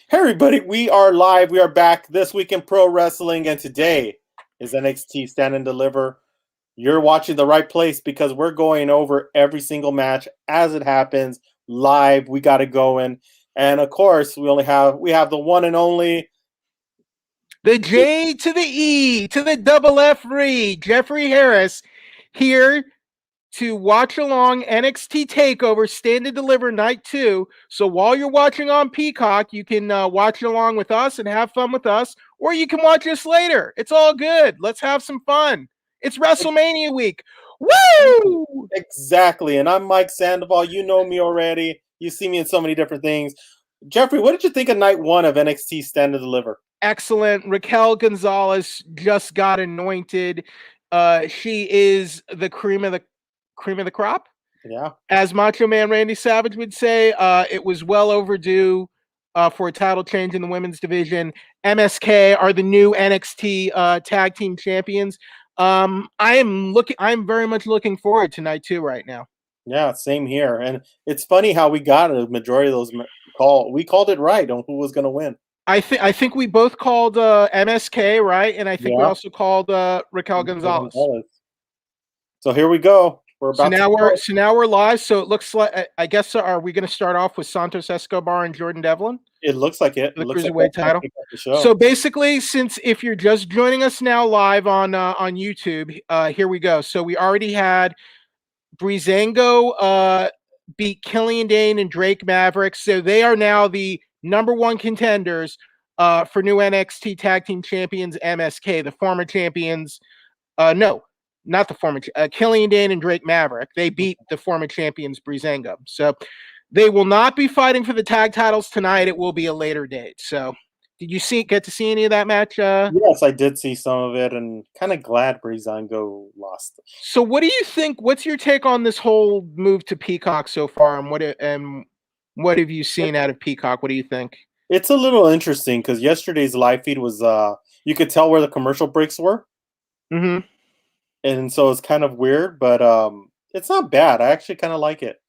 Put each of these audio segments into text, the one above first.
Hey everybody, we are live. We are back this week in pro wrestling, and today is NXT Stand and Deliver. You're watching the right place because we're going over every single match as it happens live. We got it going, and of course, we have the one and only the J to the E to the double F read, Jeffrey Harris, here to watch along NXT TakeOver Stand and Deliver Night 2. So while you're watching on Peacock, you can watch along with us and have fun with us, or you can watch us later. It's all good. Let's have some fun. It's WrestleMania week. Woo! Exactly, and I'm Mike Sandoval. You know me already. You see me in so many different things. Jeffrey, what did you think of night one of NXT Stand and Deliver? Excellent. Raquel Gonzalez just got anointed. She is the cream of the crop. Yeah. As Macho Man Randy Savage would say, it was well overdue for a title change in the women's division. MSK are the new NXT tag team champions. I'm very much looking forward to night 2 right now. Yeah, same here. And it's funny how we got a majority of those we called it right on who was going to win. I think we both called MSK, right? And I think we also called Raquel Gonzalez. So here we go. So now we're live. So it looks like, I guess, are we going to start off with Santos Escobar and Jordan Devlin? It looks like it. The cruiserweight title. So basically, if you're just joining us now live on YouTube, here we go. So we already had Breezango beat Killian Dane and Drake Maverick. So they are now the #1 contenders for new NXT Tag Team Champions MSK, the former champions. No, not the former. Killian Dane and Drake Maverick. They beat the former champions Breezango. So they will not be fighting for the tag titles tonight. It will be a later date. So did you get to see any of that match? Yes, I did see some of it, and kind of glad Breezango lost. So what do you think? What's your take on this whole move to Peacock so far, and what have you seen out of Peacock? What do you think? It's a little interesting because yesterday's live feed was you could tell where the commercial breaks were. Mm-hmm. And so it's kind of weird, but it's not bad. I actually kind of like it.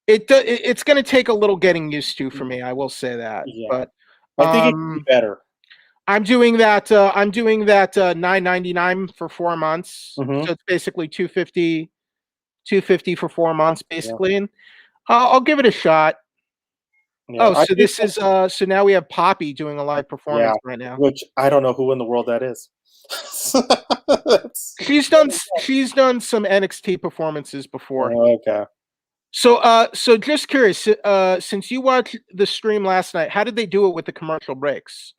It's going to take a little getting used to for me. I will say that. Yeah. But I think it can be better. I'm doing that. I'm doing that $9.99 for 4 months. Mm-hmm. So it's basically $250 for 4 months, basically. Yeah. And I'll give it a shot. Yeah, so this is so now we have Poppy doing a live performance right now. Which I don't know who in the world that is. She's done some NXT performances before. Oh, okay. So just curious, since you watched the stream last night, how did they do it with the commercial breaks?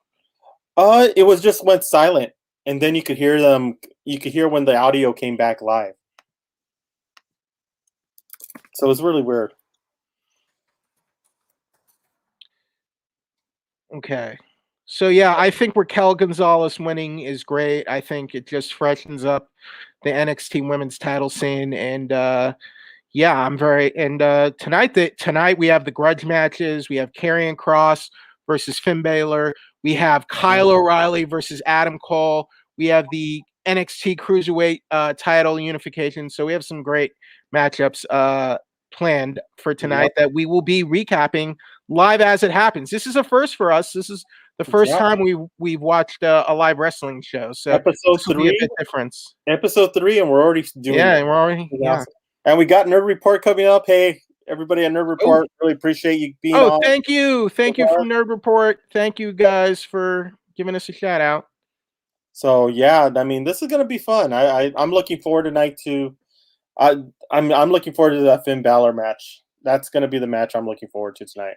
It was just went silent, and then you could hear them. You could hear when the audio came back live. So it was really weird. Okay. So, yeah, I think Raquel Gonzalez winning is great. I think it just freshens up the NXT women's title scene. And, yeah, I'm very – and tonight we have the grudge matches. We have Karrion Kross versus Finn Balor. We have Kyle O'Reilly versus Adam Cole. We have the NXT Cruiserweight title unification. So we have some great matchups planned for tonight that we will be recapping live as it happens. This is a first for us. This is the first time we've watched a live wrestling show. So episode 3, a bit difference. Episode 3, and we're already doing And we got Nerd Report coming up. Hey, everybody at Nerd Report, really appreciate you being on. Thank you from Nerd Report. Thank you guys for giving us a shout out. So yeah, I mean, this is gonna be fun. I'm looking forward to night 2. I'm looking forward to that Finn Balor match. That's gonna be the match I'm looking forward to tonight.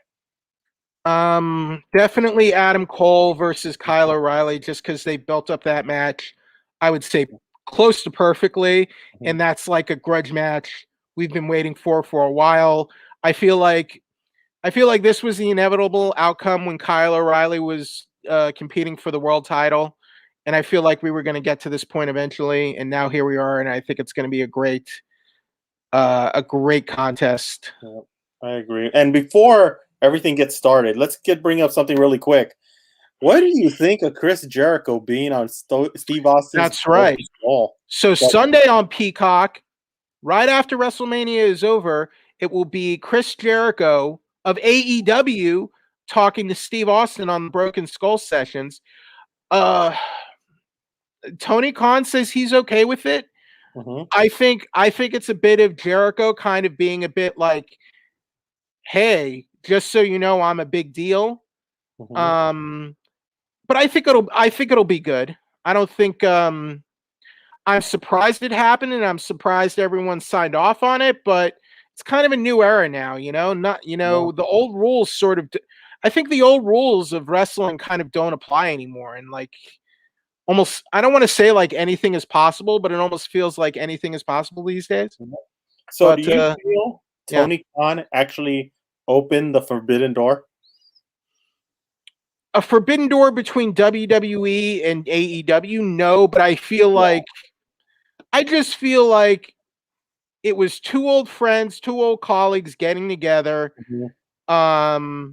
Definitely Adam Cole versus Kyle O'Reilly, just because they built up that match, I would say close to perfectly, and that's like a grudge match we've been waiting for a while. I feel like this was the inevitable outcome when Kyle O'Reilly was competing for the world title, and I feel like we were going to get to this point eventually, and now here we are, and I think it's going to be a great contest. Yeah, I agree. And before everything gets started, let's bring up something really quick. What do you think of Chris Jericho being on Steve Austin's? That's right. So Sunday on Peacock, right after WrestleMania is over, it will be Chris Jericho of AEW talking to Steve Austin on the Broken Skull sessions, Tony Khan says he's okay with it. Mm-hmm. I think it's a bit of Jericho kind of being a bit like, hey, just so you know, I'm a big deal. Mm-hmm. But I think it'll be good. I don't think I'm surprised it happened, and I'm surprised everyone signed off on it, but it's kind of a new era now, not, the old rules sort of, I think the old rules of wrestling kind of don't apply anymore. And like, almost, I don't want to say like anything is possible, but it almost feels like anything is possible these days. So But do you feel yeah. Tony Khan actually opened the forbidden door? A forbidden door between WWE and AEW? No, but I just feel like it was two old friends, two old colleagues getting together. Mm-hmm.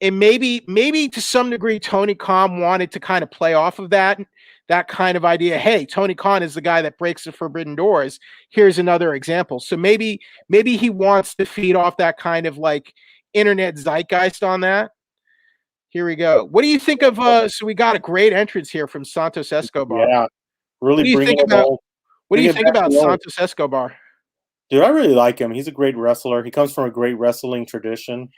And maybe to some degree, Tony Khan wanted to kind of play off of that kind of idea. Hey, Tony Khan is the guy that breaks the forbidden doors. Here's another example. So maybe he wants to feed off that kind of like internet zeitgeist on that. Here we go. What do you think of so we got a great entrance here from Santos Escobar. Yeah, really What do you think about Santos Escobar? Dude, I really like him. He's a great wrestler. He comes from a great wrestling tradition.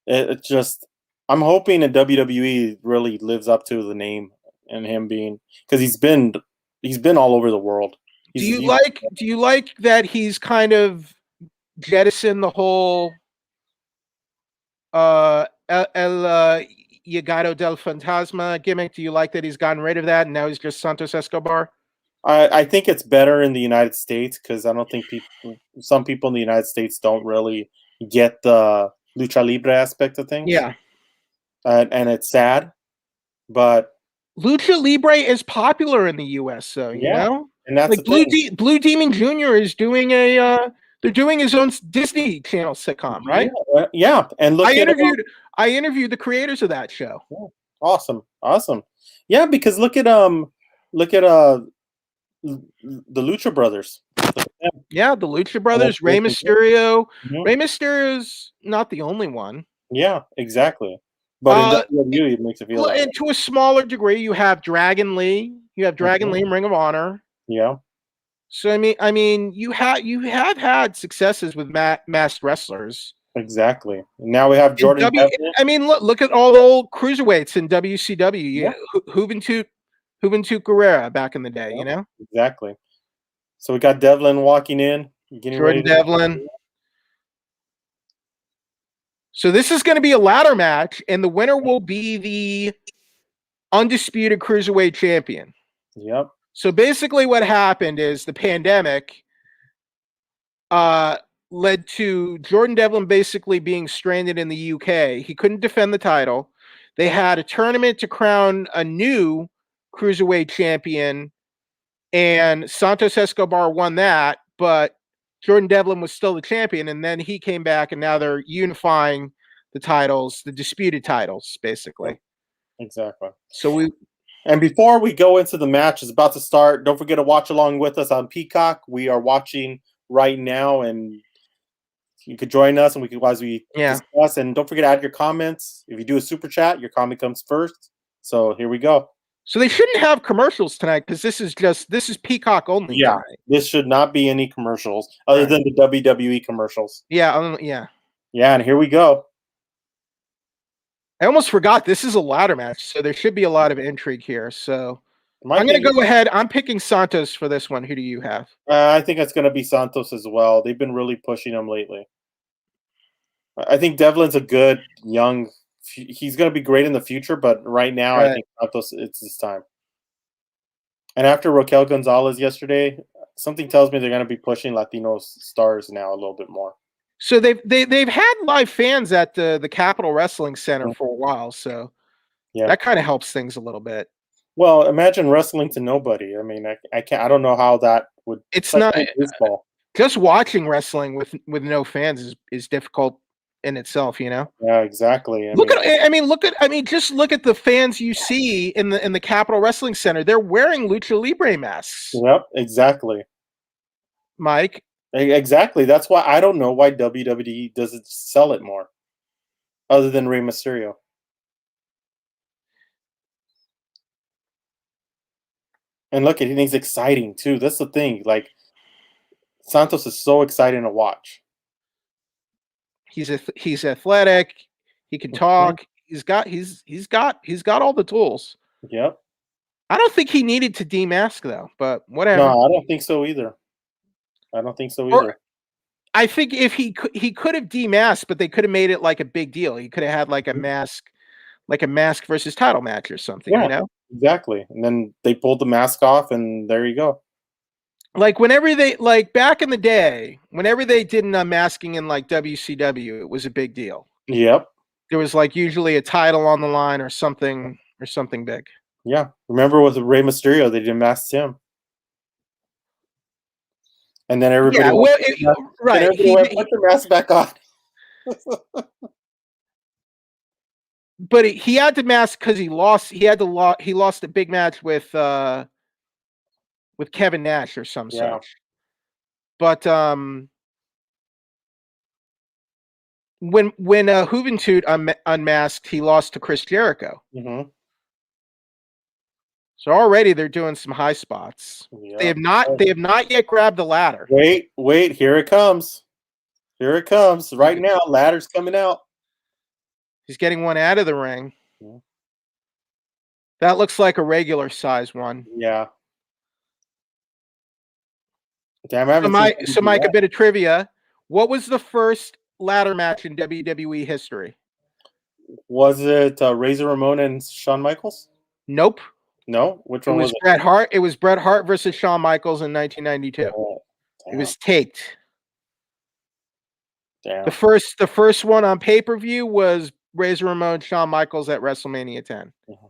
It's just, I'm hoping that WWE really lives up to the name and him being, because he's been all over the world. Do you like that he's kind of jettisoned the whole El Llegado del Fantasma gimmick? Do you like that he's gotten rid of that and now he's just Santos Escobar? I think it's better in the United States because I don't think some people in the United States don't really get the lucha libre aspect of things. Yeah. And it's sad, but lucha libre is popular in the US, though. You know, and that's like Blue Demon Jr. is doing they're doing his own Disney Channel sitcom, right? Yeah. And I interviewed the creators of that show. Yeah. Awesome. Yeah, because look at the Lucha Brothers. Yeah, the Lucha Brothers, Rey Mysterio. Rey Mysterio's not the only one. Yeah, exactly. But in WWE, it makes it feel that way. To a smaller degree, you have Dragon Lee. You have Dragon Lee in Ring of Honor. Yeah. So I mean, you have had successes with masked wrestlers. Exactly. Now we have Jordan. I mean, look at all the old cruiserweights in WCW. Yeah. Juventud Guerrera back in the day. You know. Exactly. So we got Devlin walking in, Jordan Devlin. So this is going to be a ladder match, and the winner will be the undisputed cruiserweight champion. Yep. So basically what happened is the pandemic led to Jordan Devlin basically being stranded in the UK. He couldn't defend the title. They had a tournament to crown a new cruiserweight champion, and Santos Escobar won that, but Jordan Devlin was still the champion, and then he came back, and now they're unifying the titles, the disputed titles, basically. Exactly. And before we go into the match, it's about to start. Don't forget to watch along with us on Peacock. We are watching right now, and you could join us, and we could discuss. And don't forget to add your comments. If you do a super chat, your comment comes first. So here we go. So they shouldn't have commercials tonight because this is Peacock only. Yeah, tonight. This should not be any commercials other than the WWE commercials. Yeah. Yeah, and here we go. I almost forgot this is a ladder match, so there should be a lot of intrigue here. So I'm going to go ahead. I'm picking Santos for this one. Who do you have? I think it's going to be Santos as well. They've been really pushing him lately. I think Devlin's a good young. He's going to be great in the future, but right now I think Santos, it's his time. And after Raquel Gonzalez yesterday, something tells me they're going to be pushing Latino stars now a little bit more. So they've had live fans at the Capitol Wrestling Center for a while, so that kind of helps things a little bit. Well, imagine wrestling to nobody. I mean, I can't. I don't know how that would. It's not baseball. Just watching wrestling with no fans is difficult in itself, you know. Yeah, exactly. Just look at the fans you see in the Capitol Wrestling Center. They're wearing lucha libre masks. Yep, exactly. Mike. Exactly. That's why I don't know why WWE doesn't sell it more. other than Rey Mysterio. And look, he's exciting too. That's the thing. Like Santos is so exciting to watch. He's athletic. He can talk. He's got all the tools. Yep. I don't think he needed to demask though, but whatever. No, I don't think so either. I think if he could have demasked, but they could have made it like a big deal. He could have had like a mask versus title match or something, Yeah, you know? exactly. And then they pulled the mask off, and there you go. Like whenever they back in the day, whenever they did unmasking in like WCW, it was a big deal. Yep. There was like usually a title on the line or something big. Yeah. Remember with Rey Mysterio, they demasked him. And then everybody put your mask back on. But he had to mask because he lost. He lost a big match with Kevin Nash or some such. But when Juventud unmasked, he lost to Chris Jericho. Mm-hmm. So already they're doing some high spots. Yep. They have not yet grabbed the ladder. Wait, here it comes. Right now, ladder's coming out. He's getting one out of the ring. Yeah. That looks like a regular size one. Yeah. Damn, so Mike, a bit of trivia. What was the first ladder match in WWE history? Was it Razor Ramon and Shawn Michaels? Nope. No? Which one was it? Bret Hart. It was Bret Hart versus Shawn Michaels in 1992. Oh, it was taped. Damn. The first one on pay-per-view was Razor Ramon, Shawn Michaels at WrestleMania 10. Mm-hmm.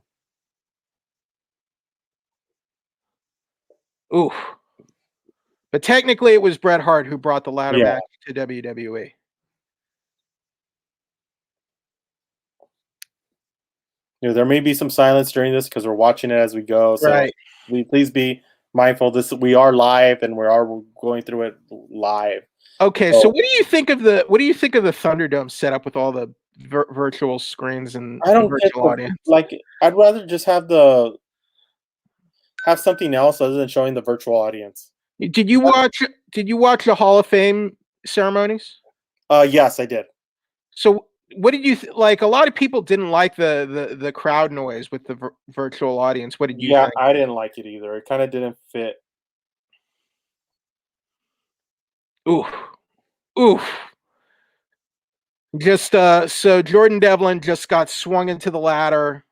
Ooh. But technically it was Bret Hart who brought the ladder match to WWE. You know, there may be some silence during this because we're watching it as we go. So please be mindful. We are live and we are going through it live. Okay, so what do you think of the Thunderdome setup with all the virtual screens and virtual audience? Like, I'd rather just have something else other than showing the virtual audience. Did you watch the Hall of Fame ceremonies? Yes, I did. So what did you like? A lot of people didn't like the crowd noise with the virtual audience. What did you think? I didn't like it either. It kind of didn't fit. Oof. Just so Jordan Devlin just got swung into the ladder,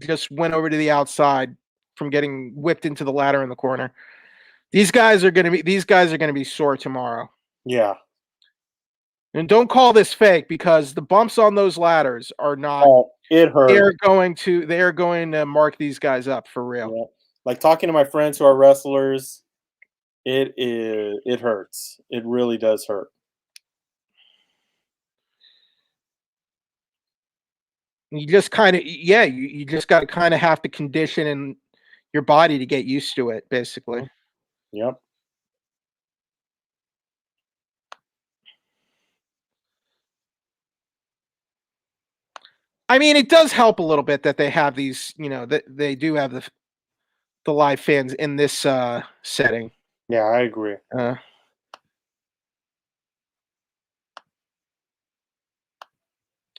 just went over to the outside from getting whipped into the ladder in the corner. These guys are gonna be sore tomorrow. Yeah. And don't call this fake because the bumps on those ladders are not. Oh, it hurt. They are going to mark these guys up for real. Yeah. Like talking to my friends who are wrestlers, it hurts. It really does hurt. You just kind of you just got to kind of have to condition in your body to get used to it, basically. Yep. I mean, it does help a little bit that they have these, that they do have the live fans in this setting. Yeah, I agree.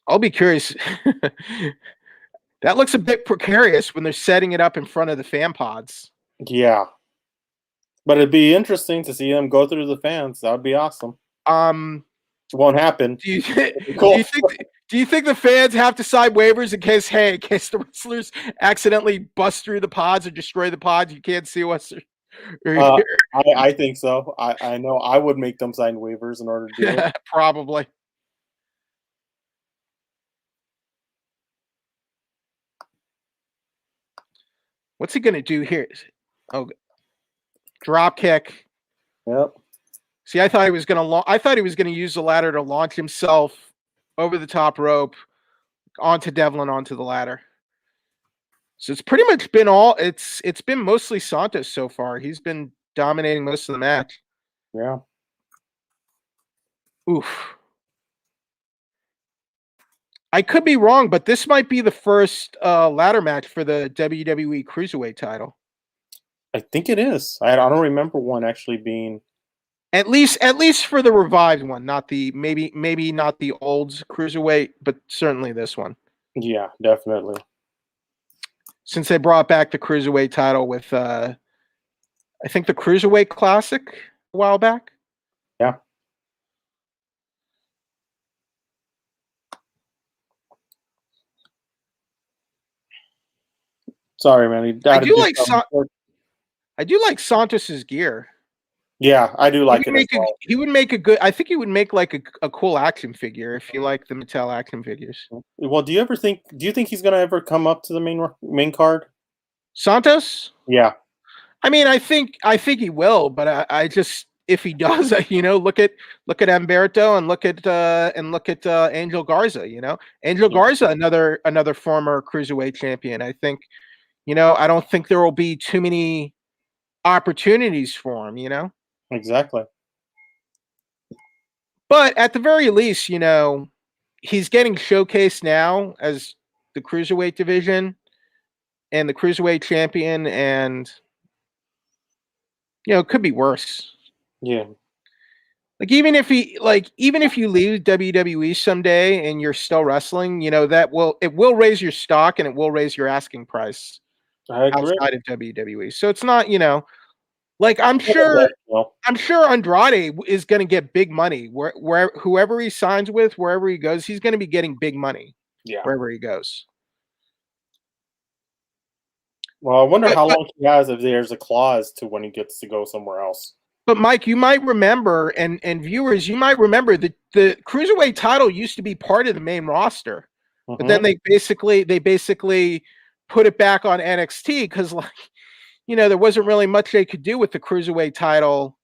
I'll be curious. That looks a bit precarious when they're setting it up in front of the fan pods. Yeah. But it'd be interesting to see them go through the fans. That would be awesome. It won't happen. Do you think the fans have to sign waivers in case the wrestlers accidentally bust through the pods or destroy the pods? You can't see what's. I think so. I know I would make them sign waivers in order to do it. Probably. What's he gonna do here? Oh, drop kick. Yep. See, I thought he was gonna use the ladder to launch himself over the top rope onto Devlin onto the ladder. So it's pretty much been it's been mostly Santos so far. He's been dominating most of the match. Yeah. Oof. I could be wrong, but this might be the first ladder match for the WWE Cruiserweight title. I think it is. I don't remember one actually being. At least for the revived one, not the maybe not the old Cruiserweight, but certainly this one. Yeah, definitely. Since they brought back the Cruiserweight title with I think the Cruiserweight Classic a while back. Yeah. Sorry, man. I do like Santos's gear. Yeah, I do like it as well. He would make a good. I think he would make like a cool action figure if you like the Mattel action figures. Well, do you think he's gonna ever come up to the main card? Santos? Yeah. I mean, I think he will, but I just if he does, look at Humberto and look at Angel Garza. Angel Garza, another former cruiserweight champion. I think, I don't think there will be too many opportunities for him. Exactly. But at the very least, he's getting showcased now as the cruiserweight division and the cruiserweight champion, and it could be worse. Yeah. Like even if you leave WWE someday and you're still wrestling, it will raise your stock and it will raise your asking price outside of WWE. So it's not, like I'm sure Andrade is going to get big money where whoever he signs with, wherever he goes, he's going to be getting big money. Yeah. Wherever he goes. Well, I wonder how long he has if there's a clause to when he gets to go somewhere else. But Mike, you might remember, and viewers, you might remember that the Cruiserweight title used to be part of the main roster. Mm-hmm. But then they basically put it back on NXT because, there wasn't really much they could do with the Cruiserweight title,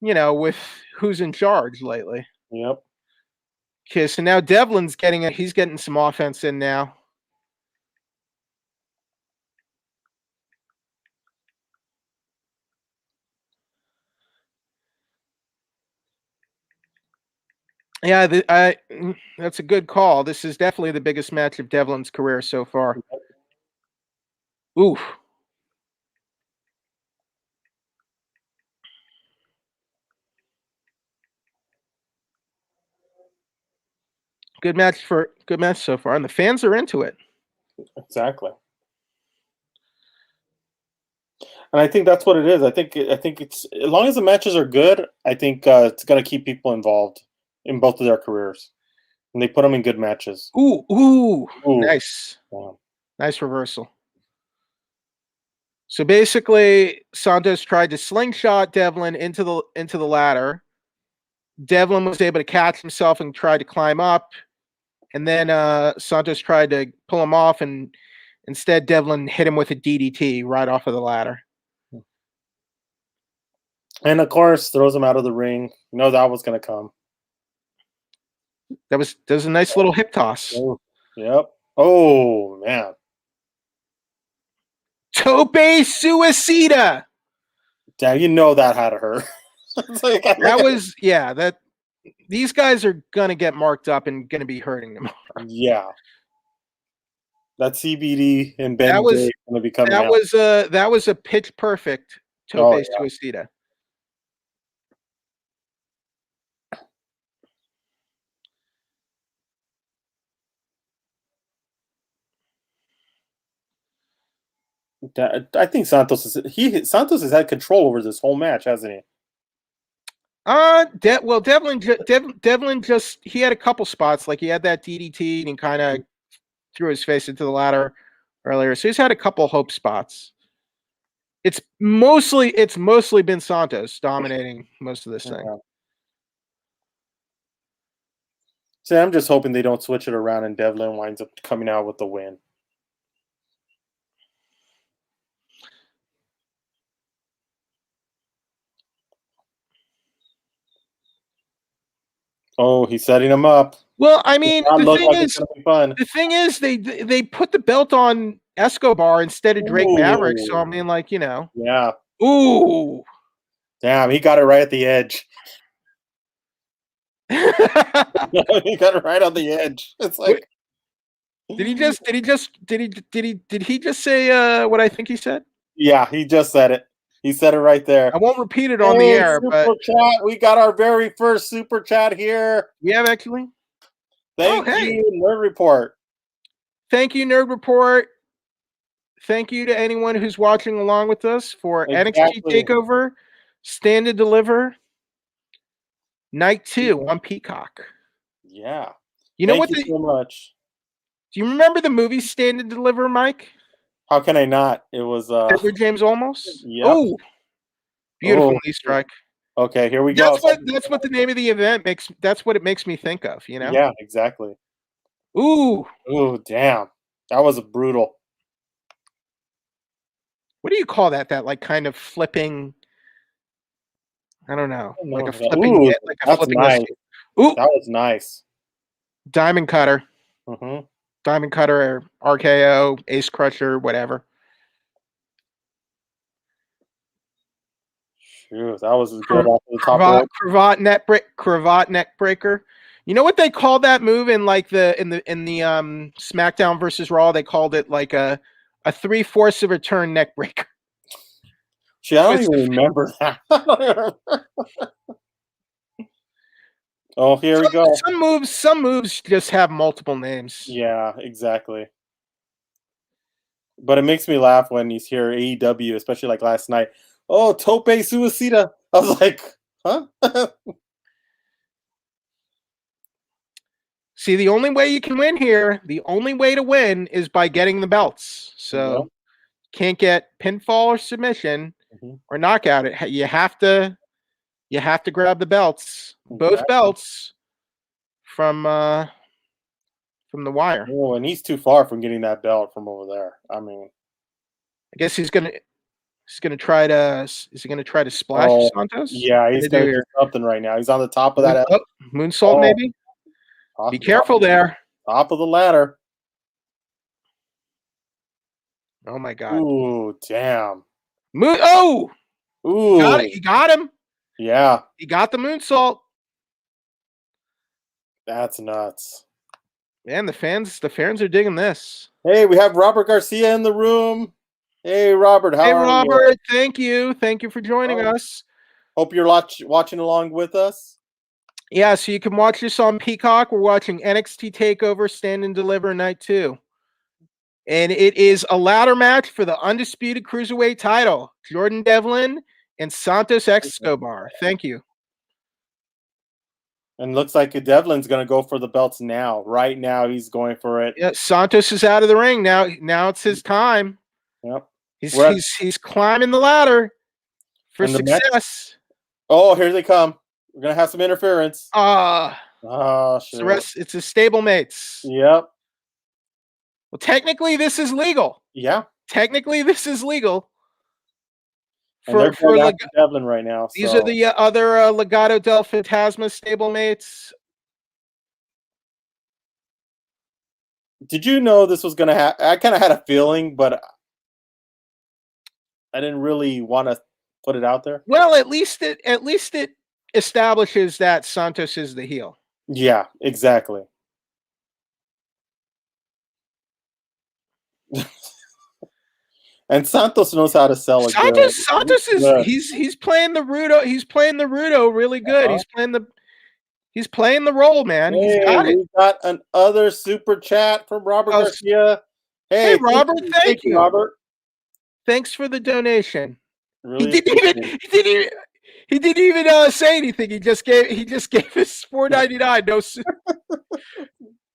with who's in charge lately. Yep. Okay, so now Devlin's he's getting some offense in now. Yeah, that's a good call. This is definitely the biggest match of Devlin's career so far. Oof. Good match so far, and the fans are into it. Exactly. And I think that's what it is. I think it's as long as the matches are good, I think it's going to keep people involved in both of their careers, and they put them in good matches. Ooh. Nice, nice reversal. So basically, Santos tried to slingshot Devlin into the ladder. Devlin was able to catch himself and tried to climb up, and then Santos tried to pull him off, and instead Devlin hit him with a DDT right off of the ladder. And of course, throws him out of the ring. You know that was going to come. That was a nice little hip toss. Oh, yep. Oh man. Tope Suicida. Damn, that had to hurt. These guys are gonna get marked up and gonna be hurting them. Yeah. That CBD and Ben is gonna be coming out. That was a pitch perfect Tope Suicida. I think Santos has had control over this whole match, hasn't he? Devlin just he had a couple spots, like he had that DDT and he kind of threw his face into the ladder earlier, so he's had a couple hope spots. It's mostly been Santos dominating most of this thing. See, I'm just hoping they don't switch it around and Devlin winds up coming out with the win. Oh, he's setting him up. Well, I mean, the thing is, they put the belt on Escobar instead of Drake Maverick. So I mean, Yeah. Ooh. Damn, he got it right at the edge. He got it right on the edge. It's like Did he just say what I think he said? Yeah, he just said it. He said it right there. I won't repeat it on the air, but super chat. We got our very first super chat here. we have actually. Thank you, Nerd Report. Thank you, Nerd Report. Thank you to anyone who's watching along with us for NXT TakeOver, Stand and Deliver, Night 2 on Peacock. Yeah. You know Thank you so much. Do you remember the movie Stand and Deliver, Mike? How can I not? It was Edward James Olmos? Yep. Oh, beautiful knee strike. Okay, here we go. That's what the name of the event makes. That's what it makes me think of. You know? Yeah, exactly. Ooh, damn, that was brutal. What do you call that? That like kind of flipping. I don't know, like a flipping. Ooh, that's nice. Ooh, that was nice. Diamond cutter. Mm-hmm. Diamond cutter, or RKO, Ace Crusher, whatever. Shoot, that was good off the top rope. Cravat neck breaker. You know what they called that move in like the SmackDown versus Raw? They called it like a 3/4 of a turn neck breaker. See, I don't even remember that. Oh, here we go. Some moves just have multiple names. Yeah, exactly. But it makes me laugh when you hear AEW, especially like last night. Oh, Tope Suicida. I was like, huh? See, the only way you can win here, the only way to win is by getting the belts. So can't get pinfall or submission or knockout. You have to grab the belts, both belts from the wire. Oh, and he's too far from getting that belt from over there. I mean, I guess he's gonna try to. Is he gonna try to splash Santos? Yeah, he's gonna do something right now. He's on the top of that. Moonsault, maybe. Be careful there. Top of the ladder. Oh my God. Ooh, damn. Ooh. He got him. Yeah. He got the moonsault. That's nuts. Man, the fans are digging this. Hey, we have Robert Garcia in the room. Hey, Robert, how are you? Hey, Robert, thank you. Thank you for joining us. Hope you're watching along with us. Yeah, so you can watch this on Peacock. We're watching NXT TakeOver, Stand and Deliver Night 2. And it is a ladder match for the undisputed cruiserweight title. Jordan Devlin and Santos Escobar. Thank you. And looks like Devlin's going to go for the belts now. Right now, he's going for it. Yeah, Santos is out of the ring now. Now it's his time. Yep. He's climbing the ladder for success. Oh, here they come. We're going to have some interference. Oh, shit. It's his stablemates. Yep. Well, technically, this is legal. Yeah. Technically, this is legal. For Devlin right now. These are the other Legado del Fantasma stablemates. Did you know this was going to happen? I kind of had a feeling, but I didn't really want to put it out there. Well, at least it establishes that Santos is the heel. Yeah, exactly. And Santos knows how to sell it. Santos is he's playing the Rudo. He's playing the Rudo really good. He's playing the role, man. Hey, he's got it. We got another super chat from Robert Garcia. Hey, Robert, thank you, Robert. Thanks for the donation. Really he didn't even say anything. He just gave us $4.99. No.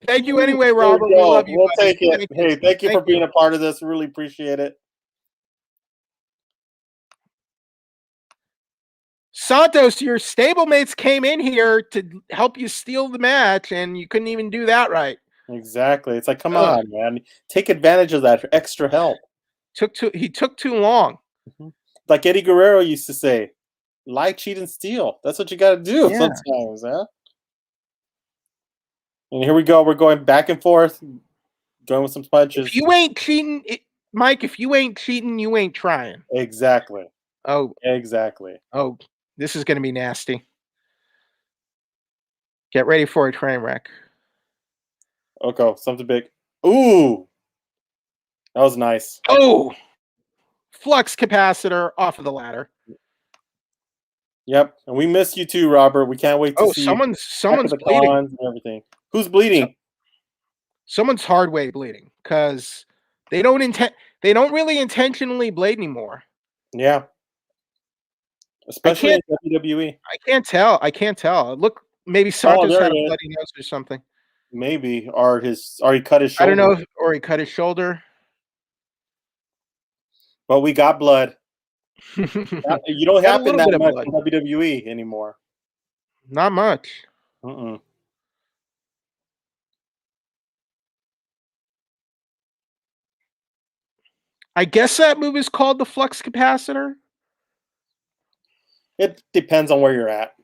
Thank you anyway, Robert. We love you. We'll take it. Hey, thank you for being a part of this. Really appreciate it. Santos, your stablemates came in here to help you steal the match, and you couldn't even do that right. Exactly. It's like, come on, man. Take advantage of that extra help. He took too long. Like Eddie Guerrero used to say, lie, cheat, and steal. That's what you got to do sometimes, huh? And here we go. We're going back and forth, going with some punches. If you ain't cheating, Mike, if you ain't cheating, you ain't trying. Exactly. Oh. Exactly. Oh, this is going to be nasty. Get ready for a train wreck. Okay, something big. Ooh, that was nice. Oh, flux capacitor off of the ladder. Yep, and we miss you too, Robert. We can't wait to Oh, see you back at someone's the bleeding. cons and everything. Who's bleeding? Someone's hard way bleeding because they don't really intentionally bleed anymore. Yeah, especially in WWE. I can't tell. Look, maybe Oh, Santos there had a he is. bloody nose or something. Maybe, or he cut his I don't shoulder. know, or he cut his shoulder. But we got blood. You don't Got a happen little that bit of much blood. in WWE anymore. Not much. Mm-mm. I guess that move is called the flux capacitor. It depends on where you're at.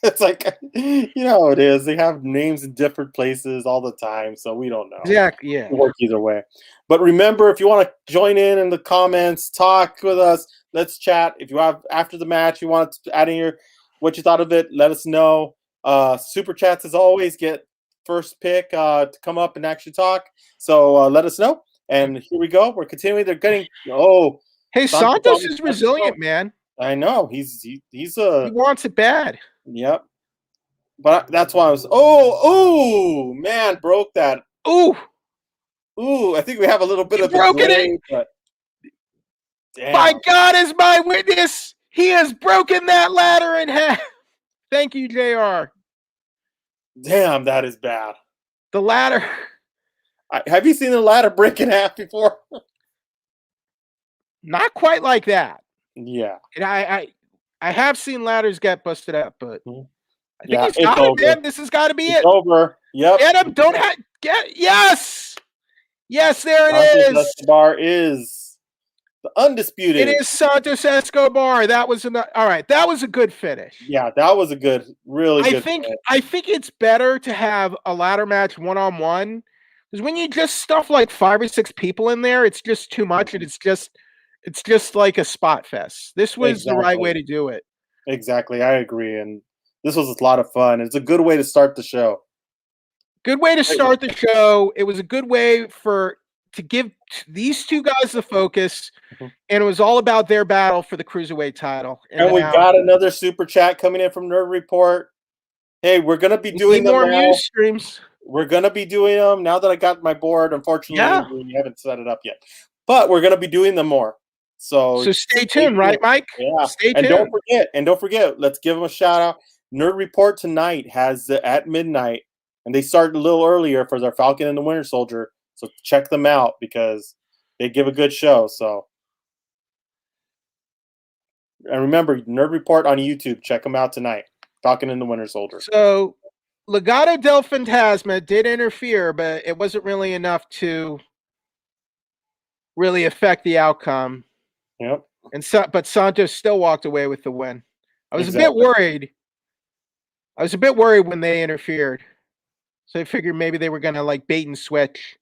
It's like how it is. They have names in different places all the time, so we don't know. Exactly. Yeah. It work either way. But remember, if you want to join in the comments, talk with us, let's chat. If you have after the match, you want to add in your what you thought of it, let us know. Super chats as always get first pick to come up and actually talk. So let us know. And here we go. We're continuing. They're getting Hey, Santos is resilient, man. I know he's He wants it bad. Yep. But that's why I was. Oh, man, broke that. Ooh, I think we have a little bit he of broke delay, it. but damn. By God is my witness. He has broken that ladder in half. Thank you, JR. Damn, that is bad. The ladder. Have you seen the ladder break in half before? Not quite like that. Yeah. And I have seen ladders get busted up, but I think Yeah, he's got it, man. This has got to be it's it. over. Yep. Get him. Don't get. Yes. Yes, there it Santos is. Escobar is the undisputed. It is Santos Escobar. That was all right. That was a good finish. Yeah, that was a really good finish. finish. I think it's better to have a ladder match one-on-one because when you just stuff like 5 or 6 people in there, it's just too much, and it's just like a spot fest. This was the right way to do it. Exactly, I agree, and this was a lot of fun. It's a good way to start the show. Good way to start the show. It was a good way to give these two guys the focus, and it was all about their battle for the Cruiserweight title. And we got another super chat coming in from Nerd Report. Hey, we're gonna be doing them more now. MUSE streams. We're gonna be doing them now that I got my board. Unfortunately, we haven't set it up yet, but we're gonna be doing them more. So stay tuned, right, Mike? Yeah. Stay tuned. Don't forget. Let's give them a shout out. Nerd Report tonight has at midnight, and they start a little earlier for their Falcon and the Winter Soldier. So check them out because they give a good show. So, and remember, Nerd Report on YouTube. Check them out tonight. Falcon and the Winter Soldier. So, Legado del Fantasma did interfere, but it wasn't really enough to really affect the outcome. Yep. But Santos still walked away with the win. I was a bit worried. I was a bit worried when they interfered. So I figured maybe they were going to like bait and switch.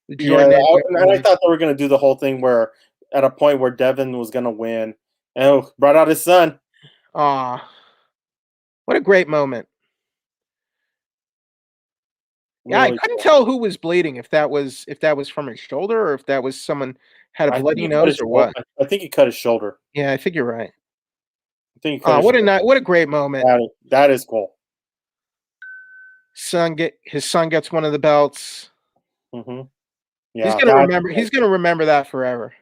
Yeah, and I thought they were going to do the whole thing where at a point where Devin was going to win. And brought out his son. Aw. What a great moment. Yeah, really I couldn't tell who was bleeding, if that was from his shoulder or if that was someone had a bloody nose or what. I think he cut his shoulder. Yeah, I think you're right. I think he cut his shoulder. What a great moment. That is cool. His son gets one of the belts. Mm-hmm. Yeah, he's gonna remember that forever.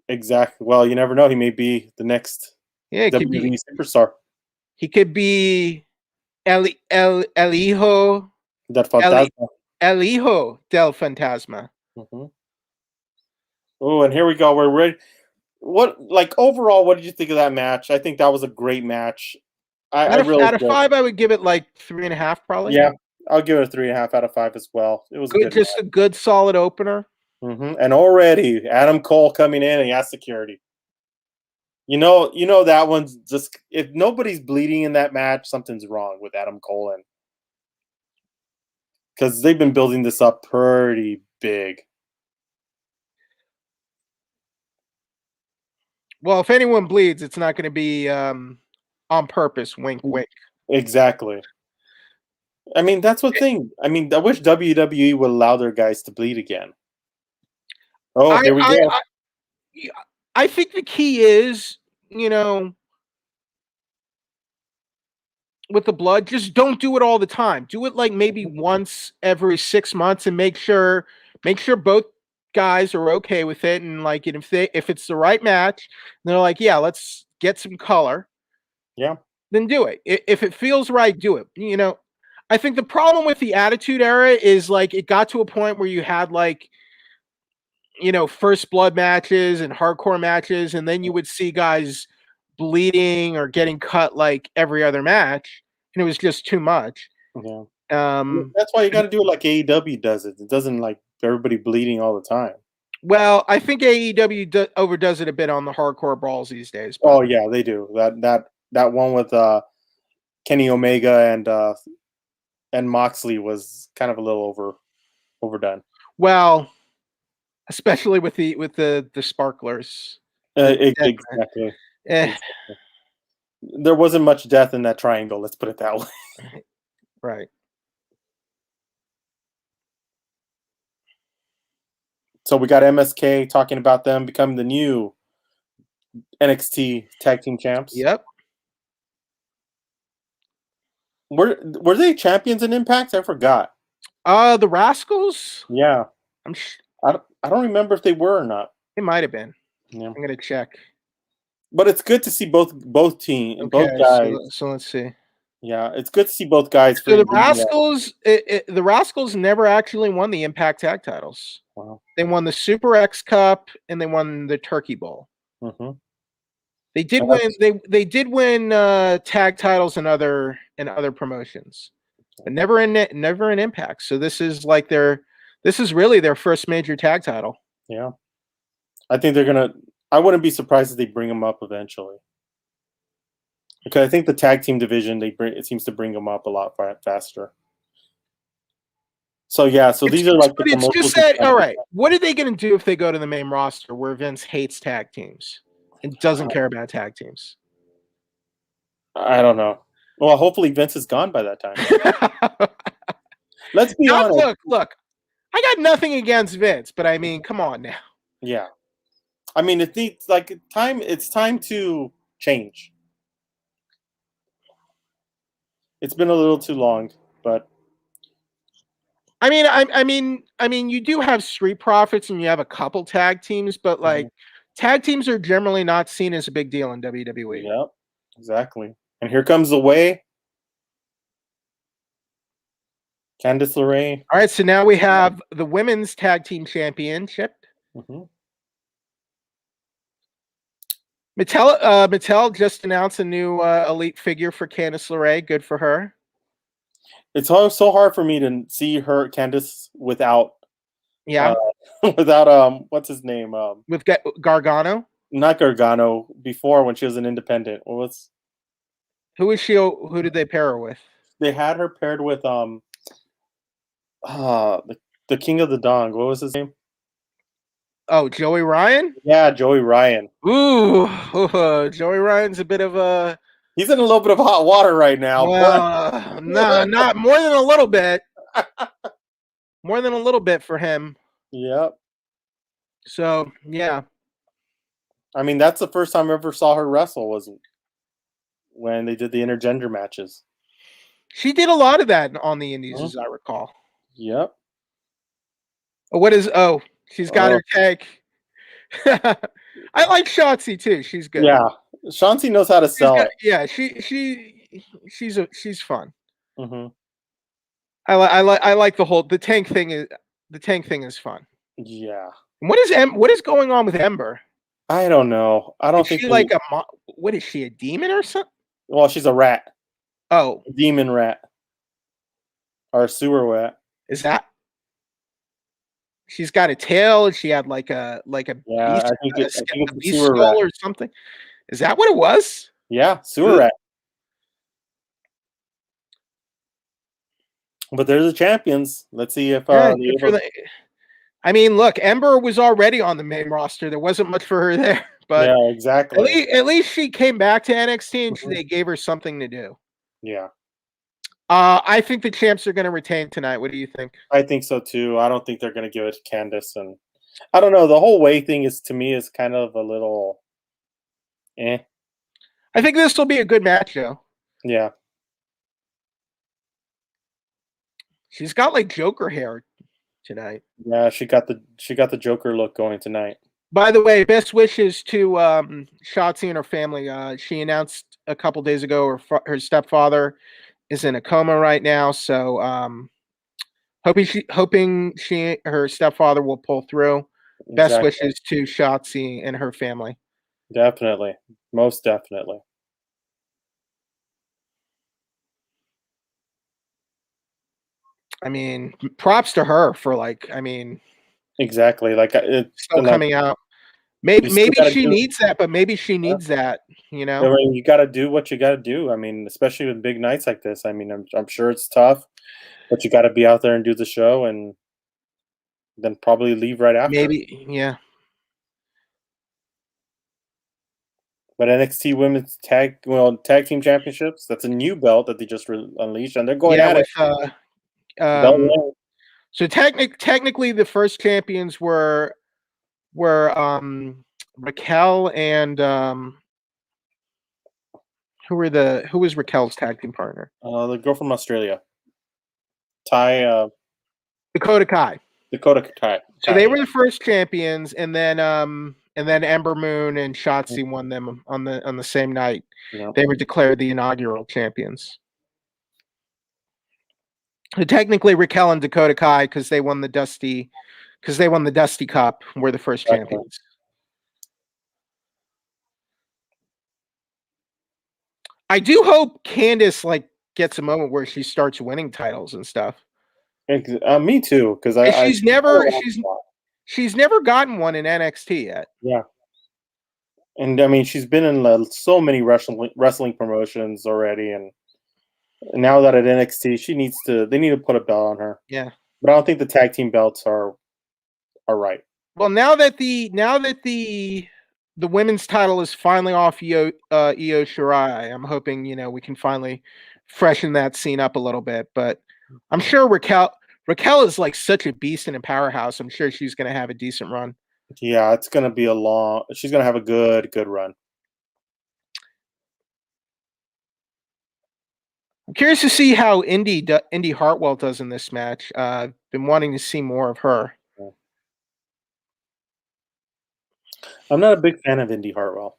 Exactly. Well, you never know. He may be the next WWE superstar. He could be El Hijo del Fantasma. El Hijo del Fantasma. Mm-hmm. Oh, and here we go. We're ready. Overall, what did you think of that match? I think that was a great match. Out of 5, I would give it like 3.5, probably. Yeah, I'll give it a 3.5 out of 5 as well. It was good, just a good, solid opener. Mm-hmm. And already Adam Cole coming in and he has security. You know that one's just, if nobody's bleeding in that match, something's wrong with Adam Cole, and because they've been building this up pretty big. Well, if anyone bleeds, it's not going to be on purpose. Wink, wink. Exactly. I mean, that's the thing. I mean, I wish WWE would allow their guys to bleed again. Oh, here we go. I think the key is, you know, with the blood, just don't do it all the time. Do it like maybe once every 6 months, and make sure both guys are okay with it. And like, if it's the right match, and they're like, yeah, let's get some color. Yeah. Then do it. If it feels right, do it. You know, I think the problem with the Attitude Era is like it got to a point where you had like, you know, first blood matches and hardcore matches, and then you would see guys bleeding or getting cut like every other match, and it was just too much. Yeah. Um, That's why you got to do it like AEW does it. It doesn't like everybody bleeding all the time. well, I think AEW overdoes it a bit on the hardcore brawls these days. But Oh yeah, they do. That one with Kenny Omega and Moxley was kind of a little overdone. well, especially with the sparklers. Exactly. There wasn't much death in that triangle. Let's put it that way. Right. So we got MSK talking about them becoming the new NXT Tag Team Champs. Yep. Were they champions in Impact? I forgot. The Rascals. Yeah. I don't remember if they were or not. They might have been. Yeah. I'm gonna check. But it's good to see both teams, both guys. So let's see. Yeah, it's good to see both guys. So the Rascals, the Rascals never actually won the Impact Tag titles. Wow. They won the Super X Cup and they won the Turkey Bowl. Mm-hmm. They did win. They did win tag titles in other promotions, but never in Impact. So this is like this is really their first major tag title. Yeah, I think they're gonna. I wouldn't be surprised if they bring them up eventually. Because I think the tag team division it seems to bring them up a lot faster. So yeah, these are like it's just that. All right, what are they going to do if they go to the main roster where Vince hates tag teams and doesn't care about tag teams? I don't know. Well, hopefully Vince is gone by that time. Let's be honest. Look. I got nothing against Vince, but I mean, come on now. Yeah, I mean, it needs like time. It's time to change. It's been a little too long, but I mean, you do have Street Profits and you have a couple tag teams, but like tag teams are generally not seen as a big deal in WWE. Yep, exactly. And here comes the way. Candice LeRae. All right, so now we have the Women's Tag Team Championship. Mm-hmm. Mattel just announced a new elite figure for Candice LeRae. Good for her. It's so hard for me to see her Candice without without what's his name with Gargano. Not Gargano. Before when she was an independent. Who is she? Who did they pair her with? They had her paired with the King of the Dong. What was his name? Oh, Joey Ryan? Yeah, Joey Ryan. Ooh, Joey Ryan's a bit of a... He's in a little bit of hot water right now. Well, no, not more than a little bit. More than a little bit for him. Yep. So, yeah. I mean, that's the first time I ever saw her wrestle was when they did the intergender matches. She did a lot of that on the indies, as I recall. Yep. She's got her tag. I like Shotzi too. She's good. Yeah, Shotzi knows how to sell. She's fun. Mm-hmm. I like the tank thing is fun. Yeah. What is going on with Ember? I don't know. I don't think she what is she, a demon or something? Well, she's a rat. Oh, a demon rat or a sewer rat. Is that? She's got a tail, and she had like a beast, I think it's a beast skull or something. Is that what it was? Yeah, sewer rat. But there's the champions. Let's see if I mean, look, Ember was already on the main roster. There wasn't much for her there, but yeah, exactly. At least she came back to NXT and they gave her something to do. Yeah. I think the champs are going to retain tonight. What do you think? I think so too. I don't think they're going to give it to Candice, and I don't know. The whole way thing is to me is kind of a little, eh. I think this will be a good match, though. Yeah. She's got like Joker hair tonight. Yeah, she got the Joker look going tonight. By the way, best wishes to Shotzi and her family. She announced a couple days ago her stepfather is in a coma right now, so hoping her stepfather will pull through. Best wishes to Shotzi and her family. Definitely, most definitely. I mean, props to her for exactly like it's still coming out. Maybe she needs that, but maybe she needs that. You know, I mean, you got to do what you got to do. I mean, especially with big nights like this. I mean, I'm sure it's tough, but you got to be out there and do the show, and then probably leave right after. Maybe, yeah. But NXT Women's Tag Team Championships, that's a new belt that they just unleashed, and they're going at it. So technically, the first champions were Raquel and who was Raquel's tag team partner? The girl from Australia, Dakota Kai. Dakota Kai. So they were the first champions, and then Ember Moon and Shotzi won them on the same night. Yeah. They were declared the inaugural champions. So technically, Raquel and Dakota Kai, because they won the Dusty Cup, were the first champions. I do hope Candice gets a moment where she starts winning titles and stuff. Me too, because she's never gotten one in NXT yet. Yeah, and I mean she's been in so many wrestling promotions already, and now that at NXT they need to put a belt on her. Yeah, but I don't think the tag team belts are right. Well, now that the women's title is finally off Io Shirai, I'm hoping we can finally freshen that scene up a little bit. But I'm sure Raquel is such a beast and a powerhouse. I'm sure she's going to have a decent run. Yeah, it's going to be she's going to have a good run. I'm curious to see how Indy Hartwell does in this match. I've been wanting to see more of her. I'm not a big fan of Indy Hartwell.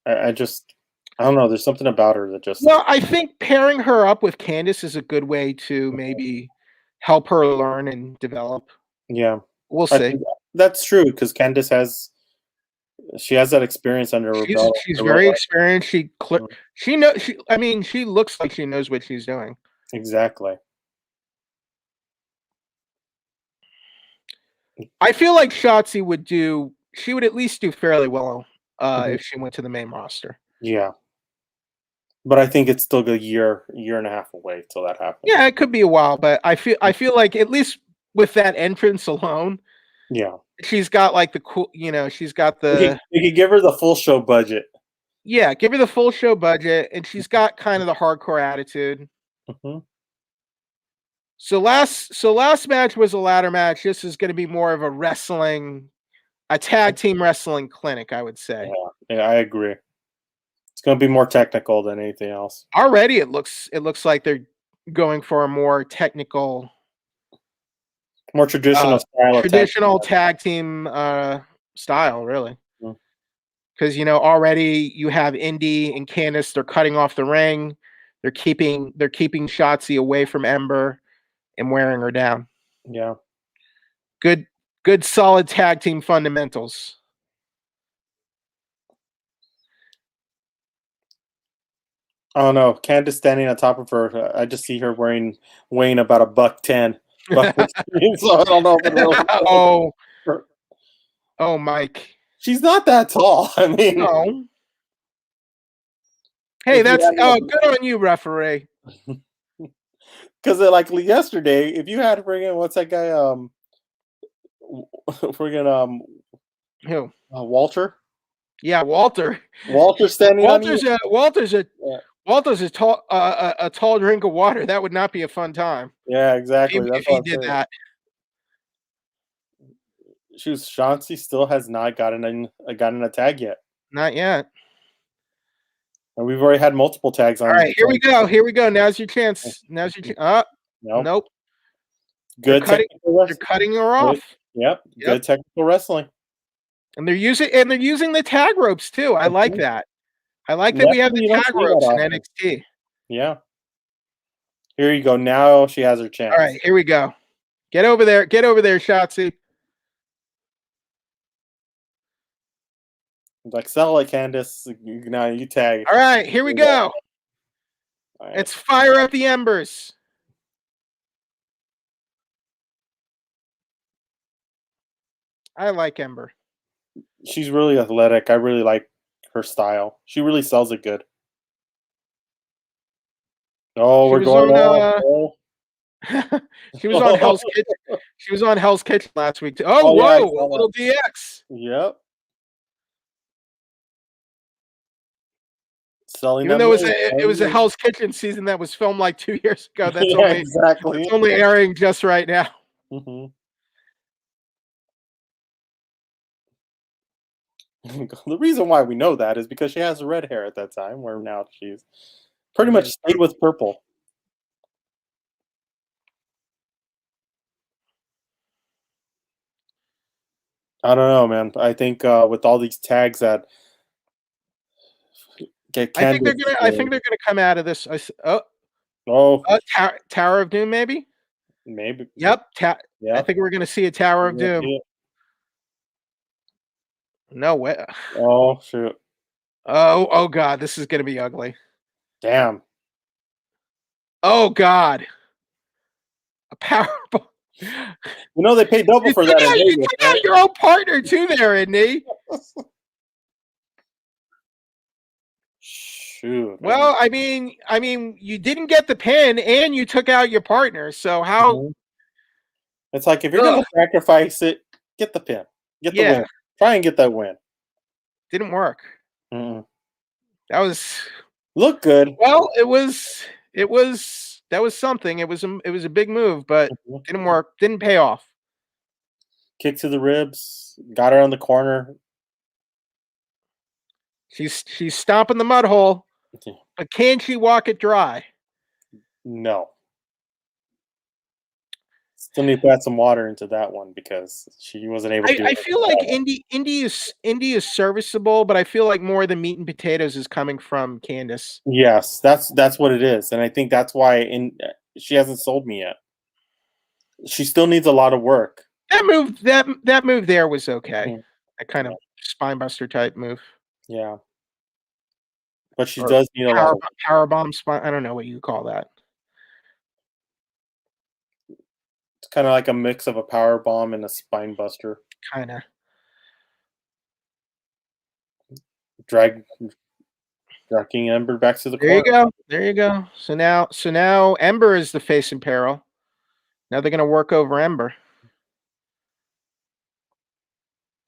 I don't know. There's something about her that just. Well, I think pairing her up with Candice is a good way to maybe help her learn and develop. Yeah, we'll see. That's true because Candice has that experience under her belt. She's very experienced. She looks like she knows what she's doing. Exactly. I feel like Shotzi would at least do fairly well if she went to the main roster. Yeah. But I think it's still a year and a half away till that happens. Yeah, it could be a while, but I feel like at least with that entrance alone, yeah, she's got the cool. She's got the. You could give her the full show budget. Yeah, give her the full show budget, and she's got kind of the hardcore attitude. Mm-hmm. So last match was a ladder match. This is going to be more of a tag team wrestling clinic, I would say. Yeah, I agree. It's going to be more technical than anything else. Already, it looks like they're going for a more technical, more traditional style. Traditional tag team style, really. Because already you have Indy and Candice. They're cutting off the ring. They're keeping Shotzi away from Ember and wearing her down. Yeah. Good solid tag team fundamentals. I don't know. Candice standing on top of her. I just see her weighing about $110. So I don't know. If it oh, Mike. She's not that tall. I mean, no. Hey, that's good on you, referee. Because yesterday, if you had friggin' what's that guy? Friggin' who? Walter. Yeah, Walter. Walter standing. Walter's Walter's a tall drink of water. That would not be a fun time. Yeah, exactly. If he did that. Chauncey still has not gotten a tag yet. Not yet. And we've already had multiple tags on. All right, here we go. Here we go. Now's your chance. Now's your chance. Nope. Good. They're cutting her off. Yep. Good technical wrestling. And they're using the tag ropes too. I like that. I like that we have the tag ropes in NXT. Yeah. Here you go. Now she has her chance. All right, here we go. Get over there. Get over there, Shotzi. Like, sell it, Candice. Now you tag. All right, here we go. Right. Let's fire up the embers. I like Ember. She's really athletic. I really like her style. She really sells it good. Oh, we're going on. She was on Hell's Kitchen. She was on Hell's Kitchen last week too. Oh, whoa, a little DX. Yep. Selling. Even though it was a Hell's Kitchen season that was filmed like 2 years ago. That's it's only airing just right now. Mm-hmm. The reason why we know that is because she has red hair at that time, where now she's pretty much stayed with purple. I don't know, man. I think with all these tags that I think they're gonna come out of this. Tower of Doom, maybe. Maybe. Yep. I think we're gonna see a Tower of Doom. No way. Oh shoot. Oh God, this is gonna be ugly. Damn. Oh God. A power bomb. You know they pay double for that. You took out your own partner too, there, isn't he? Shoot. Well, I mean, you didn't get the pin, and you took out your partner. So how? Mm-hmm. It's like, if you're gonna sacrifice it, get the pin, get the win. Try and get that win. Didn't work. Mm-mm. That was look good. Well, that was something. It was a big move, but didn't work. Didn't pay off. Kick to the ribs. Got her on the corner. She's stomping the mud hole, but can she walk it dry? No. Still need to add some water into that one because she wasn't able to do it. I feel like Indy is serviceable, but I feel like more of the meat and potatoes is coming from Candice. Yes, that's what it is, and I think that's why she hasn't sold me yet. She still needs a lot of work. That move there was okay. Mm-hmm. That kind of spinebuster type move. Yeah, but she does need a lot of powerbomb spine. I don't know what you call that. It's kind of like a mix of a power bomb and a spine buster. Kind of. Dragging Ember back to the corner. There you go. So now Ember is the face in peril. Now they're going to work over Ember.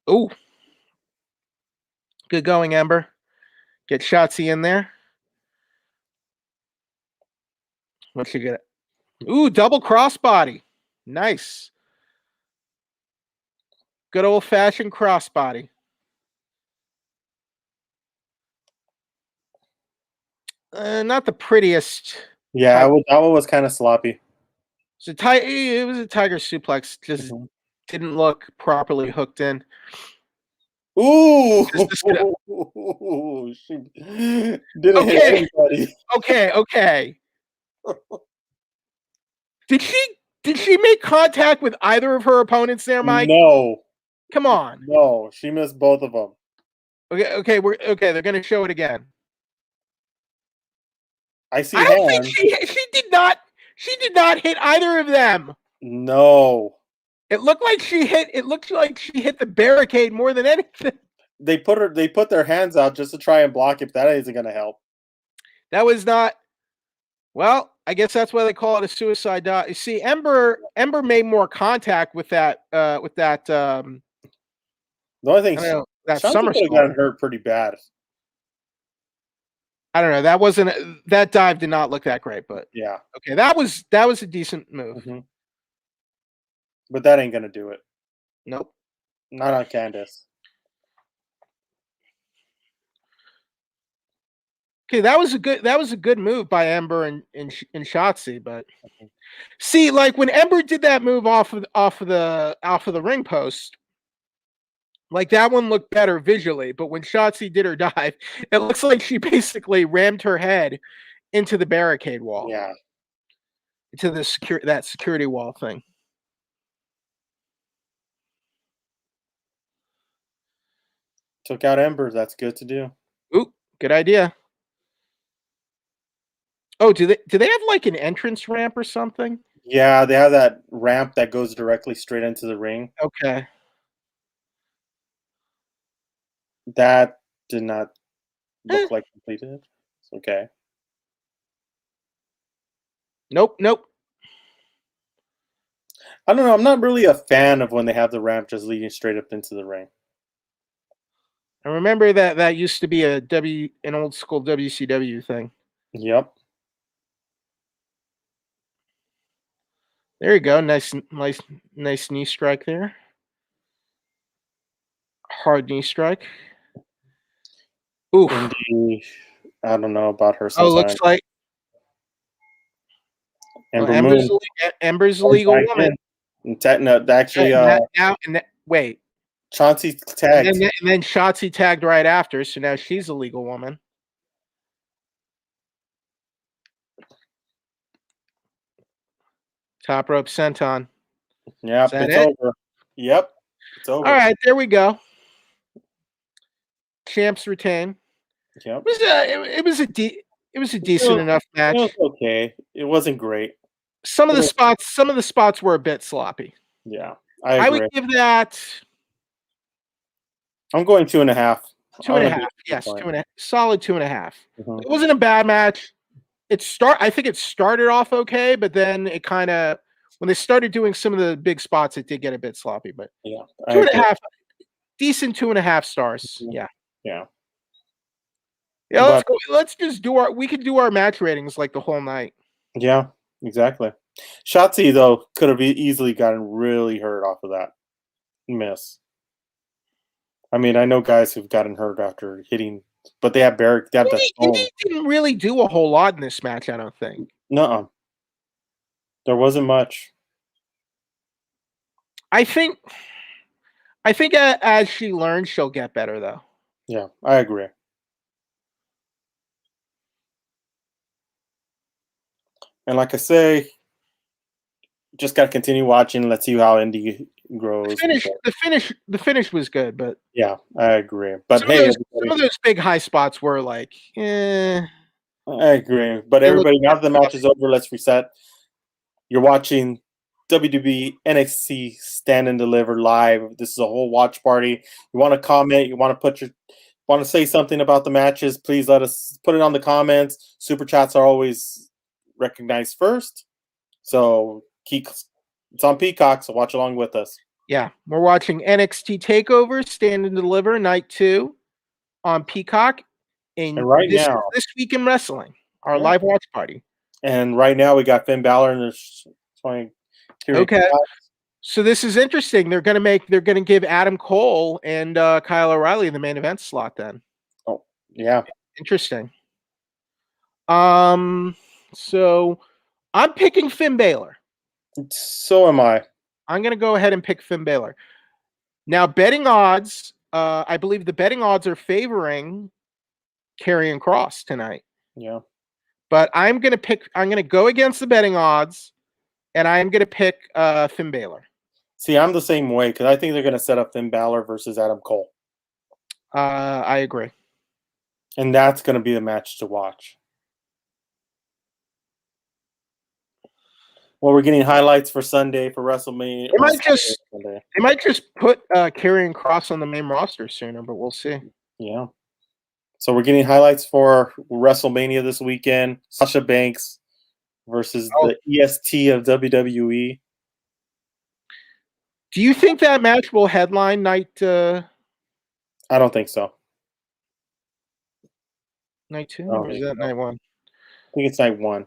Ooh. Good going, Ember. Get Shotzi in there. What's she get? Ooh, double crossbody. Nice. Good old-fashioned crossbody. Not the prettiest. Yeah, that one was kind of sloppy. It was a tiger suplex. Just didn't look properly hooked in. Ooh! She didn't hit anybody. Okay. Did she make contact with either of her opponents there, Mike? No. Come on. No, she missed both of them. Okay. They're going to show it again. I see. I don't think she did not. She did not hit either of them. No. It looked like she hit the barricade more than anything. They put their hands out just to try and block it. That isn't going to help. That was not. Well, I guess that's why they call it a suicide dive. You see, Ember made more contact with that. The only thing that somersault got hurt pretty bad. I don't know. That dive did not look that great, but Yeah. okay, that was a decent move. Mm-hmm. But that ain't gonna do it. Nope. Not on Candace. Okay, that was a good move by Ember and Shotzi, but see, like when Ember did that move off of the ring post, like that one looked better visually, but when Shotzi did her dive, it looks like she basically rammed her head into the barricade wall. Yeah. Into the security wall thing. Took out Ember. That's good to do. Ooh, good idea. Oh, do they have like an entrance ramp or something? Yeah, they have that ramp that goes directly straight into the ring. Okay. That did not look like completed. It's okay. Nope. I don't know. I'm not really a fan of when they have the ramp just leading straight up into the ring. I remember that used to be an old school WCW thing. Yep. There you go. Nice knee strike there. Hard knee strike. Oof. Indy, I don't know about her Oh, sometimes. looks like Ember Ember's Moon. Ember's a legal woman. Actually, wait. Chauncey tagged. And then Shotzi tagged right after, so now she's a legal woman. Top rope senton. Yep, it's over. Yep, it's over. All right, there we go. Champs retain. Yep. It was a decent enough match. It was okay. It wasn't great. Some of the spots were a bit sloppy. Yeah, I agree. I would give that. I'm going 2.5. 2.5. Yes, 2.5. Solid 2.5. Mm-hmm. It wasn't a bad match. I think it started off okay, but then it kind of when they started doing some of the big spots, it did get a bit sloppy. But yeah, 2.5, decent 2.5 stars. Mm-hmm. Yeah. Yeah. Yeah, let's go. Let's just we could do our match ratings like the whole night. Yeah, exactly. Shotzi though could have easily gotten really hurt off of that miss. I mean, I know guys who've gotten hurt after hitting, but they have Indy didn't really do a whole lot in this match, I don't think. Nuh-uh. There wasn't much. I think as she learns, she'll get better though. Yeah, I agree. And like I say, just got to continue watching. Let's see how Indy grows. The finish was good, but yeah, I agree. But some of those big high spots were like, I agree. But everybody, now that the match is over, let's reset. You're watching WWE NXT Stand and Deliver live. This is a whole watch party. You want to comment? You want to say something about the matches? Please let us put it on the comments. Super chats are always recognized first. So it's on Peacock, so watch along with us. Yeah, we're watching NXT TakeOver Stand and Deliver Night 2 on Peacock. And right now, this week in wrestling, our live watch party. And right now we got Finn Balor and there's okay. So this is interesting. They're gonna give Adam Cole and Kyle O'Reilly the main event slot then. Oh, yeah. Interesting. So I'm picking Finn Balor. So am I. I'm gonna go ahead and pick Finn Balor. Now, betting odds, I believe the betting odds are favoring Karrion Kross tonight. Yeah. But I'm gonna go against the betting odds, and I'm gonna pick Finn Balor. See, I'm the same way because I think they're gonna set up Finn Balor versus Adam Cole. I agree. And that's gonna be the match to watch. Well, we're getting highlights for Sunday for WrestleMania. They might just put Karrion Kross on the main roster sooner, but we'll see. Yeah. So we're getting highlights for WrestleMania this weekend. Sasha Banks versus the EST of WWE. Do you think that match will headline night? I don't think so. Night 2, Oh, or is that night 1? I think it's night 1.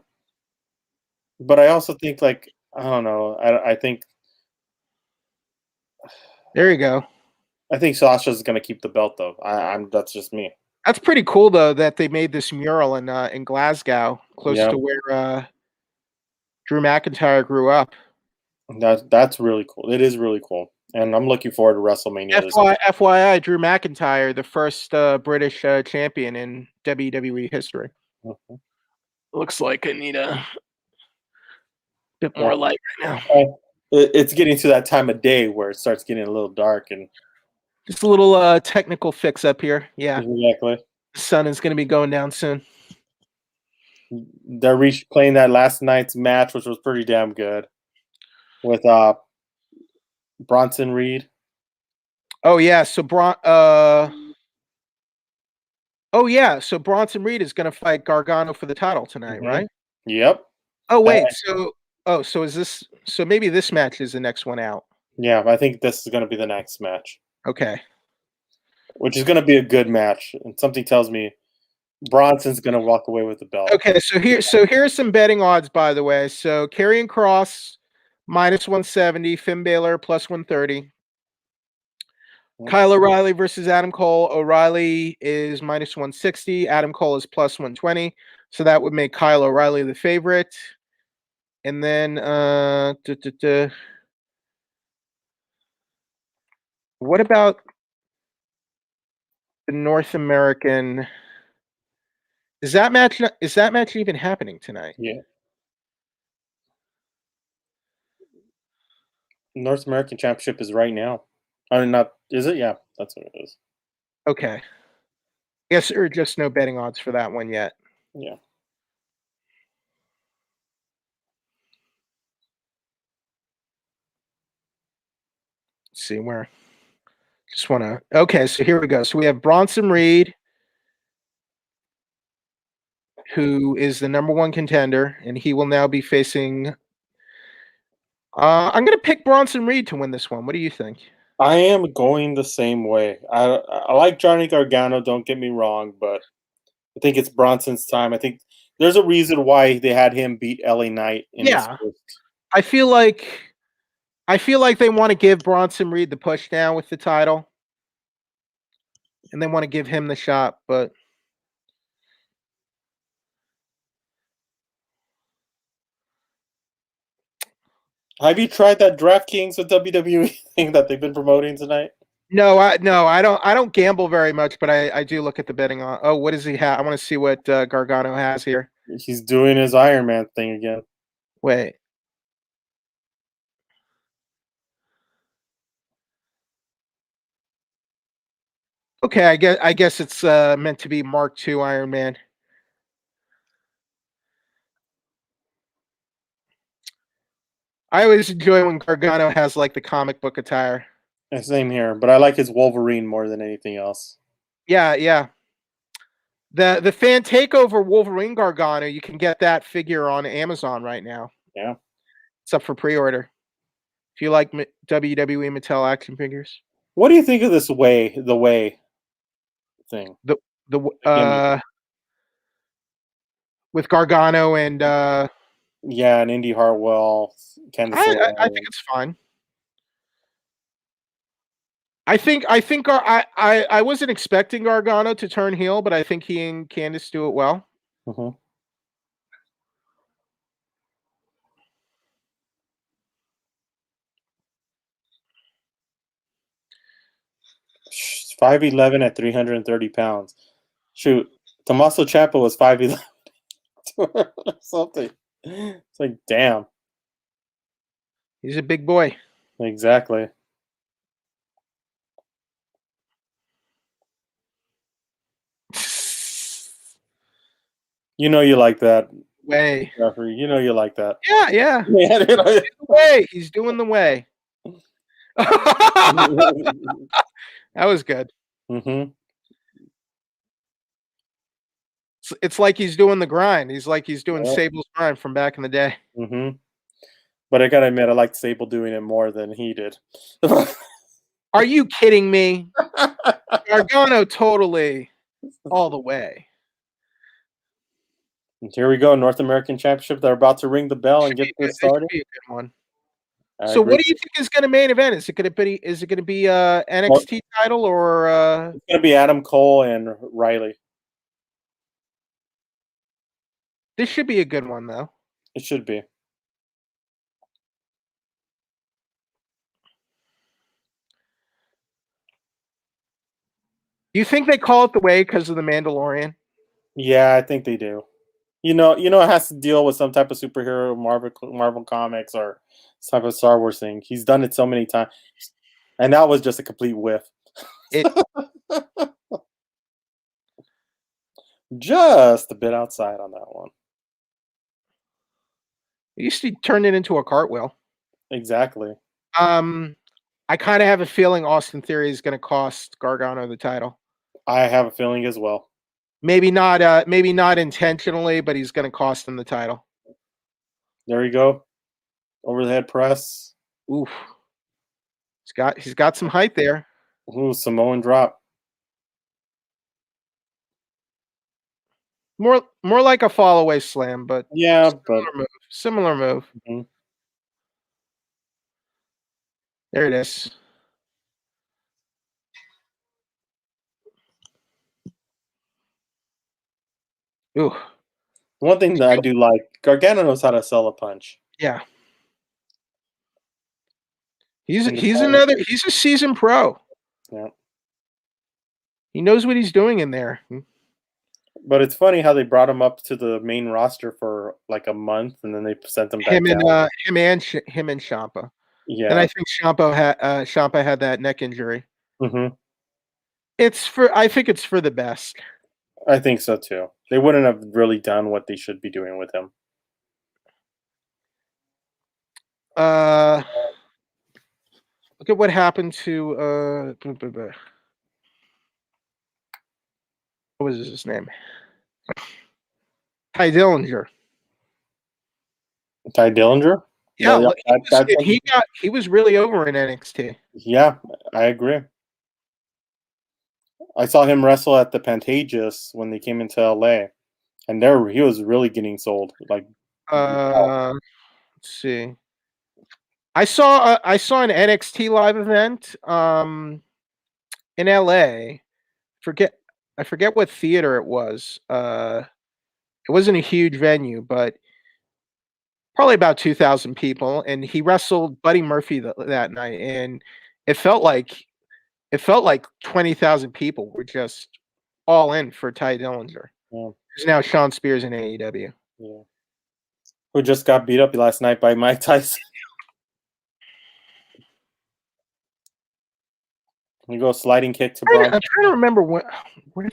But I also think, like, I don't know. I think There you go. Sasha's gonna keep the belt though. I'm that's just me. That's pretty cool though that they made this mural in Glasgow, close Yeah, to where Drew McIntyre grew up. that's really cool. It is really cool, and I'm looking forward to WrestleMania this year. FYI, Drew McIntyre, the first British champion in WWE history. Mhm. Looks like I need a bit Yeah. more light right now. It's getting to that time of day where it starts getting a little dark, and Just a little technical fix up here. Yeah, exactly. the sun is going to be going down soon. They're playing that last night's match, which was pretty damn good, with Bronson Reed. Oh yeah, so so Bronson Reed is going to fight Gargano for the title tonight, Mhm. right? Yep. Oh wait, Uh, so is this so maybe this match is the next one out. Yeah, I think this is going to be the next match, Okay. which is going to be a good match. And something tells me Bronson's going to walk away with the belt. Okay, so here's some betting odds by the way. So Karrion Kross -170, Finn Balor +130. Kyle O'Reilly versus Adam Cole. O'Reilly is -160. Adam Cole is +120. So that would make Kyle O'Reilly the favorite. And then what about the North American? Is that match even happening tonight? Yeah. North American Championship is right now. I mean, not is it? Yeah, that's what it is. Okay. Yes, or just no betting odds for that one yet. Yeah. Let's see where. Just want to. Okay, so here we go. So we have Bronson Reed, who is the #1 contender, and he will now be facing. I'm going to pick Bronson Reed to win this one. What do you think? I am going the same way. I like Johnny Gargano, don't get me wrong, but I think it's Bronson's time. I think there's a reason why they had him beat LA Knight in his Yeah, first. I feel like they want to give Bronson Reed the push now with the title, and they want to give him the shot. But Have you tried that DraftKings with WWE thing that they've been promoting tonight? no, I don't gamble very much, but I do look at the betting on. Oh, what does he have? I want to see what Gargano has here. He's doing his Iron Man thing again. Wait. Okay, I guess it's meant to be Mark II Iron Man. I always enjoy when Gargano has like the comic book attire. Same here, but I like his Wolverine more than anything else. Yeah, yeah. The fan takeover Wolverine Gargano, you can get that figure on Amazon right now. Yeah. It's up for pre-order. If you like WWE Mattel action figures. What do you think of this the way thing? The Gimmick. with Gargano and Yeah, and Indy Hartwell, Candice LeRae. I think it's fine. I wasn't expecting Gargano to turn heel, but I think he and Candice do it well. Mhm. 5'11" at 330 pounds. Shoot, Tommaso Ciampa was 5'11" or something. It's like, damn. He's a big boy. Exactly. You know you like that, Way. referee. You know you like that. Yeah, yeah. Yeah, you know. Way. He's doing the way. That was good. Mhm. It's like he's doing the grind. He's like he's doing Yep. Sable's grind from back in the day. Mhm. But I gotta admit, I like Sable doing it more than he did. Are you kidding me? Gargano totally all the way. And here we go, North American Championship. They're about to ring the bell and get this started. It should be a good one. I So, agree. what do you think is going to main event? Is it going to be NXT title or? It's going to be Adam Cole and Riley. This should be a good one, though. It should be. Do you think they call it the way because of the Mandalorian? Yeah, I think they do. You know, it has to deal with some type of superhero, Marvel comics, or some type of Star Wars thing. He's done it so many times, and that was just a complete whiff. Just a bit outside on that one. He used to turn it into a cartwheel. Exactly. I kind of have a feeling Austin Theory is going to cost Gargano the title. I have a feeling as well. Maybe not intentionally, but he's going to cost him the title. There you go. Overhead press. Oof. He's got some height there. Ooh, Samoan drop. More like a fall away slam, but yeah, similar move. Mm-hmm. There it is. Ooh. One thing that I do like, Gargano knows how to sell a punch. Yeah. He's a seasoned pro. Yeah. He knows what he's doing in there. But it's funny how they brought him up to the main roster for like a month, and then they sent him back down. Him and Champa. Yeah. And I think Champa had that neck injury. Mm-hmm. I think it's for the best. I think so too. They wouldn't have really done what they should be doing with him. Look at what happened to what was his name? Ty Dillinger. Ty Dillinger? Yeah, he was really over in NXT. Yeah, I agree. I saw him wrestle at the Pantages when they came into LA, and there he was really getting sold. Like, let's see. I saw an NXT live event in LA. I forget what theater it was. It wasn't a huge venue, but probably about 2,000 people, and he wrestled Buddy Murphy that night, and it felt like 20,000 people were just all in for Ty Dillinger. Yeah. Who's now Sean Spears in AEW. Yeah. Who just got beat up last night by Mike Tyson. We go sliding kick to Bryan. I'm trying to remember where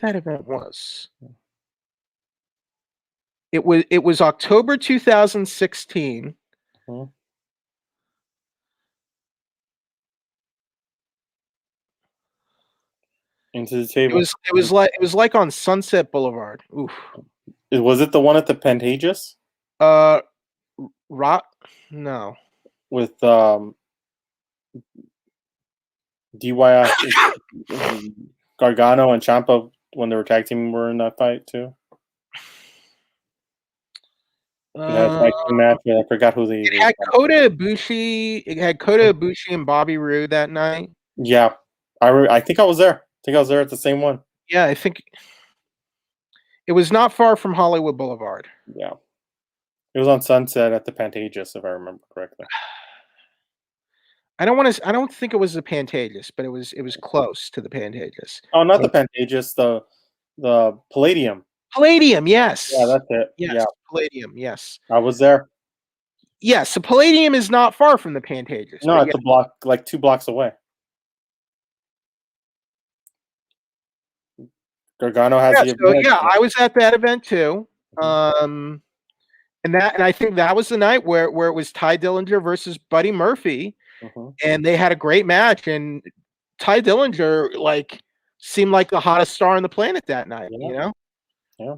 that event was. It was October 2016. Mm-hmm. Into the table. It was like on Sunset Boulevard. Oof. Was it the one at the Pantages? No. With DIY Gargano and Champa when they were tag team were in that fight too. Tag team match. I forgot who they. It had Kota Ibushi and Bobby Roode that night. Yeah, I think I was there. I think I was there at the same one. Yeah, I think it was not far from Hollywood Boulevard. Yeah, it was on Sunset at the Pantages, if I remember correctly. I don't think it was the Pantages, but it was close to the Pantages. Oh, not the Pantages, the Palladium. Palladium, yes. Yeah, that's it. Yes, yeah. Palladium, yes. I was there. Yes, the Palladium is not far from the Pantages. No, it's a block, like 2 blocks away. Gargano has the event. Yeah, I was at that event too. And I think that was the night where it was Ty Dillinger versus Buddy Murphy. And they had a great match, and Ty Dillinger seemed like the hottest star on the planet that night. Yeah. You know, yeah.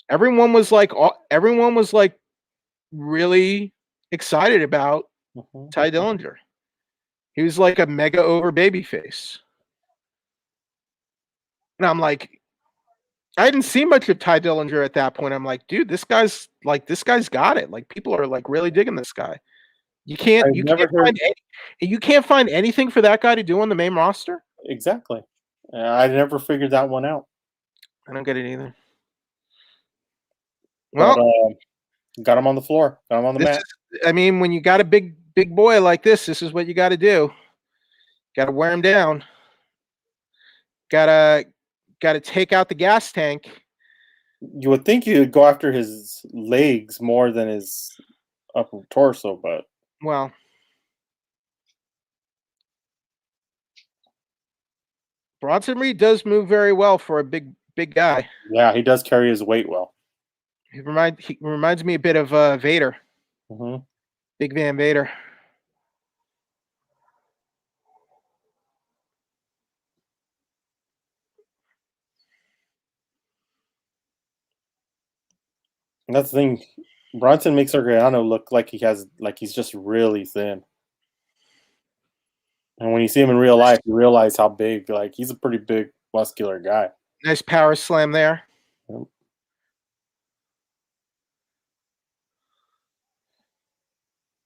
Everyone was really excited about Ty Dillinger. He was like a mega over babyface, and I'm like, I didn't see much of Ty Dillinger at that point. I'm like, dude, this guy's got it. Like, people are like really digging this guy. You can't I've never heard you can't find anything for that guy to do on the main roster. exactly. I never figured that one out. I don't get it either. But Well, got him on the floor. Got him on the mat. I mean, when you got a big boy like this is what you got to do. Got to wear him down. Got to take out the gas tank. You would think you'd go after his legs more than his upper torso, but well, Bronson Reed does move very well for a big guy. yeah, he does carry his weight well. He reminds me a bit of Vader. Mm-hmm. Big Van Vader. And that's the thing. Bronson makes Gargano look like he's just really thin. And when you see him in real life, you realize how big. Like, he's a pretty big, muscular guy. Nice power slam there. Yep.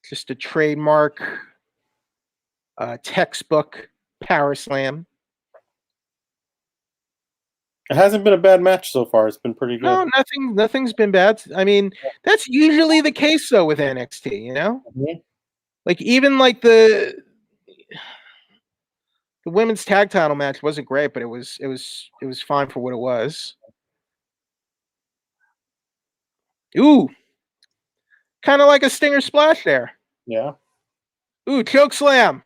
Just a trademark, textbook power slam. It hasn't been a bad match so far. It's been pretty good. No, nothing's been bad. I mean, that's usually the case though with NXT, you know? Mm-hmm. Like, even like the women's tag title match wasn't great, but it was fine for what it was. Ooh. Kind of like a stinger splash there. Yeah. Ooh, choke slam.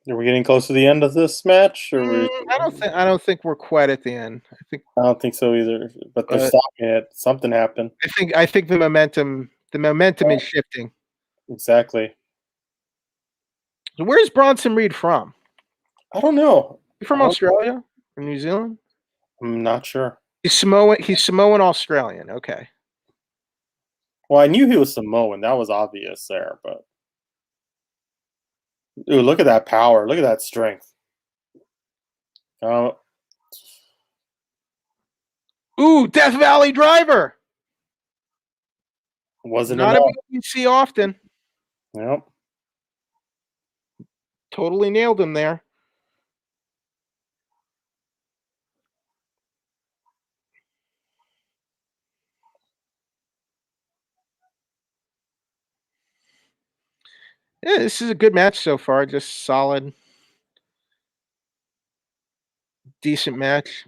Are we getting close to the end of this match? Or I don't think we're quite at the end. I don't think so either. But they're stopping it. Something happened. I think the momentum is shifting. Exactly. So where's Bronson Reed from? I don't know. He from Australia or New Zealand? I'm not sure. He's Samoan Australian. Okay. Well, I knew he was Samoan. That was obvious there, but ooh, look at that power. Look at that strength. Ooh, Death Valley Driver. Wasn't not enough. a move you see often. Yep. Totally nailed him there. Yeah, this is a good match so far. Just solid, decent match.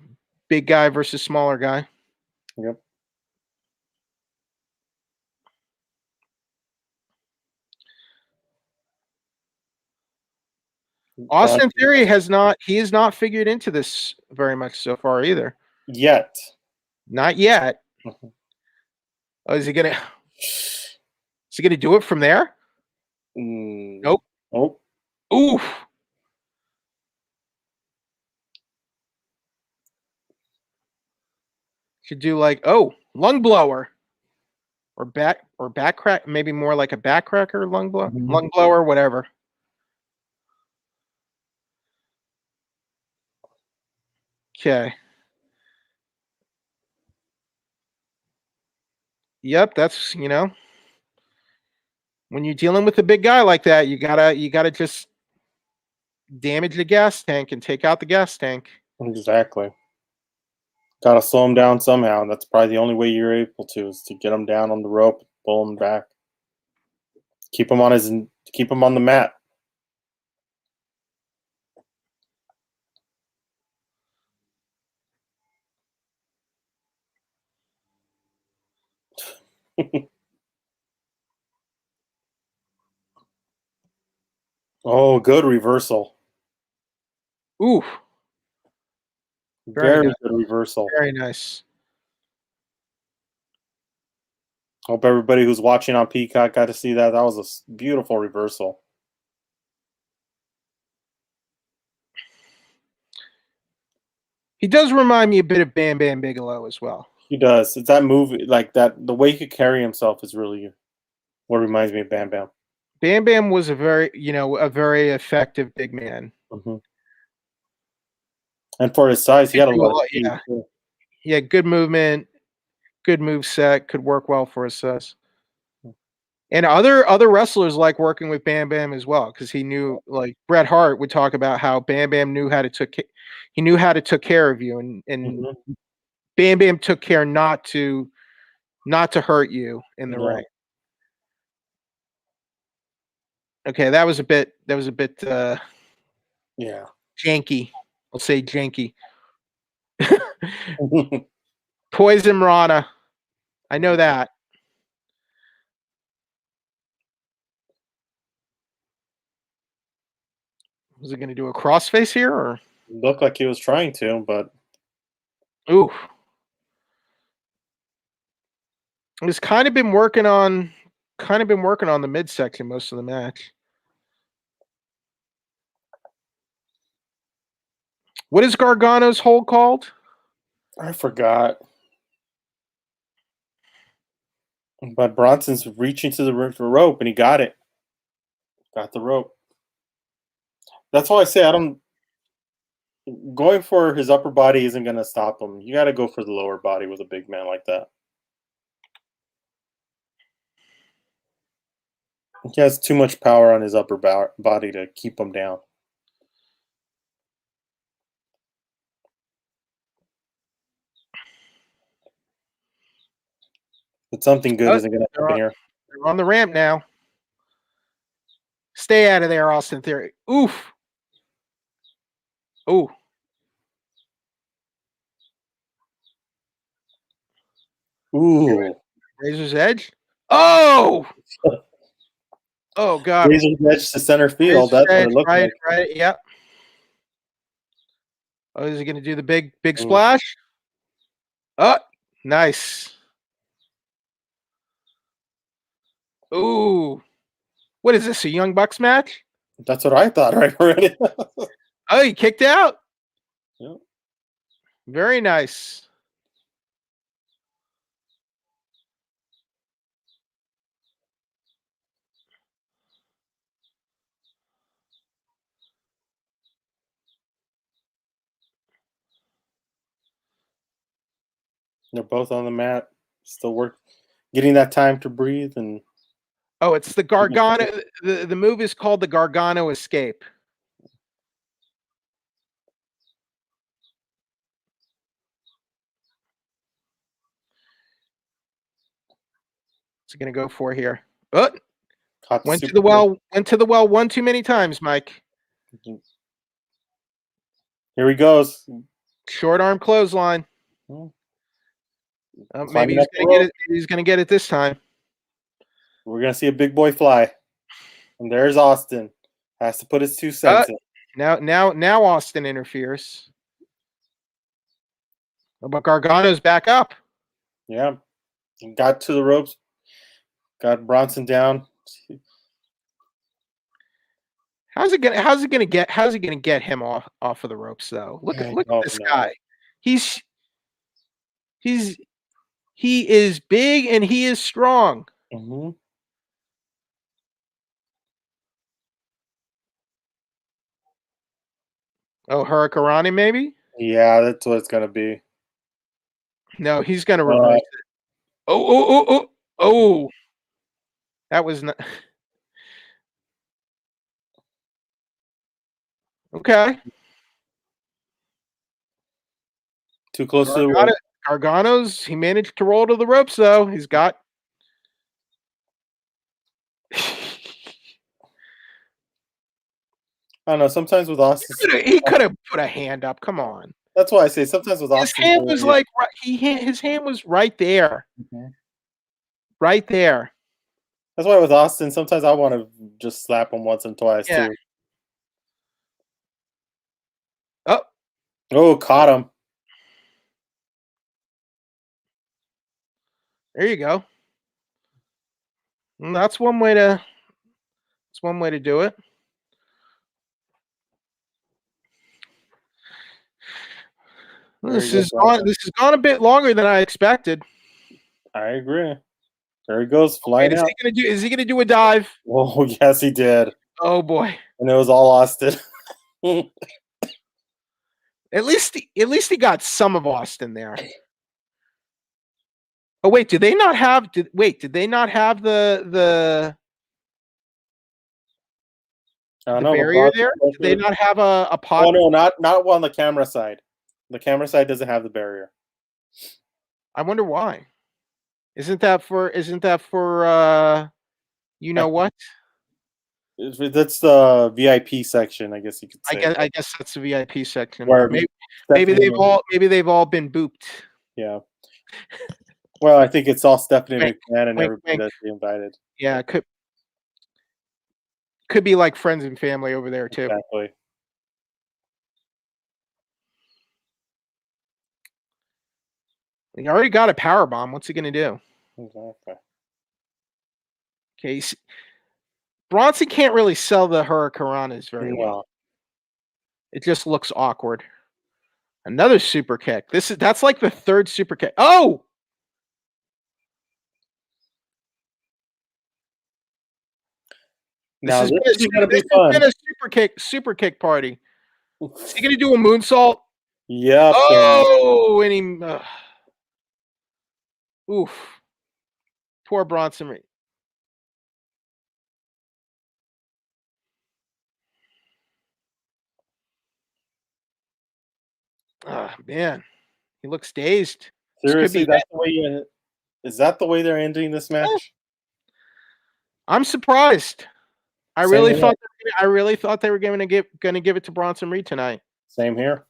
Big guy versus smaller guy. Yep. Austin Theory has not figured into this very much so far either. Yet. Not yet. Oh, is he gonna do it from there? Nope. Nope. Oof. Should do like lung blower. Or back crack, maybe more like a back cracker, lung blower, whatever. Okay. Yep, that's when you're dealing with a big guy like that, you gotta just damage the gas tank and take out the gas tank. Exactly. Gotta slow him down somehow, and that's probably the only way you're able to is to get him down on the rope, pull him back, keep him on the mat. Oh, good reversal. Ooh. Very nice. Good reversal. Very nice. Hope everybody who's watching on Peacock got to see that. That was a beautiful reversal. He does remind me a bit of Bam Bam Bigelow as well. He does. It's that move, like that. The way he could carry himself is really what reminds me of Bam Bam. Bam Bam was a very effective big man. Mm-hmm. And for his size, he had a lot of speed. Yeah. Yeah, good movement, good move set, could work well for his size. And other wrestlers like working with Bam Bam as well, because he knew, like Bret Hart would talk about how Bam Bam knew how to took care of you, and Bam Bam took care not to hurt you in the ring. Okay, that was a bit yeah, janky. I'll say janky. Poison Rana. I know that. Was he going to do a crossface here, or looked like he was trying to, but ooh, he's kind of been working on the midsection most of the match. What is Gargano's hold called? I forgot. But Bronson's reaching to the rope, and he got it. Got the rope. That's why I say going for his upper body isn't going to stop him. You got to go for the lower body with a big man like that. He has too much power on his upper body to keep him down. But something good isn't going to happen here. They're on the ramp now. Stay out of there, Austin Theory. Oof. Ooh. Ooh. Razor's Edge. Oh. Oh God. Razor's Edge to center field. That's what it looked like. Right. Yep. Oh, is he going to do the big splash? Oh, nice. Ooh. What is this, a Young Bucks match? That's what I thought right already. Oh, he kicked out. Yep. Very nice. They're both on the mat, still getting that time to breathe. And oh, it's the Gargano. The move is called the Gargano Escape. What's he gonna go for here? Oh, went to the well one too many times, Mike. Here he goes. Short arm clothesline. Maybe he's gonna get it this time. We're gonna see a big boy fly. And there's Austin. Has to put his 2 cents in. Now Austin interferes. But Gargano's back up. Yeah. He got to the ropes. Got Bronson down. How's he gonna get him off of the ropes though? Look at this guy. He is big and he is strong. Mm-hmm. Oh, Hurricanrana maybe? Yeah, that's what it's gonna be. No, he's gonna reverse it. Oh. That was not okay. Too close to the rope. Gargano's, he managed to roll to the ropes though. He's got I don't know. Sometimes with Austin, he could have put a hand up. Come on. That's why I say sometimes with Austin, his hand was like his hand was right there, right there. That's why with Austin, sometimes I want to just slap him once and twice too. Oh, caught him. There you go. And that's one way to. That's one way to do it. This has gone a bit longer than I expected. I agree. There he goes, flying out. Is he gonna do a dive? Oh yes, he did. Oh boy! And it was all Austin. At least he got some of Austin there. Oh wait, did they not have? Did they not have the barrier there? Did they not have a pot? Oh no, not on the camera side. The camera side doesn't have the barrier. I wonder why. Isn't that for you know what? That's the VIP section, I guess you could say. I guess that's the VIP section. Where Maybe they've all been booped. Yeah. Well, I think it's all Stephanie McMahon and wink, everybody that's invited. Yeah, it could be like friends and family over there too. Exactly. He already got a power bomb. What's he gonna do? Exactly. Okay, Bronson can't really sell the Hurricanranas very well. It just looks awkward. Another super kick. That's like the third super kick. Oh! Now this is gonna be fun. Been a super kick party. Is he gonna do a moonsault? Yep. Oh, and he. Oof. Poor Bronson Reed. Oh, man. He looks dazed. Seriously, that's the way is that the way they're ending this match? I'm surprised. I really thought they were going to give it to Bronson Reed tonight. Same here.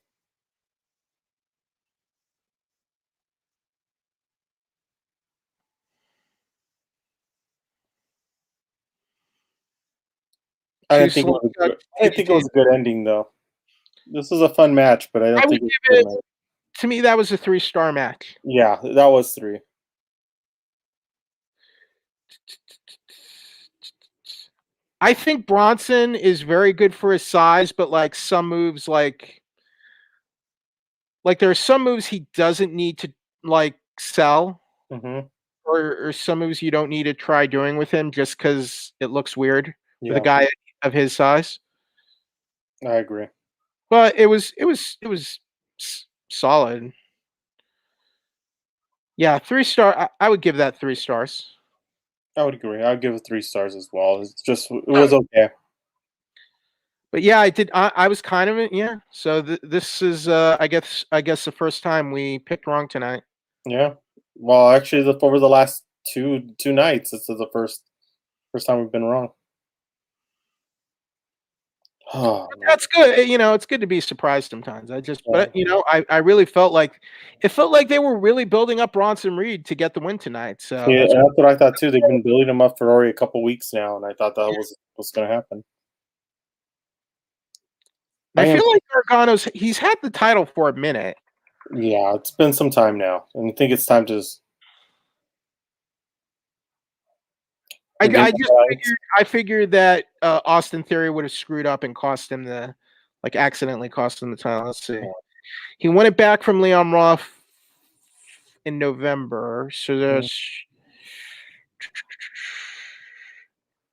I didn't think it was a good ending though. This was a fun match, but I don't think to me that was a 3-star match. Yeah, that was 3. I think Bronson is very good for his size, but like some moves like there are some moves he doesn't need to like sell. Mm-hmm. Or some moves you don't need to try doing with him just because it looks weird with a guy of his size. I agree. But it was solid. Yeah, 3-star. I would give that 3 stars. I would agree. I'd give it 3 stars as well. It was okay. But yeah, I did. I was kind of So this is I guess the first time we picked wrong tonight. Yeah. Well, actually, over the last two nights, this is the first time we've been wrong. Oh, that's good. It's good to be surprised sometimes. But I really felt like they were really building up Bronson Reed to get the win tonight. So yeah, that's what I thought too. They've been building him up for already a couple weeks now, and I thought that was going to happen. I feel like Gargano's he's had the title for a minute. Yeah, it's been some time now, and I think it's time to. I figured that Austin Theory would have screwed up and accidentally cost him the title. Let's see. He won it back from Leon Ruff in November. So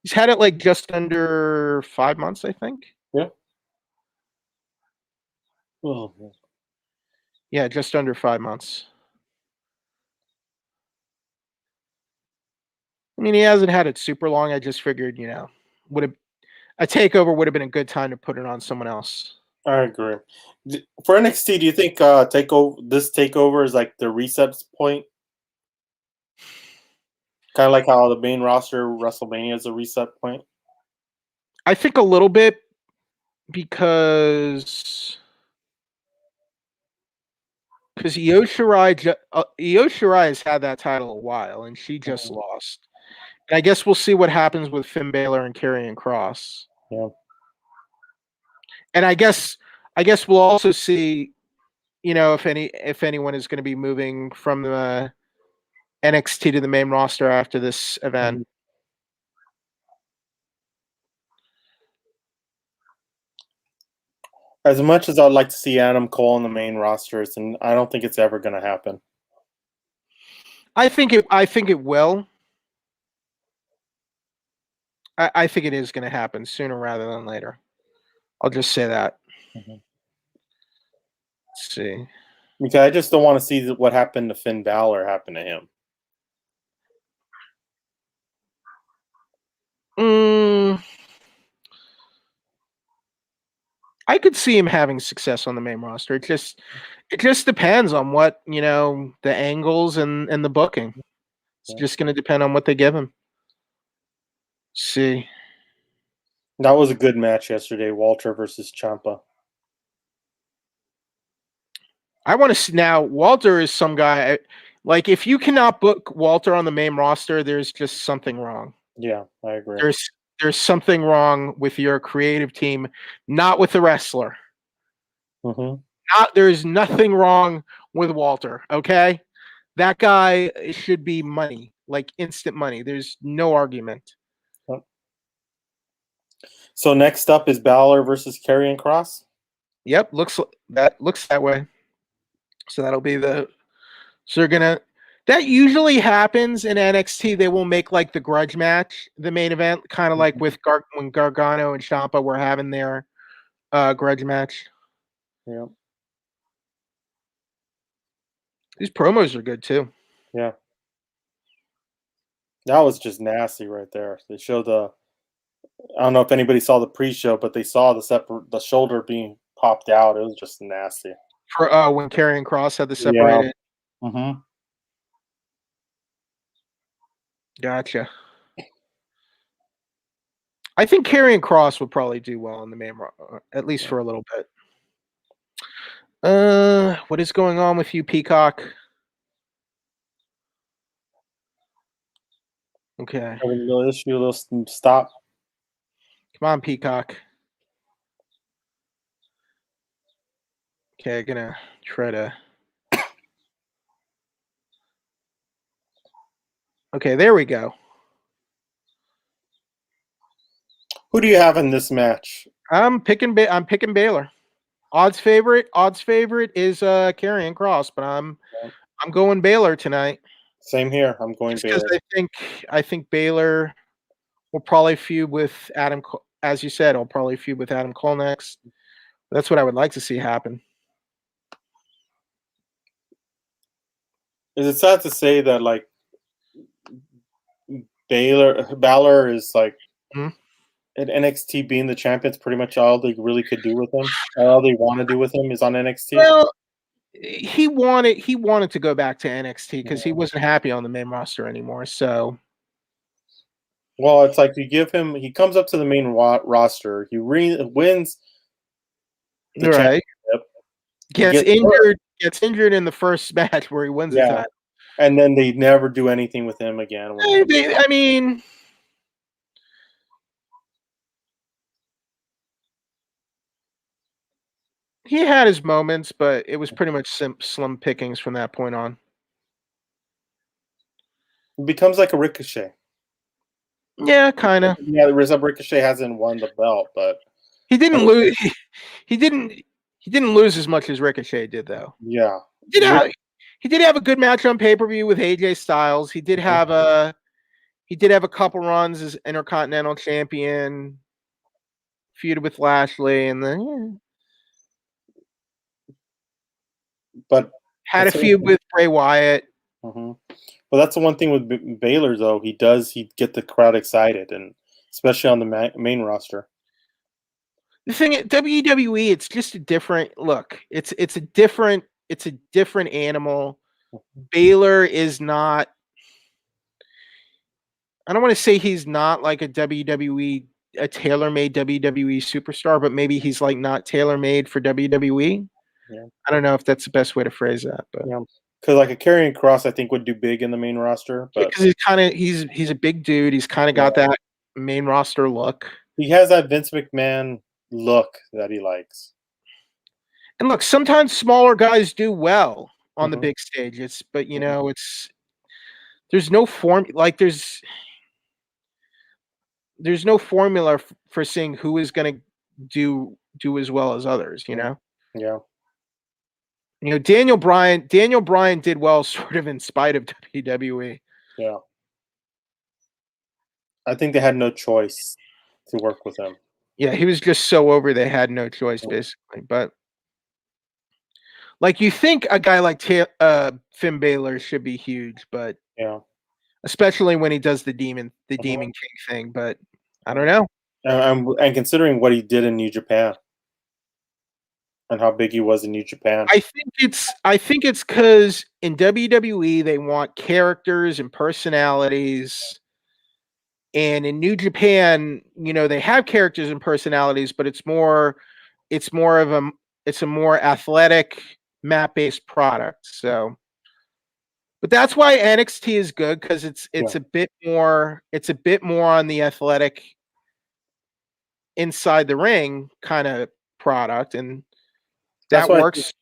he's had it like just under 5 months, I think. Yeah. Oh, man. Yeah, just under 5 months. I mean, he hasn't had it super long. I just figured, a takeover would have been a good time to put it on someone else. I agree. For NXT, do you think this takeover is like the reset point? Kind of like how the main roster Wrestlemania is a reset point? I think a little bit because Io Shirai has had that title a while, and she just lost. And I guess we'll see what happens with Finn Balor and Karrion Kross. Yeah. And I guess we'll also see, if anyone is going to be moving from the NXT to the main roster after this event. As much as I'd like to see Adam Cole on the main rosters, and I don't think it's ever going to happen. I think it will. I think it is going to happen sooner rather than later. I'll just say that. Let's see. Because I just don't want to see what happened to Finn Balor happen to him. I could see him having success on the main roster. It just depends on what, the angles and the booking. It's just going to depend on what they give him. See. That was a good match yesterday, Walter versus Champa. I want to see now. Walter is some guy. Like, if you cannot book Walter on the main roster, there's just something wrong. Yeah, I agree. There's something wrong with your creative team, not with the wrestler. There's nothing wrong with Walter. Okay, that guy should be money, like instant money. There's no argument. So next up is Balor versus Karrion Kross. Yep, looks that way. So that'll be so they're gonna. That usually happens in NXT. They will make like the grudge match the main event, kind of like with when Gargano and Champa were having their grudge match. Yeah. These promos are good too. Yeah. That was just nasty right there. They showed I don't know if anybody saw the pre-show, but they saw the shoulder being popped out. It was just nasty. For when Karrion Kross had the separated. Yeah. Gotcha. I think Karrion Kross would probably do well on the main, at least for a little bit. What is going on with you, Peacock? Okay. Having a little issue, a little stop. Come on, Peacock. Okay, I'm gonna try to. Okay, there we go. Who do you have in this match? I'm picking Baylor. Odds favorite is Karrion Kross, but I'm going Baylor tonight. Same here. I'm going Baylor. I think Baylor will probably feud with Adam, as you said. I'll probably feud with Adam Cole next. That's what I would like to see happen. Is it sad to say that like Balor is like at NXT being the champion's pretty much all they really could do with him? All they want to do with him is on NXT? Well, he wanted to go back to NXT because he wasn't happy on the main roster anymore. So, well, it's like you give him. He comes up to the main roster. He wins the championship. Gets injured in the first match where he wins the title, and then they never do anything with him again. I mean. He had his moments, but it was pretty much slim pickings from that point on. It becomes like a Ricochet. Yeah, kind of. Yeah, Ricochet hasn't won the belt, but he didn't lose. He didn't lose as much as Ricochet did, though. Yeah, he did have a good match on pay-per-view with AJ Styles. He did have a couple runs as Intercontinental Champion, feuded with Lashley, and then but had a feud with Bray Wyatt. Well, that's the one thing with Baylor, though. He get the crowd excited, and especially on the main roster. The thing at WWE, it's just a different look. It's a different animal. Baylor is not. I don't want to say he's not like a tailor-made WWE superstar, but maybe he's like not tailor-made for WWE. Yeah. I don't know if that's the best way to phrase that, but because like a Karrion Kross, I think would do big in the main roster. But because he's a big dude. He's kind of got that main roster look. He has that Vince McMahon look that he likes. And look, sometimes smaller guys do well on the big stages, but there's no form. Like there's no formula for seeing who is going to do as well as others. Yeah. Daniel Bryan did well sort of in spite of WWE. Yeah. I think they had no choice to work with him. Yeah, he was just so over they had no choice, basically. But Like you think a guy like Finn Balor should be huge, but Yeah. especially when he does the Demon King thing. But I don't know. And considering what he did in New Japan and how big he was in New Japan. I think it's because in WWE they want characters and personalities, and in New Japan, they have characters and personalities, but it's a more athletic map based product. So, but that's why NXT is good, because it's a bit more on the athletic inside the ring kind of product, and That's that why works.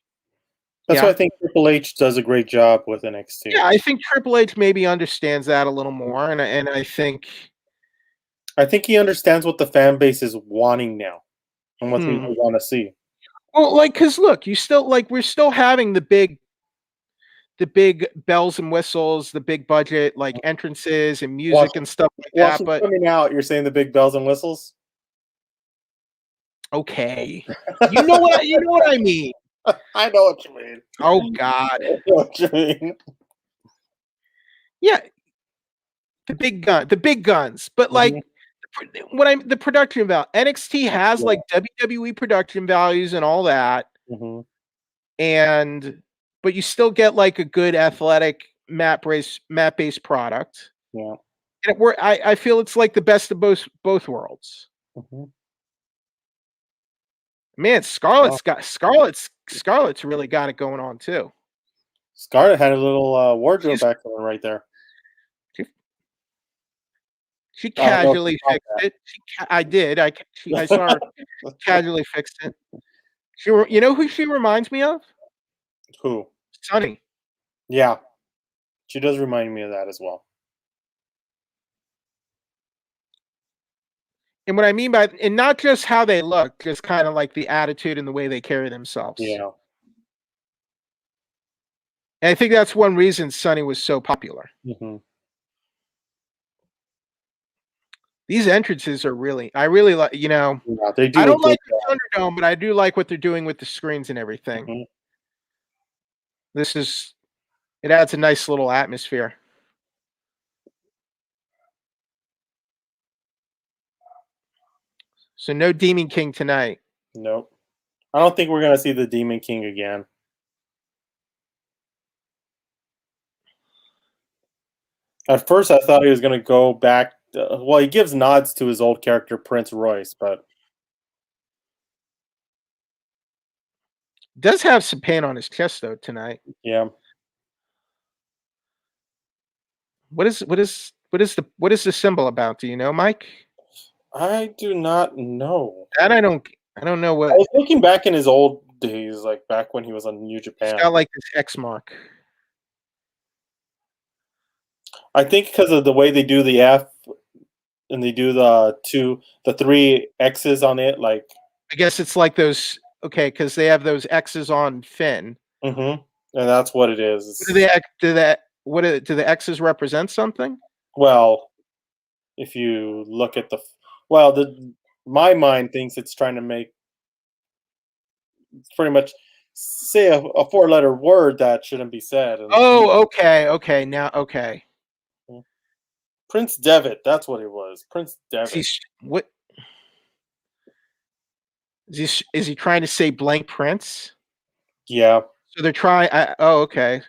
That's why I think Triple H does a great job with NXT. Yeah, I think Triple H maybe understands that a little more, and I think he understands what the fan base is wanting now and what people want to see. well, like, because look, we're still having the big bells and whistles, the big budget like entrances and music and stuff like that. But coming out, you're saying the big bells and whistles. Okay, you know what I mean. I know what you mean. Oh God. I know what you mean. Yeah, the big guns. But like, the production value, NXT has like WWE production values and all that, but you still get like a good athletic map based product. Yeah, and I feel it's like the best of both worlds. Man, Scarlett's really got it going on too. Scarlett had a little wardrobe accident right there. She casually fixed it. I saw her casually fixed it. You know who she reminds me of? Who? Sunny. Yeah, she does remind me of that as well. And what I mean by, and not just how they look, just kind of like the attitude and the way they carry themselves. Yeah. And I think that's one reason Sunny was so popular. These entrances are I really like, Yeah, they do. I don't like the Thunderdome, but I do like what they're doing with the screens and everything. It adds a nice little atmosphere. So no Demon King tonight. Nope. I don't think we're going to see the Demon King again. At first, I thought he was going to go back. Well, he gives nods to his old character, Prince Royce, but does have some pain on his chest though tonight. Yeah. What is the symbol about? Do you know, Mike? I do not know. And I don't know what. I was looking back in his old days, like back when he was on New Japan. It's got like this X mark. I think because of the way they do the F and they do the 3 X's on it, like I guess it's like those. Okay, because they have those X's on Finn. And that's what it is. Do the X's represent something? Well, if you look at my mind thinks it's trying to make pretty much say a 4-letter word that shouldn't be said. Oh, okay. Now, okay. Prince Devitt, that's what it was. Prince Devitt. What is he trying to say? Blank Prince? Yeah. So they're trying. Okay.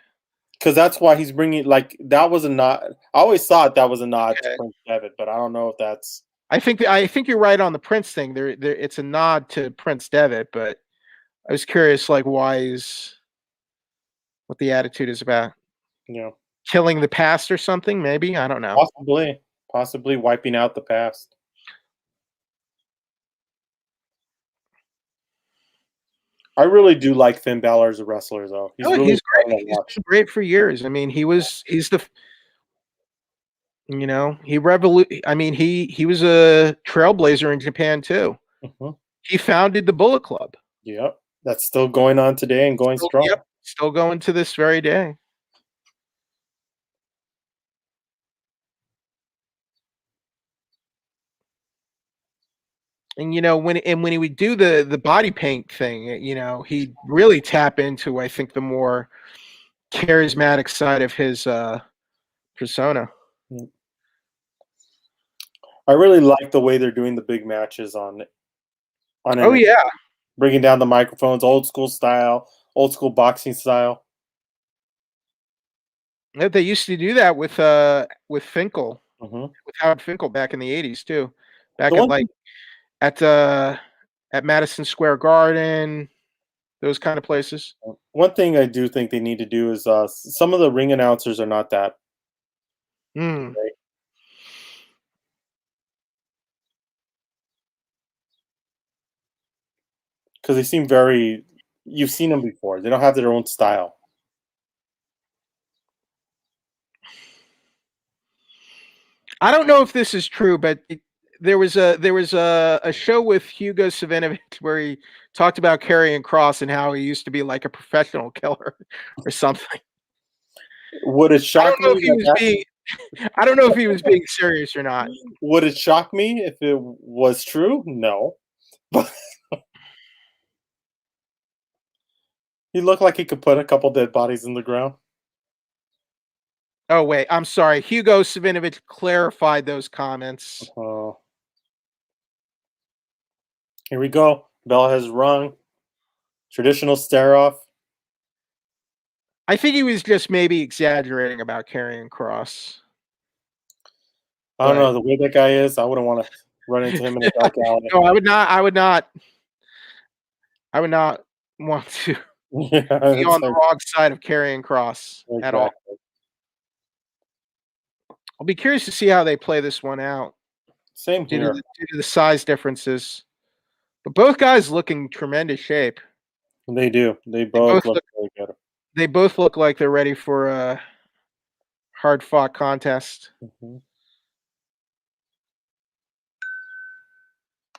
Because that's why he's bringing that was a nod. I always thought that was a nod to Prince Devitt, but I don't know if that's. I think you're right on the Prince thing. It's a nod to Prince Devitt, but I was curious, like, what the attitude is about. Yeah. Killing the past or something, maybe? I don't know. Possibly wiping out the past. I really do like Finn Balor as a wrestler, though. He's great. He's been great for years. I mean, he was a trailblazer in Japan too. He founded the Bullet Club. Yep. That's still going on today and going strong. Yep. Still going to this very day. And when he would do the body paint thing, he'd really tap into, I think, the more charismatic side of his persona. I really like the way they're doing the big matches on Oh NXT. yeah, Bringing down the microphones, old school style, old school boxing style. they used to do that with Finkel, Hmm. with Howard Finkel back in the '80s too, The back one thing, at uh, at Madison Square Garden, those kind of places. one thing I do think they need to do is some of the ring announcers are not that Mm. great because they seem very. You've seen them before. They don't have their own style. I don't know if this is true, but there was a show with Hugo Savinovich where he talked about Karrion Kross and how he used to be like a professional killer or something. Would it I don't shock know me if he that was being I don't know if he was being serious or not. would it shock me if it was true? No, but he looked like he could put a couple dead bodies in the ground. Oh wait, I'm sorry. Hugo Savinovich clarified those comments. Uh, Here we go. Bell has rung. Traditional stare off. I think he was just maybe exaggerating about Karrion Kross. I don't But know the way that guy is. I wouldn't want to run into him in a dark alley. no, I would not want to Yeah, be it's on the like wrong side of Karrion Kross at all. exactly. I'll be curious to see how they play this one out Same due to here. the size differences. But both guys look in tremendous shape. They do. They They both both look look really good. they both look like they're ready for a hard fought contest. Mhm.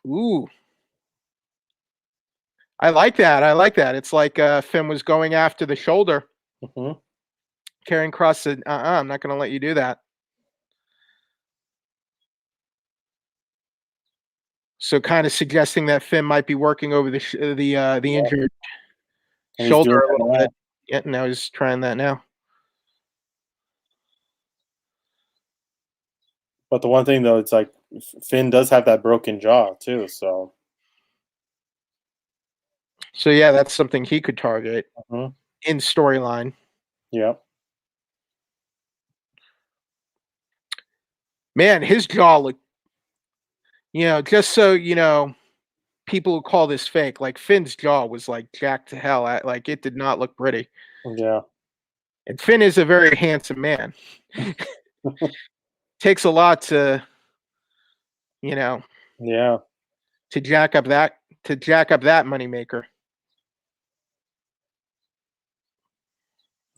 Ooh, I like that. I like that. It's like Finn was going after the shoulder. Mhm. Karrion Kross said, I'm not going to let you do that. So kind of suggesting that Finn might be working over the Yeah, injured and he's shoulder doing a that little now. bit. Yeah, now he's trying that now. But the one thing though, it's like Finn does have that broken jaw too. So So yeah, that's something he could target mhm. in storyline. Yeah, Man, his jaw looked, just so people who call this fake, like Finn's jaw was like jacked to hell. Like it did not look pretty. yeah, And Finn is a very handsome man. Takes a lot you know, yeah. to jack up that moneymaker.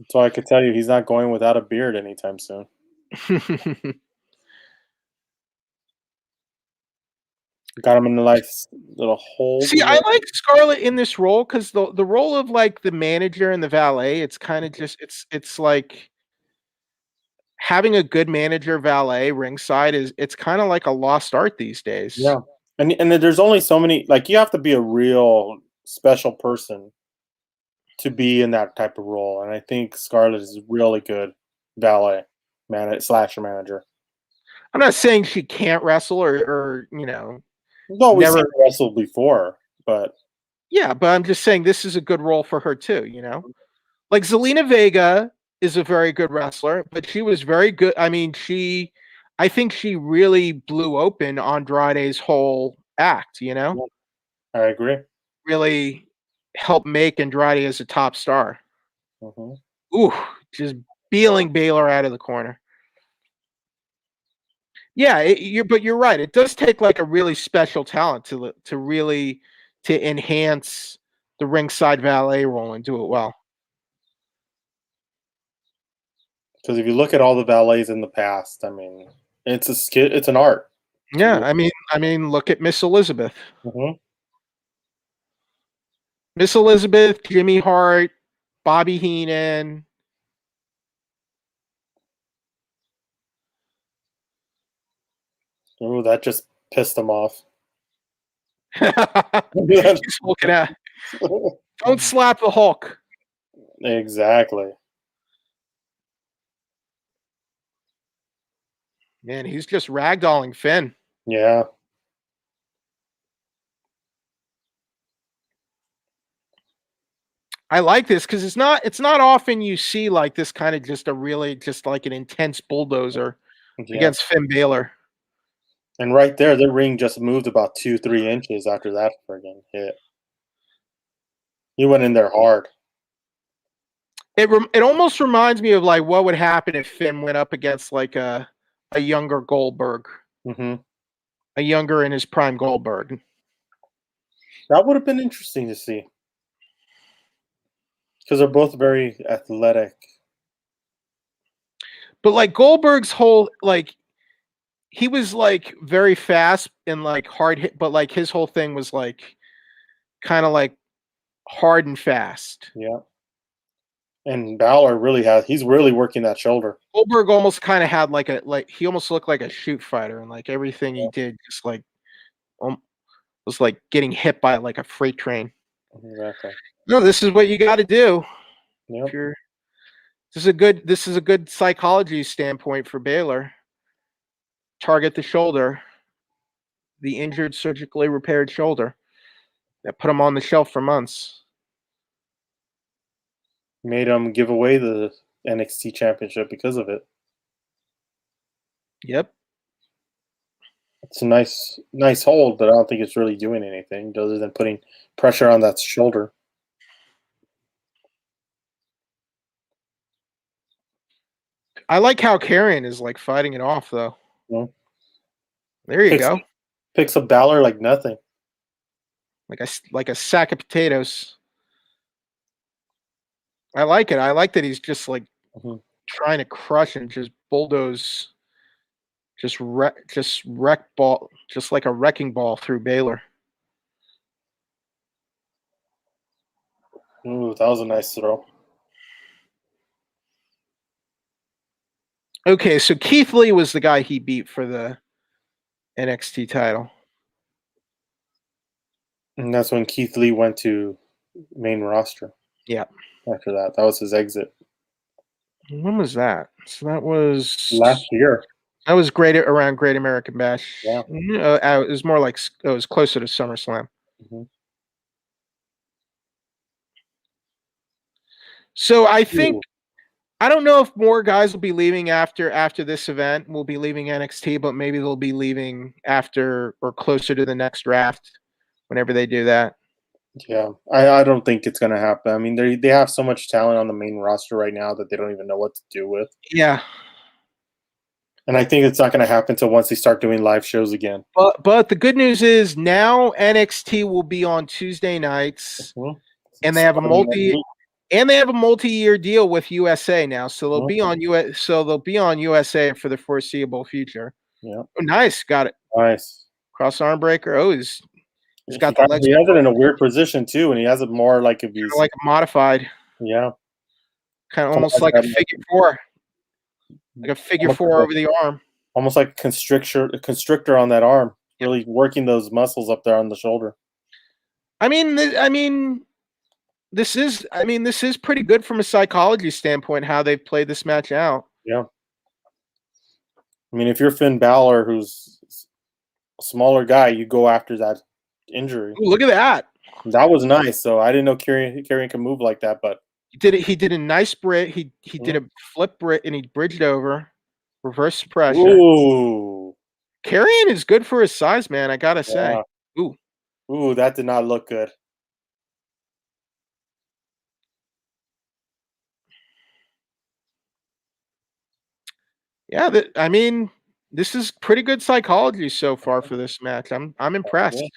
So I could tell you, he's not going without a beard anytime soon. Got him in a nice little hold. See, I like Scarlett in this role because the role of like the manager and the valet, it's kind of just it's like having a good manager valet ringside it's kind of like a lost art these days. Yeah, and then there's only so many. Like you have to be a real special person to be in that type of role, and I think Scarlett is really good valet slasher manager. I'm not saying she can't wrestle or No, we've seen never. her wrestle before, but Yeah, but I'm just saying this is a good role for her too. Like Zelina Vega is a very good wrestler, but she was very good. I mean, I think she really blew open Andrade's whole act. yeah, I agree. Really helped make Andrade as a top star. Hmm. Ooh, just beeling Baylor out of the corner. Yeah, but you're right. It does take like a really special talent to really to enhance the ringside valet role and do it well. Because if you look at all the valets in the past, I mean, it's a skill. It's an art. To Yeah, I mean, look at Miss Elizabeth. hmm. Miss Elizabeth, Jimmy Hart, Bobby Heenan. Ooh, that just pissed them off. He's hulking out. Don't slap the Hulk. Exactly. Man, he's just ragdolling Finn. Yeah. I like this because it's not often you see like this kind of just a really just like an intense bulldozer against Finn Balor. And right there, the ring just moved about 2-3 inches after that friggin' hit. He went in there hard. It almost reminds me of like what would happen if Finn went up against like a younger Goldberg, a younger in his prime Goldberg. That would have been interesting to see because they're both very athletic. But like Goldberg's whole like he was like very fast and like hard hit, but like his whole thing was like kind of like hard and fast. Yeah. And Balor he's really working that shoulder. Goldberg almost kind of had like he almost looked like a shoot fighter, and like everything he did just like was like getting hit by like a freight train. Exactly. No, this is what you got to do. Yep. This is a good psychology standpoint for Balor. Target the shoulder, the injured, surgically repaired shoulder that put him on the shelf for months. Made him give away the NXT championship because of it. Yep. It's a nice hold, but I don't think it's really doing anything other than putting pressure on that shoulder. I like how Karrion is like fighting it off though. Yeah. There you go. Picks up Balor like nothing. Like a sack of potatoes. I like it. I like that he's just like trying to crush and just bulldoze, just wreck ball, just like a wrecking ball through Balor. Ooh, that was a nice throw. Okay, so Keith Lee was the guy he beat for the NXT title. And that's when Keith Lee went to main roster. Yeah. After that was his exit. When was that? So that was last year. That was around Great American Bash. Yeah. It was more like it was closer to SummerSlam. So I think I don't know if more guys will be leaving after this event. Will be leaving NXT, but maybe they'll be leaving after or closer to the next draft, whenever they do that. Yeah, I don't think it's gonna happen. I mean, they have so much talent on the main roster right now that they don't even know what to do with. Yeah, and I think it's not gonna happen until once they start doing live shows again. But the good news is now NXT will be on Tuesday nights, and they have a multi-year deal with USA now, so they'll be on USA for the foreseeable future. Yeah. Oh, nice, got it. Nice cross arm breaker. Oh, he's got the legs. He has it in a weird position too, and he has it more like if he's like a modified. Yeah. Kind of almost like a figure four. Like a figure four over the arm. Almost like a constrictor on that arm. Really working those muscles up there on the shoulder. I mean, this is pretty good from a psychology standpoint how they've played this match out. Yeah. I mean, if you're Finn Balor, who's a smaller guy, you go after that injury. Ooh, look at that. That was nice. So I didn't know Karrion can move like that, but he did a nice Brit. He did a flip Brit and he bridged over, reverse suppression. Ooh. Karrion is good for his size, man. I gotta say. Ooh, that did not look good. Yeah, I mean, this is pretty good psychology so far for this match. I'm impressed. Yeah.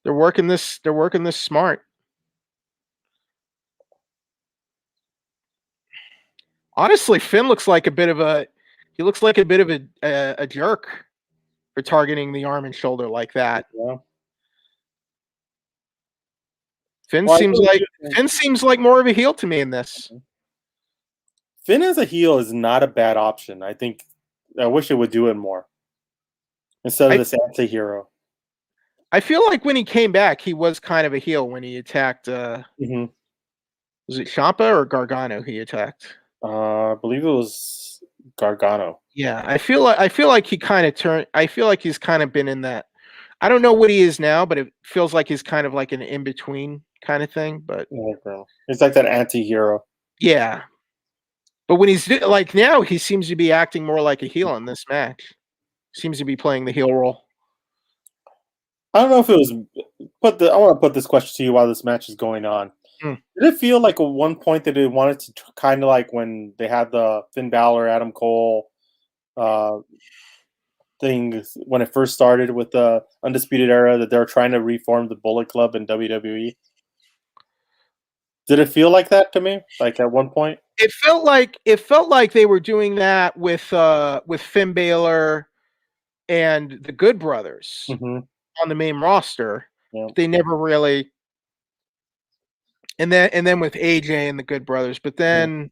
They're working this smart. Honestly, Finn looks like a bit of a jerk for targeting the arm and shoulder like that. Yeah. Finn seems like more of a heel to me in this. Finn as a heel is not a bad option. I wish it would do it more instead of this anti-hero. I feel like when he came back, he was kind of a heel when he attacked. Mhm. Was it Champa or Gargano he attacked? I believe it was Gargano. Yeah, I feel like he kind of turned. I feel like he's kind of been in that. I don't know what he is now, but it feels like he's kind of like an in between kind of thing. But It's like that anti-hero. yeah, but when he's like now, he seems to be acting more like a heel in this match. Seems to be playing the heel role. I don't know if it was. I want to put this question to you while this match is going on. Hmm. Did it feel like at one point that they wanted to kind of like when they had the Finn Balor, Adam Cole things when it first started with the Undisputed Era that they were trying to reform the Bullet Club in WWE? Did it feel like that to me? Like at one point? It felt like they were doing that with Finn Balor and the Good Brothers Mm-hmm. on the main roster. Yeah. They never really, and then with AJ and the Good Brothers, but then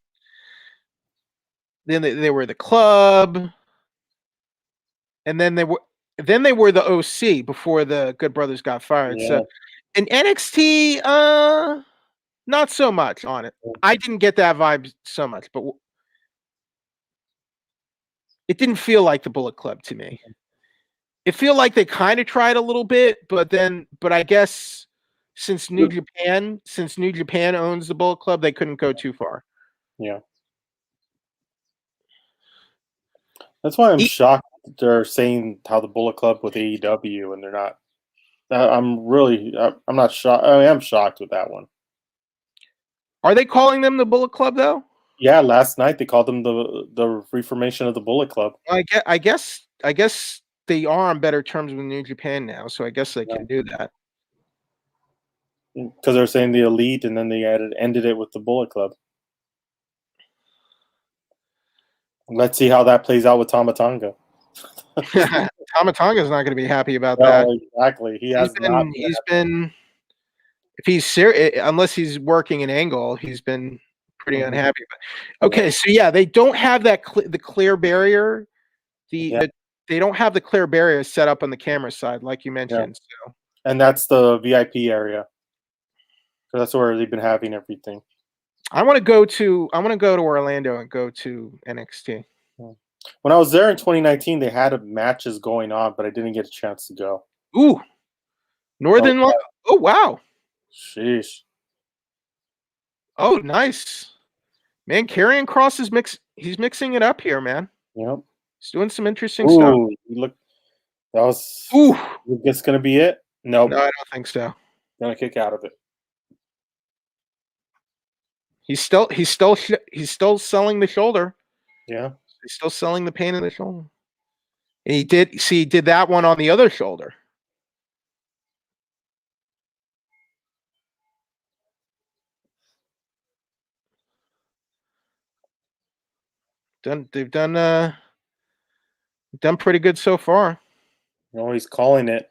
they were the club, and then they were the OC before the Good Brothers got fired. Yeah. So in NXT, not so much on it. I didn't get that vibe so much, but it didn't feel like the Bullet Club to me. It feel like they kind of tried a little bit, but I guess since New Japan owns the Bullet Club, they couldn't go too far. Yeah. That's why I'm shocked that they're saying how the Bullet Club with AEW and they're not. I'm not shocked. I am shocked with that one. Are they calling them the Bullet Club though? Yeah, last night they called them the reformation of the Bullet Club. I guess they are on better terms with New Japan now, so I guess they can do that. Because they're saying the Elite, and then they ended it with the Bullet Club. Let's see how that plays out with Tama Tonga. Tama Tonga's not going to be happy about that. Exactly. He's been if he's serious, unless he's working an angle, he's been pretty unhappy. But, okay, so yeah, they don't have that the clear barrier. They don't have the clear barrier set up on the camera side, like you mentioned. Yeah. So. And that's the VIP area. So that's where they've been having everything. I want to go to Orlando and go to NXT. When I was there in 2019, they had matches going on, but I didn't get a chance to go. Ooh, Northern. Oh wow. Sheesh. Oh, nice. Man, Karrion Kross is he's mixing it up here, man. Yep. He's doing some interesting stuff. Look, that was. Ooh. That's gonna be it? Nope. No, I don't think so. Gonna kick out of it. He's still selling the shoulder. Yeah. He's still selling the pain in the shoulder. And he did that one on the other shoulder. They've done pretty good so far. No, he's calling it.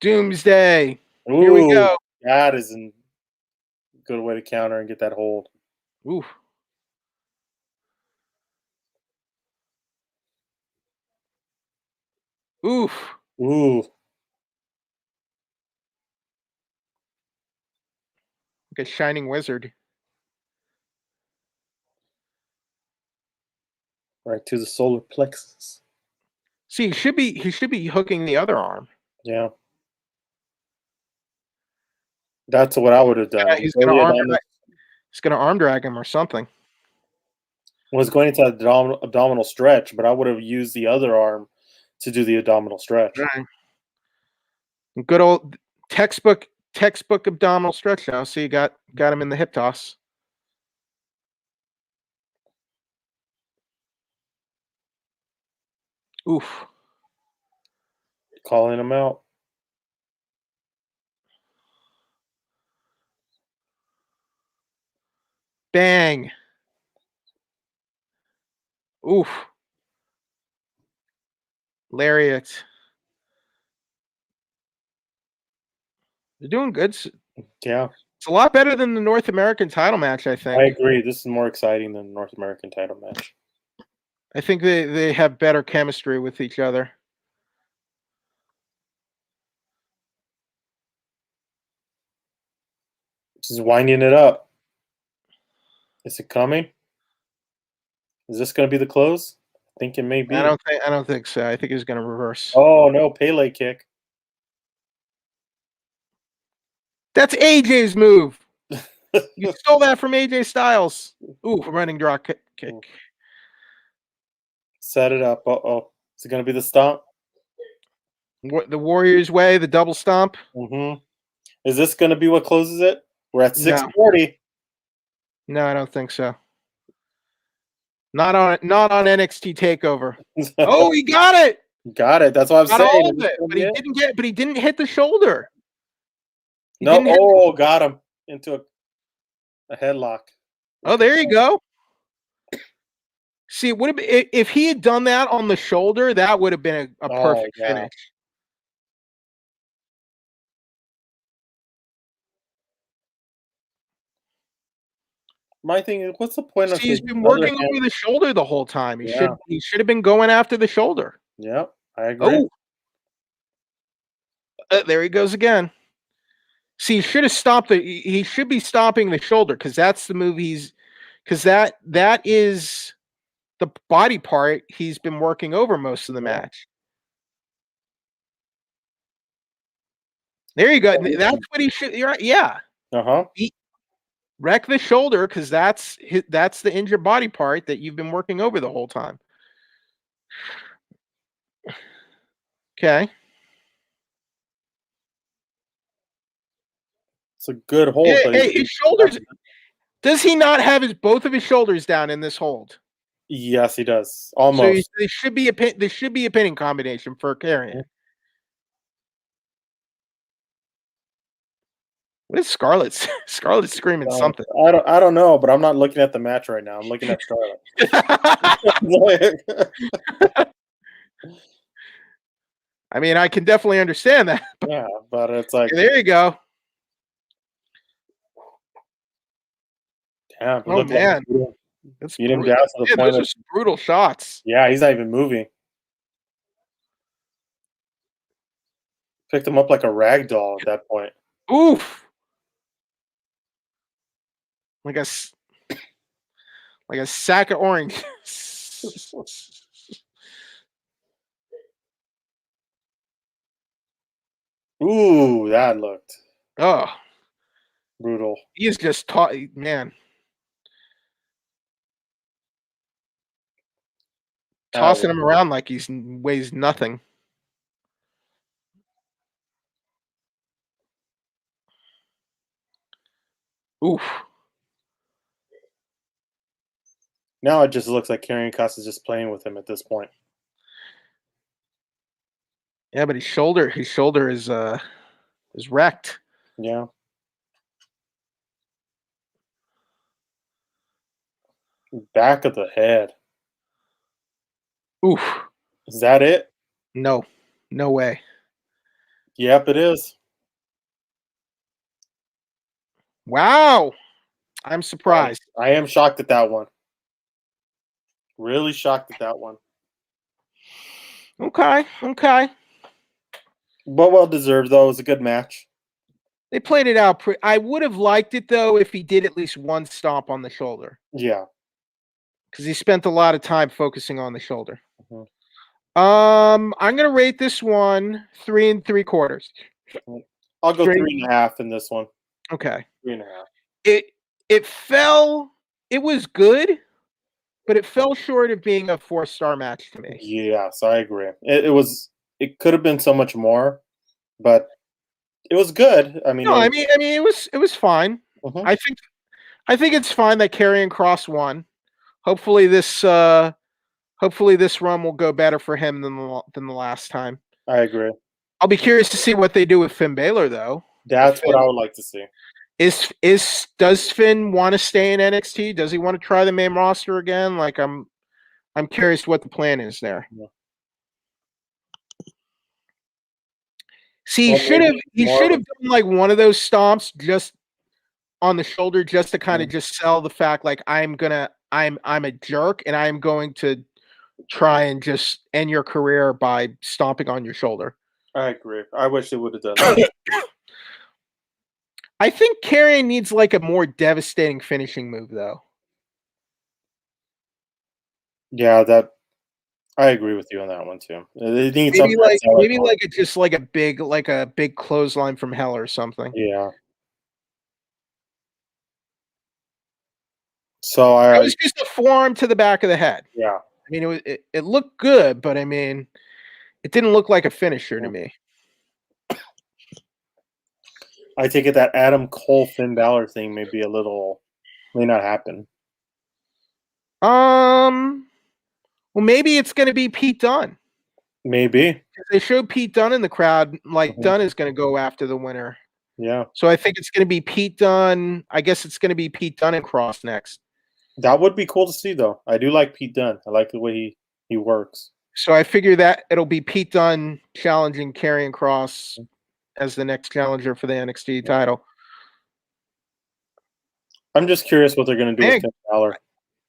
Doomsday. Ooh, here we go. That is a good way to counter and get that hold. Ooh. Oof. Ooh. Like a shining wizard. Right to the solar plexus. See, he should be hooking the other arm. Yeah. That's what I would have done. He's gonna arm drag him or something. Was going into abdominal stretch, but I would have used the other arm to do the abdominal stretch. Right. Good old textbook abdominal stretch now. So you got him in the hip toss. Oof. Calling him out. Bang. Oof. Lariat. They're doing good. Yeah. It's a lot better than the North American title match, I think. I agree. This is more exciting than the North American title match. I think they have better chemistry with each other. She's winding it up. Is it coming? Is this going to be the close? I think it may be. I don't think so. I think he's going to reverse. Oh no, Pele kick. That's AJ's move. You stole that from AJ Styles. Ooh, running drop kick. Set it up. Uh-oh. Is it going to be the stomp? The Warriors way, the double stomp. Mm-hmm. Is this going to be what closes it? We're at No. 640. No, I don't think so. Not on NXT Takeover. Oh, he got it. Got it. That's what I'm Got saying. all of it, but he didn't hit the shoulder. Got him into a headlock. Oh, there you go. See, it would have been, if he had done that on the shoulder, that would have been a perfect finish. My thing is, what's the point of? He's been working over the shoulder the whole time. He should have been going after the shoulder. Yep, I agree. Oh, there he goes again. See, he should have stopped he should be stopping the shoulder because that's the move because that is the body part he's been working over most of the match. There you go. That's what he should. Yeah. Wreck the shoulder because that's the injured body part that you've been working over the whole time. Okay. It's a good hold. Hey, his shoulders. Does he not have both of his shoulders down in this hold? Yes, he does. Almost. So there should be a pinning combination for Karrion. What is Scarlett's? Scarlett's screaming something. I don't know, but I'm not looking at the match right now. I'm looking at Scarlett. I mean, I can definitely understand that. Yeah, but it's like there you go. Damn, oh man, that's beat him down to the point. Those are some brutal shots. Yeah, he's not even moving. Picked him up like a rag doll at that point. Oof. Like a sack of orange. Ooh, that looked brutal. He is just man. Tossing him around like he weighs nothing. Oof. Now it just looks like Karrion Kross is just playing with him at this point. Yeah, but his shoulder is wrecked. Yeah. Back of the head. Oof. Is that it? No way. Yep, it is. Wow. I'm surprised. I am shocked at that one. Really shocked at that one. Okay. But well deserved, though. It was a good match. They played it out. I would have liked it, though, if he did at least one stomp on the shoulder. Yeah. Because he spent a lot of time focusing on the shoulder. Mm-hmm. I'm going to rate this one 3 3/4. I'll go 3.5 in this one. Okay. 3.5. It was good, but it fell short of being a 4-star match to me. Yes, I agree. It could have been so much more, but it was good. I mean, it was fine. Mm-hmm. I think it's fine that Karrion Kross won. Hopefully this run will go better for him than the last time. I agree. I'll be curious to see what they do with Finn Balor, though. That's what I would like to see. Does Finn want to stay in NXT? Does he want to try the main roster again? Like I'm curious what the plan is there. Yeah. See, he should have done like one of those stomps just on the shoulder, just to kind of just sell the fact like I'm a jerk and I'm going to try and just end your career by stomping on your shoulder. I agree. I wish they would have done that. I think Karrion needs like a more devastating finishing move, though. Yeah, I agree with you on that one too. It needs Maybe something like that's maybe like it's just like a big clothesline from hell or something. yeah. So It was just a forearm to the back of the head. yeah. I mean, it looked good, but I mean, it didn't look like a finisher to me. I take it that Adam Cole Finn Balor thing may not happen. Well, maybe it's going to be Pete Dunne. Maybe. They showed Pete Dunne in the crowd. Like Mhm. Dunne is going to go after the winner. Yeah. So I think it's going to be Pete Dunne. I guess it's going to be Pete Dunne and Cross next. That would be cool to see though. I do like Pete Dunne. I like the way he works. So I figure that it'll be Pete Dunne challenging Karrion Cross as the next challenger for the NXT title. I'm just curious what they're going to do with Finn Balor.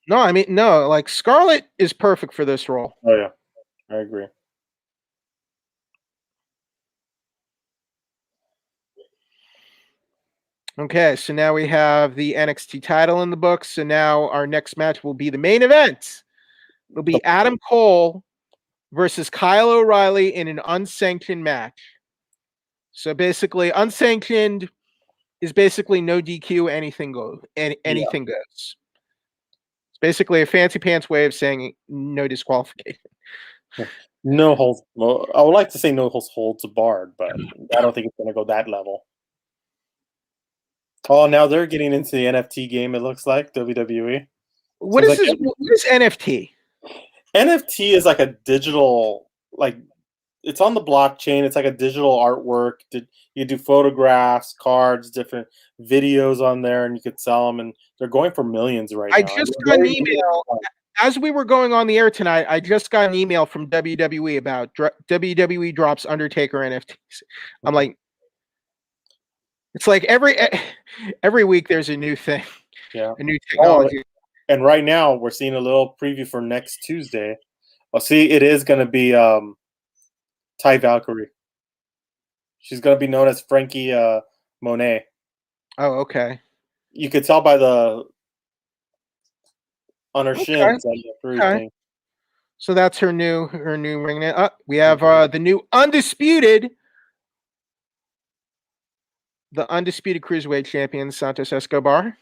No, I mean, no, like Scarlett is perfect for this role. Oh yeah, I agree. Okay, so now we have the NXT title in the books. So now our next match will be the main event. It'll be Adam Cole versus Kyle O'Reilly in an unsanctioned match. So basically, unsanctioned is basically no DQ, anything goes. Anything goes. It's basically a fancy pants way of saying no disqualification. No holds. Well, I would like to say no holds barred, but I don't think it's going to go that level. Oh, now they're getting into the NFT game. It looks like WWE. What is this? What is NFT? NFT is like a digital, like it's on the blockchain. It's like a digital artwork. You do photographs, cards, different videos on there, and you could sell them. And they're going for millions right now. I just got an email as we were going on the air tonight. I just got an email from WWE about WWE drops Undertaker NFTs. I'm like, it's like every week there's a new thing, yeah, a new technology. And right now we're seeing a little preview for next Tuesday. I'll see. It is going to be Ty Valkyrie. She's going to be known as Frankie Monet. Oh, okay. You could tell by the on her shins. Okay. So that's her new ring name. We have the new undisputed cruiserweight champion Santos Escobar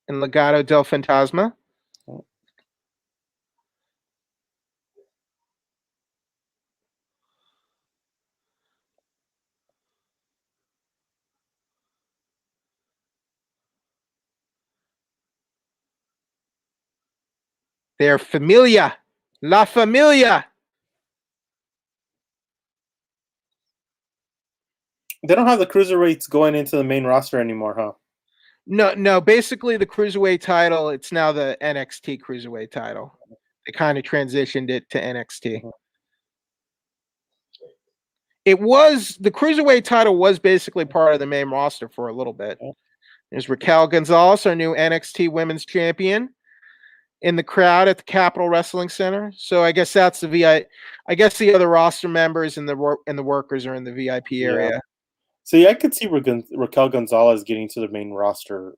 and Legado del Fantasma. They're Familia. La Familia. They don't have the cruiserweights going into the main roster anymore, huh? No. Basically, the cruiserweight title, it's now the NXT cruiserweight title. They kind of transitioned it to NXT. Mm-hmm. It was the cruiserweight title was basically part of the main roster for a little bit. There's Raquel Gonzalez, our new NXT Women's Champion, in the crowd at the Capitol Wrestling Center. So I guess that's the VI. I guess the other roster members and the workers are in the VIP area. See, I could see Raquel Gonzalez getting to the main roster.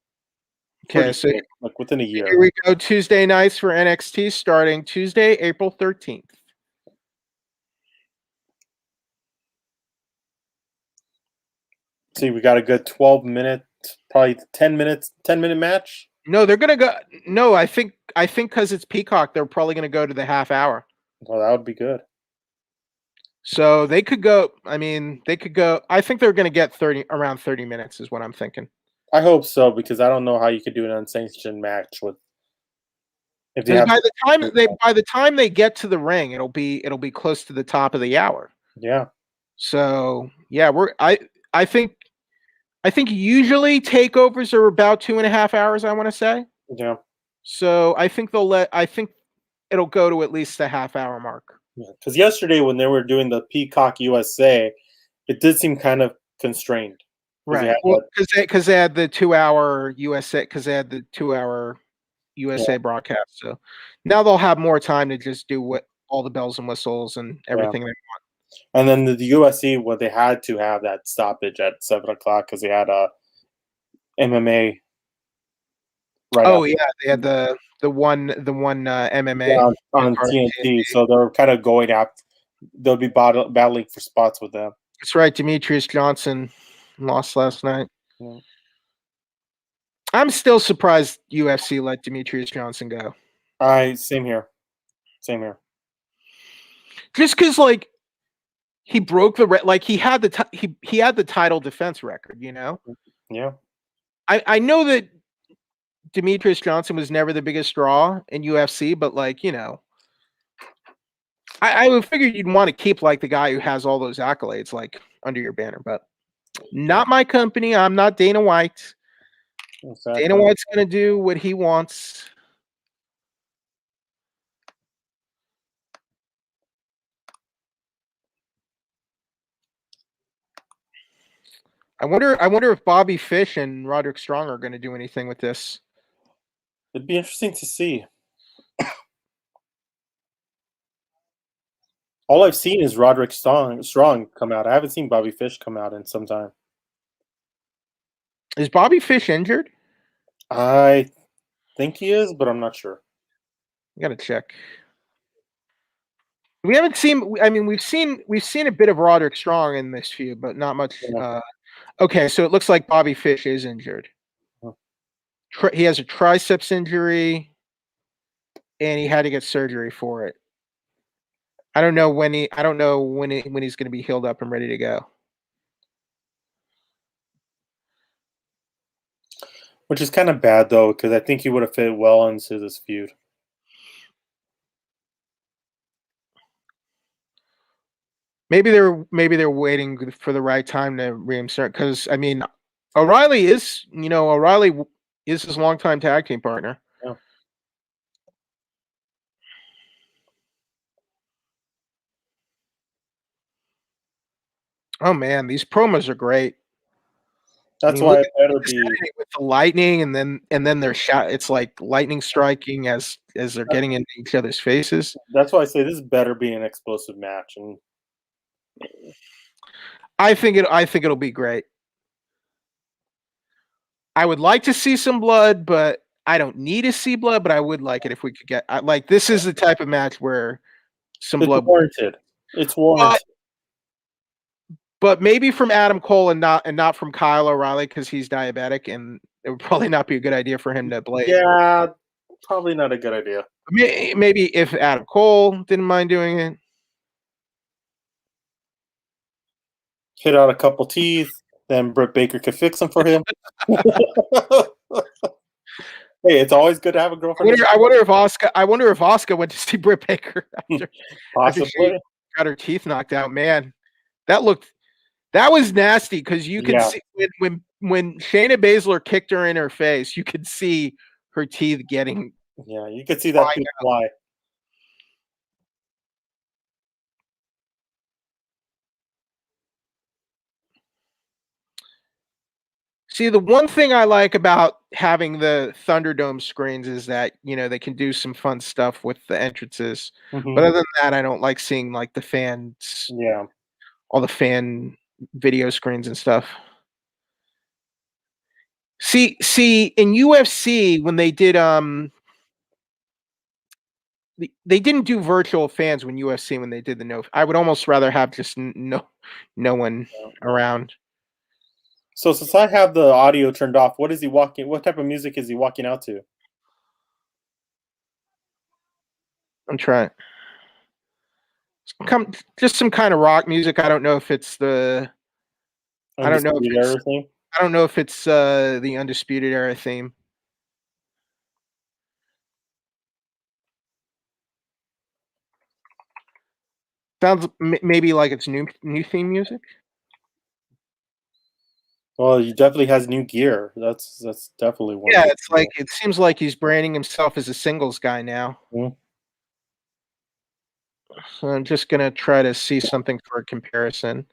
Okay, so quick, like within a year. Here we go. Tuesday nights for NXT starting Tuesday, April 13th. See, we got a good 12-minute, probably 10-minute match. No, they're gonna go. No, I think because it's Peacock, they're probably gonna go to the half hour. Well, that would be good. So they could go. I mean, they could go. I think they're gonna get around 30 minutes, is what I'm thinking. I hope so, because I don't know how you could do an unsanctioned match with. By the time they get to the ring, it'll be close to the top of the hour. Yeah. So yeah, I think usually takeovers are about 2.5 hours, I want to say. Yeah. So I think it'll go to at least the half hour mark. Yeah. Because yesterday when they were doing the Peacock USA, it did seem kind of constrained. Right. Well, because they had the 2-hour USA, broadcast. So now they'll have more time to just do what all the bells and whistles and everything they want. And then the USC, they had to have that stoppage at 7:00 because they had MMA. Right. Oh yeah, they had the one MMA on card. TNT, so they're kind of going after. They'll be battling for spots with them. That's right. Demetrius Johnson lost last night. Yeah. I'm still surprised UFC let Demetrius Johnson go. Same here. Same here. Just because, like, he broke the he had the he had the title defense record. You know. Yeah. I know that Demetrius Johnson was never the biggest draw in UFC, but like, you know, I would figure you'd want to keep like the guy who has all those accolades like under your banner, but not my company. I'm not Dana White. Exactly. Dana White's going to do what he wants. I wonder if Bobby Fish and Roderick Strong are going to do anything with this. It'd be interesting to see. All I've seen is Roderick Strong come out. I haven't seen Bobby Fish come out in some time. Is Bobby Fish injured? I think he is, but I'm not sure. I got to check. We haven't seen. I mean, we've seen a bit of Roderick Strong in this feud, but not much. Yeah. Okay, so it looks like Bobby Fish is injured. He has a triceps injury, and he had to get surgery for it. I don't know when he's going to be healed up and ready to go. Which is kind of bad though, because I think he would have fit well into this feud. Maybe they're waiting for the right time to reinsert. Because I mean, O'Reilly is his longtime tag team partner. Yeah. Oh man, these promos are great. That's why it better be with the lightning, and then their shot. It's like lightning striking as they're getting into each other's faces. That's why I say this better be an explosive match, and I think it'll be great. I would like to see some blood, but I don't need to see blood. But I would like it if we could get like this is the type of match where some it's blood warranted. It's warranted. But maybe from Adam Cole and not from Kyle O'Reilly because he's diabetic, and it would probably not be a good idea for him to blade. Yeah, probably not a good idea. Maybe if Adam Cole didn't mind doing it. Hit out a couple teeth, then Britt Baker could fix them for him. Hey, it's always good to have a girlfriend. I wonder if Asuka went to see Britt Baker after she got her teeth knocked out. Man, that was nasty because you could see when Shayna Baszler kicked her in her face, you could see her teeth getting. Yeah, you could see that tooth fly. See, the one thing I like about having the Thunderdome screens is that, you know, they can do some fun stuff with the entrances. Mm-hmm. But other than that, I don't like seeing like the fans, all the fan video screens and stuff. See, in UFC when they did they didn't do virtual fans when UFC when they did the no. I would almost rather have just no one around. So since I have the audio turned off, what is he walking? What type of music is he walking out to? I'm trying. Just some kind of rock music. I don't know if it's the. I don't know if it's the Undisputed Era theme. Sounds maybe like it's new theme music. Well, he definitely has new gear. That's definitely one. Yeah, it's like it seems like he's branding himself as a singles guy now. Mm-hmm. So I'm just gonna try to see something for a comparison.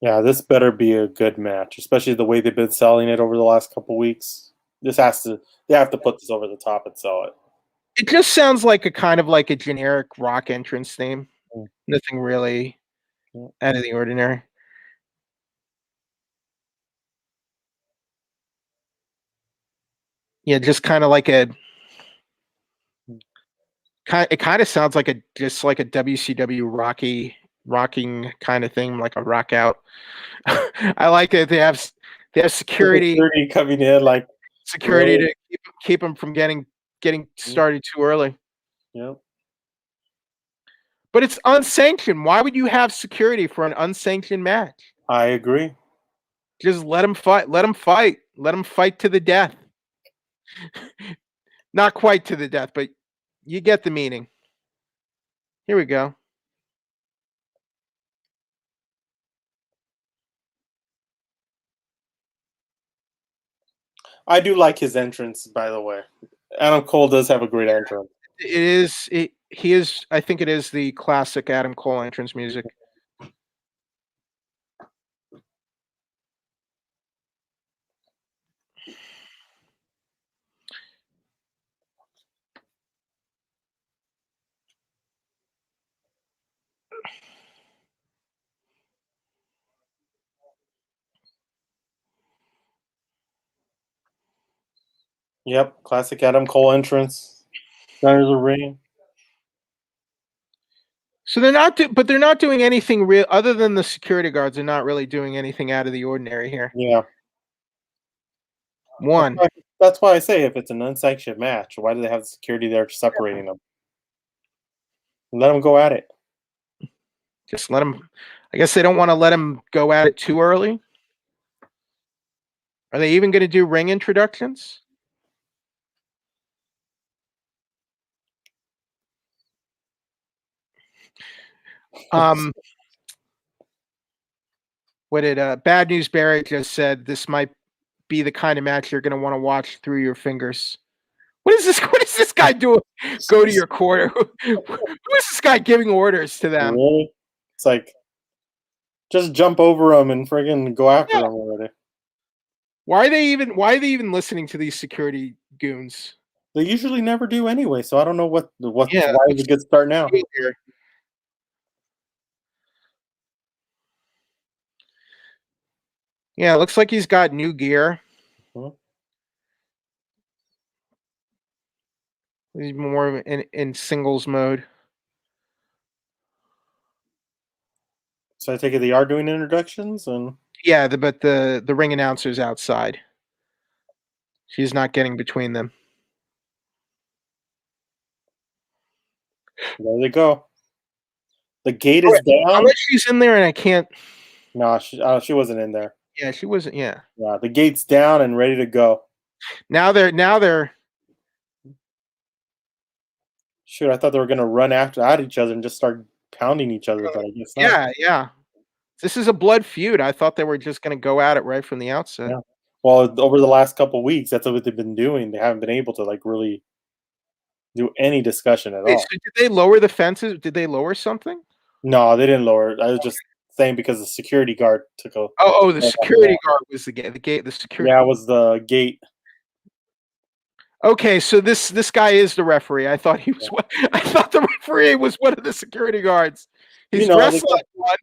Yeah, this better be a good match, especially the way they've been selling it over the last couple weeks. They have to put this over the top and sell it. It just sounds like a kind of like a generic rock entrance theme. Nothing really out of the ordinary. Yeah, just kind of like a. It kind of sounds like just like a WCW rocking kind of thing, like a rock out. I like it. They have security coming in, like security really? to keep them from getting started too early. Yep. But it's unsanctioned. Why would you have security for an unsanctioned match? I agree. Just let them fight. Let them fight. Let them fight to the death. Not quite to the death, but you get the meaning. Here we go. I do like his entrance, by the way. Adam Cole does have a great entrance. It is. He is. I think it is the classic Adam Cole entrance music. Yep, classic Adam Cole entrance. There's a ring. So they're not, but they're not doing anything real other than the security guards. They're not really doing anything out of the ordinary here. Yeah. One. That's why I say if it's an unsanctioned match, why do they have the security there separating them? Let them go at it. Just let them. I guess they don't want to let them go at it too early. Are they even going to do ring introductions? What did Bad News Barrett just said? This might be the kind of match you're going to want to watch through your fingers. What is this? What is this guy doing? Go to your corner. Who is this guy giving orders to them? Really? It's like just jump over them and friggin' go after them already. Why are they even listening to these security goons? They usually never do anyway, so I don't know why is a good start now. Yeah, it looks like he's got new gear. Mm-hmm. He's more in singles mode. So I take it they are doing introductions, and yeah, but the ring announcer's outside. She's not getting between them. there they go. The gate is down. I bet she's in there, and I can't. No, she wasn't in there. Yeah, she wasn't. Yeah. Yeah, the gate's down and ready to go. Now they're. Shoot, I thought they were gonna run at each other and just start pounding each other, but I guess not. Yeah. This is a blood feud. I thought they were just going to go at it right from the outset. Yeah. Well, over the last couple of weeks, that's what they've been doing. They haven't been able to like really do any discussion at all. So did they lower the fences? Did they lower something? No, they didn't lower it. I was just saying because the security guard took a. Oh, the security guard was the gate. The security. Yeah, it was the gate. Okay, so this guy is the referee. I thought he was. I thought the referee was one of the security guards. He's wrestling one.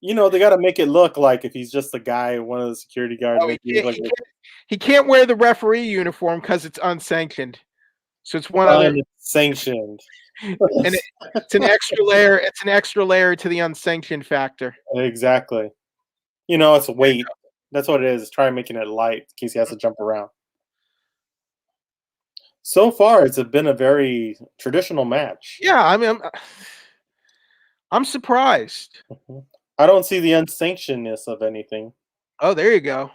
They got to make it look like if he's just the guy, one of the security guards. He can't wear the referee uniform because it's unsanctioned. So it's one other sanctioned. And it's an extra layer. It's an extra layer to the unsanctioned factor. Exactly. It's weight. That's what it is. Try making it light in case he has to jump around. So far, it's been a very traditional match. Yeah, I mean, I'm surprised. I don't see the unsanctionedness of anything. Oh, there you go.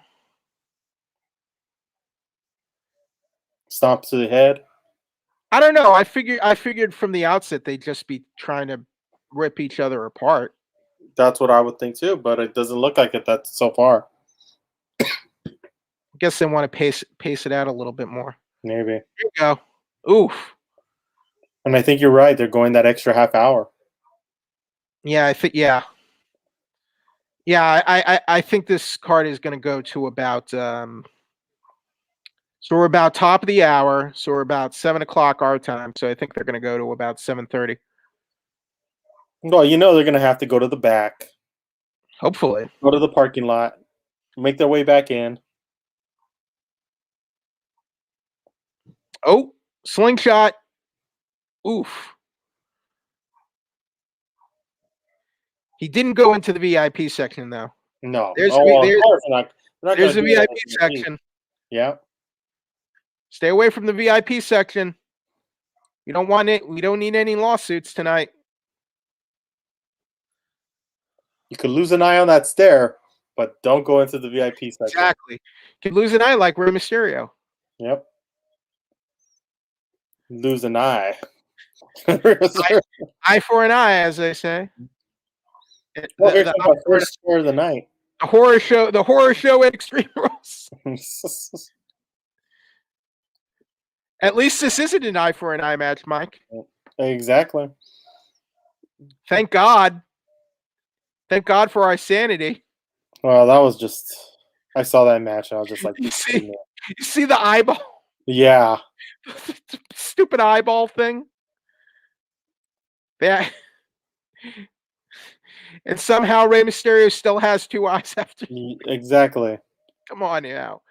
Stomp to the head. I don't know. I figured from the outset they'd just be trying to rip each other apart. That's what I would think too, but it doesn't look like it. That's so far. I guess they want to pace it out a little bit more. Maybe. Here you go. Oof. And I think you're right. They're going that extra half hour. Yeah, I think. Yeah. Yeah, I think this card is going to go to about. So we're about top of the hour. So we're about 7:00 our time. So I think they're going to go to about 7:30. Well, they're going to have to go to the back. Hopefully. Go to the parking lot. Make their way back in. Oh, slingshot. Oof. He didn't go into the VIP section though. No. There's Of there's, course not. They're not there's the gonna do that VIP in the section. Yeah. Stay away from the VIP section. You don't want it. We don't need any lawsuits tonight. You could lose an eye on that stair, but don't go into the VIP section. Exactly. Could lose an eye like Rey Mysterio. Yep. Lose an eye. Eye for an eye, as they say. Well, here comes our first story of the night. The horror show at Extreme Rules. At least this isn't an eye for an eye match, Mike. Exactly. Thank God. Thank God for our sanity. Well, that was just. I saw that match and I was just like, you see the eyeball? Yeah. Stupid eyeball thing. Yeah. And somehow Rey Mysterio still has two eyes after. Exactly. Come on now.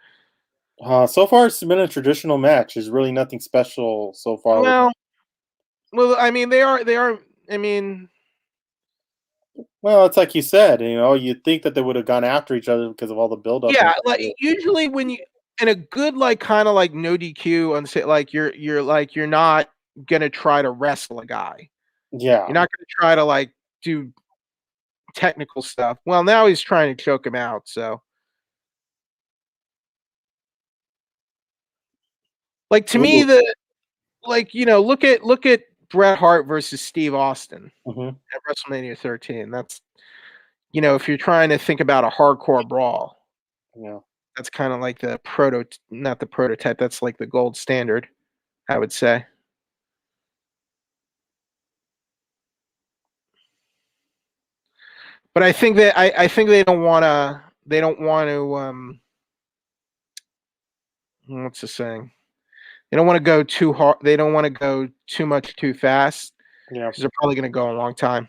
So far, it's been a traditional match. There's really nothing special so far. Well, I mean, they are. I mean, well, it's like you said. You'd think that they would have gone after each other because of all the build-up. Yeah, like usually when you in a good kind of no DQ, like you're not gonna try to wrestle a guy. Yeah, you're not gonna try to do technical stuff. Well, now he's trying to choke him out. So, to me, look at Bret Hart versus Steve Austin at WrestleMania 13. That's if you're trying to think about a hardcore brawl. Yeah. That's kind of like the not the prototype. That's like the gold standard, I would say. But I think that I think they don't want to. They don't want to. What's the saying? They don't want to go too hard. They don't want to go too much too fast. Yeah. Because they're probably going to go a long time.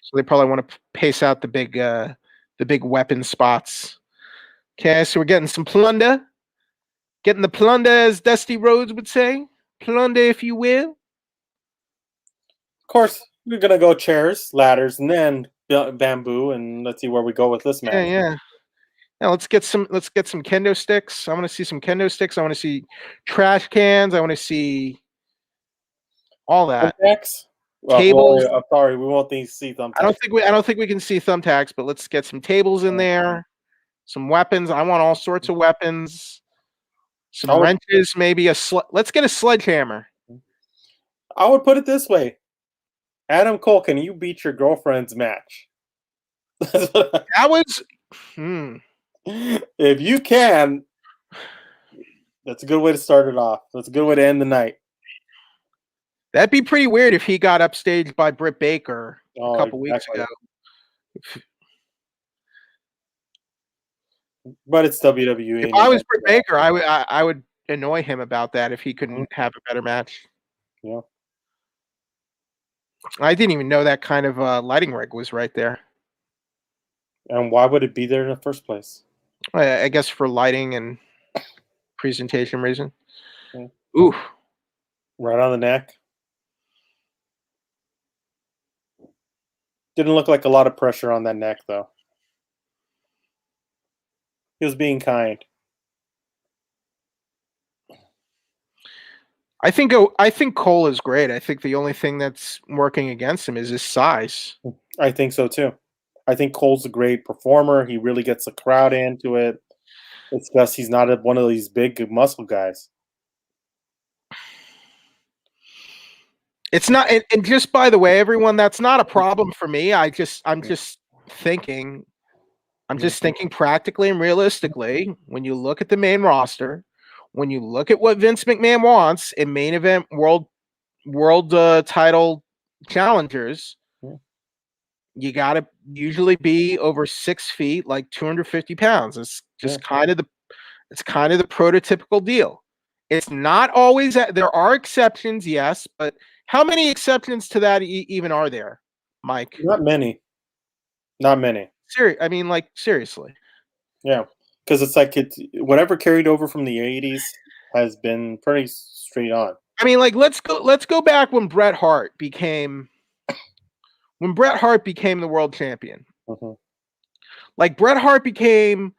So they probably want to pace out the big weapon spots. Okay, so we're getting some plunder. Getting the plunder, as Dusty Rhodes would say. Plunder, if you will. Of course, we're gonna go chairs, ladders, and then bamboo, and let's see where we go with this match. Yeah. Now let's get some kendo sticks. I want to see some kendo sticks. I want to see trash cans. I want to see all that. Tables. I'm sorry, we won't see thumbtacks. I don't think we can see thumbtacks, but let's get some tables in there. Some weapons. I want all sorts of weapons. Some wrenches, maybe let's get a sledgehammer. I would put it this way. Adam Cole, can you beat your girlfriend's match? That was if you can, that's a good way to start it off. That's a good way to end the night. That'd be pretty weird if he got upstaged by Britt Baker a couple weeks ago. But it's WWE. If I was Britt Baker, I would annoy him about that if he couldn't have a better match. Yeah. I didn't even know that kind of lighting rig was right there. And why would it be there in the first place? I guess for lighting and presentation reason. Yeah. Ooh. Right on the neck. Didn't look like a lot of pressure on that neck, though. He was being kind. I think Cole is great. I think the only thing that's working against him is his size. I think so too. I think Cole's a great performer. He really gets the crowd into it. It's just he's not one of these big muscle guys. It's not, and just by the way, everyone, that's not a problem for me. I'm just thinking practically and realistically. When you look at the main roster, when you look at what Vince McMahon wants in main event world title challengers, you got to usually be over 6 feet, like 250 pounds. It's just kind of the prototypical deal. It's not always that. There are exceptions, yes, but how many exceptions to that even are there, Mike? Not many. I mean, seriously. Yeah, because it's like whatever carried over from the 80s has been pretty straight on. I mean, like let's go back when Bret Hart became the world champion. Mm-hmm. Like Bret Hart became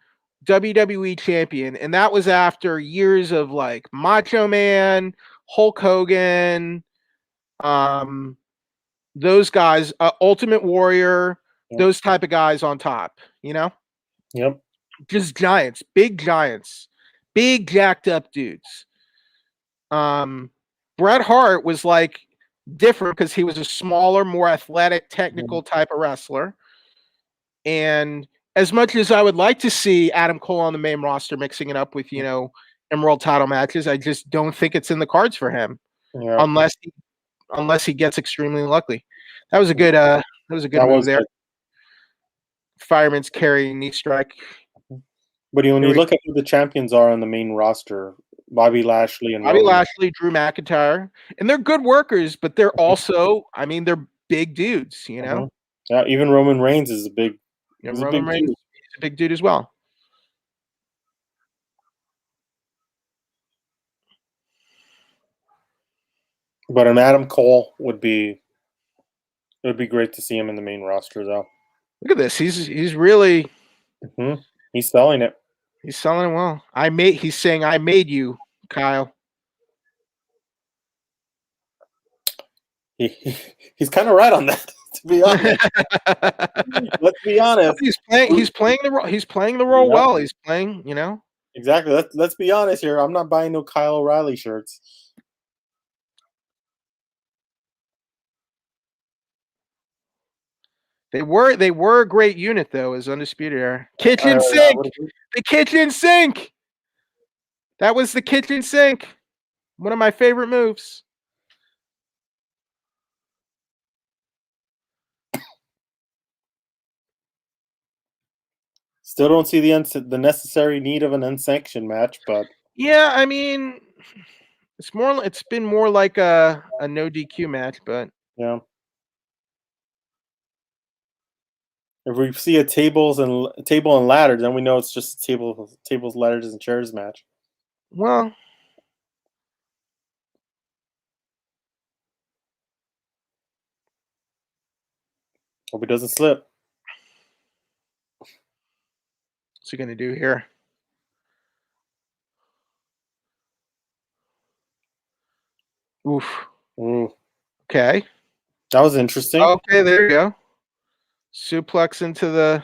WWE champion, and that was after years of like Macho Man, Hulk Hogan, those guys, Ultimate Warrior, those type of guys on top, you know? Yep. Just giants, big jacked up dudes. Bret Hart was like different because he was a smaller, more athletic, technical type of wrestler. And as much as I would like to see Adam Cole on the main roster mixing it up with, you know, Emerald title matches, I just don't think it's in the cards for him. Yeah. Unless he gets extremely lucky. That was a good move there. Good. Fireman's carry, knee strike. But when you look at who the champions are on the main roster, Bobby Lashley and Drew McIntyre, and they're good workers, but they're also, I mean, they're big dudes, you know. Yeah, even Roman Reigns is a big. He's a big dude as well. But an Adam Cole would be great to see him in the main roster, though. Look at this. He's really. Mm-hmm. He's selling it. He's selling it well. He's saying, "I made you, Kyle." He's kind of right on that. To be honest, let's be honest. He's playing the role. He's playing the role well. He's playing, you know. Exactly. Let's be honest here. I'm not buying no Kyle O'Reilly shirts. They were a great unit though, as Undisputed Era. Kitchen sink. The kitchen sink. That was the kitchen sink. One of my favorite moves. Still don't see the necessary need of an unsanctioned match, but yeah, I mean, it's been more like a no DQ match, but yeah. If we see a table and ladders, then we know it's just tables, ladders, and chairs match. Well, hope he doesn't slip. What's he gonna do here? Oof. Ooh. Okay. That was interesting. Okay, there you go. Suplex into the.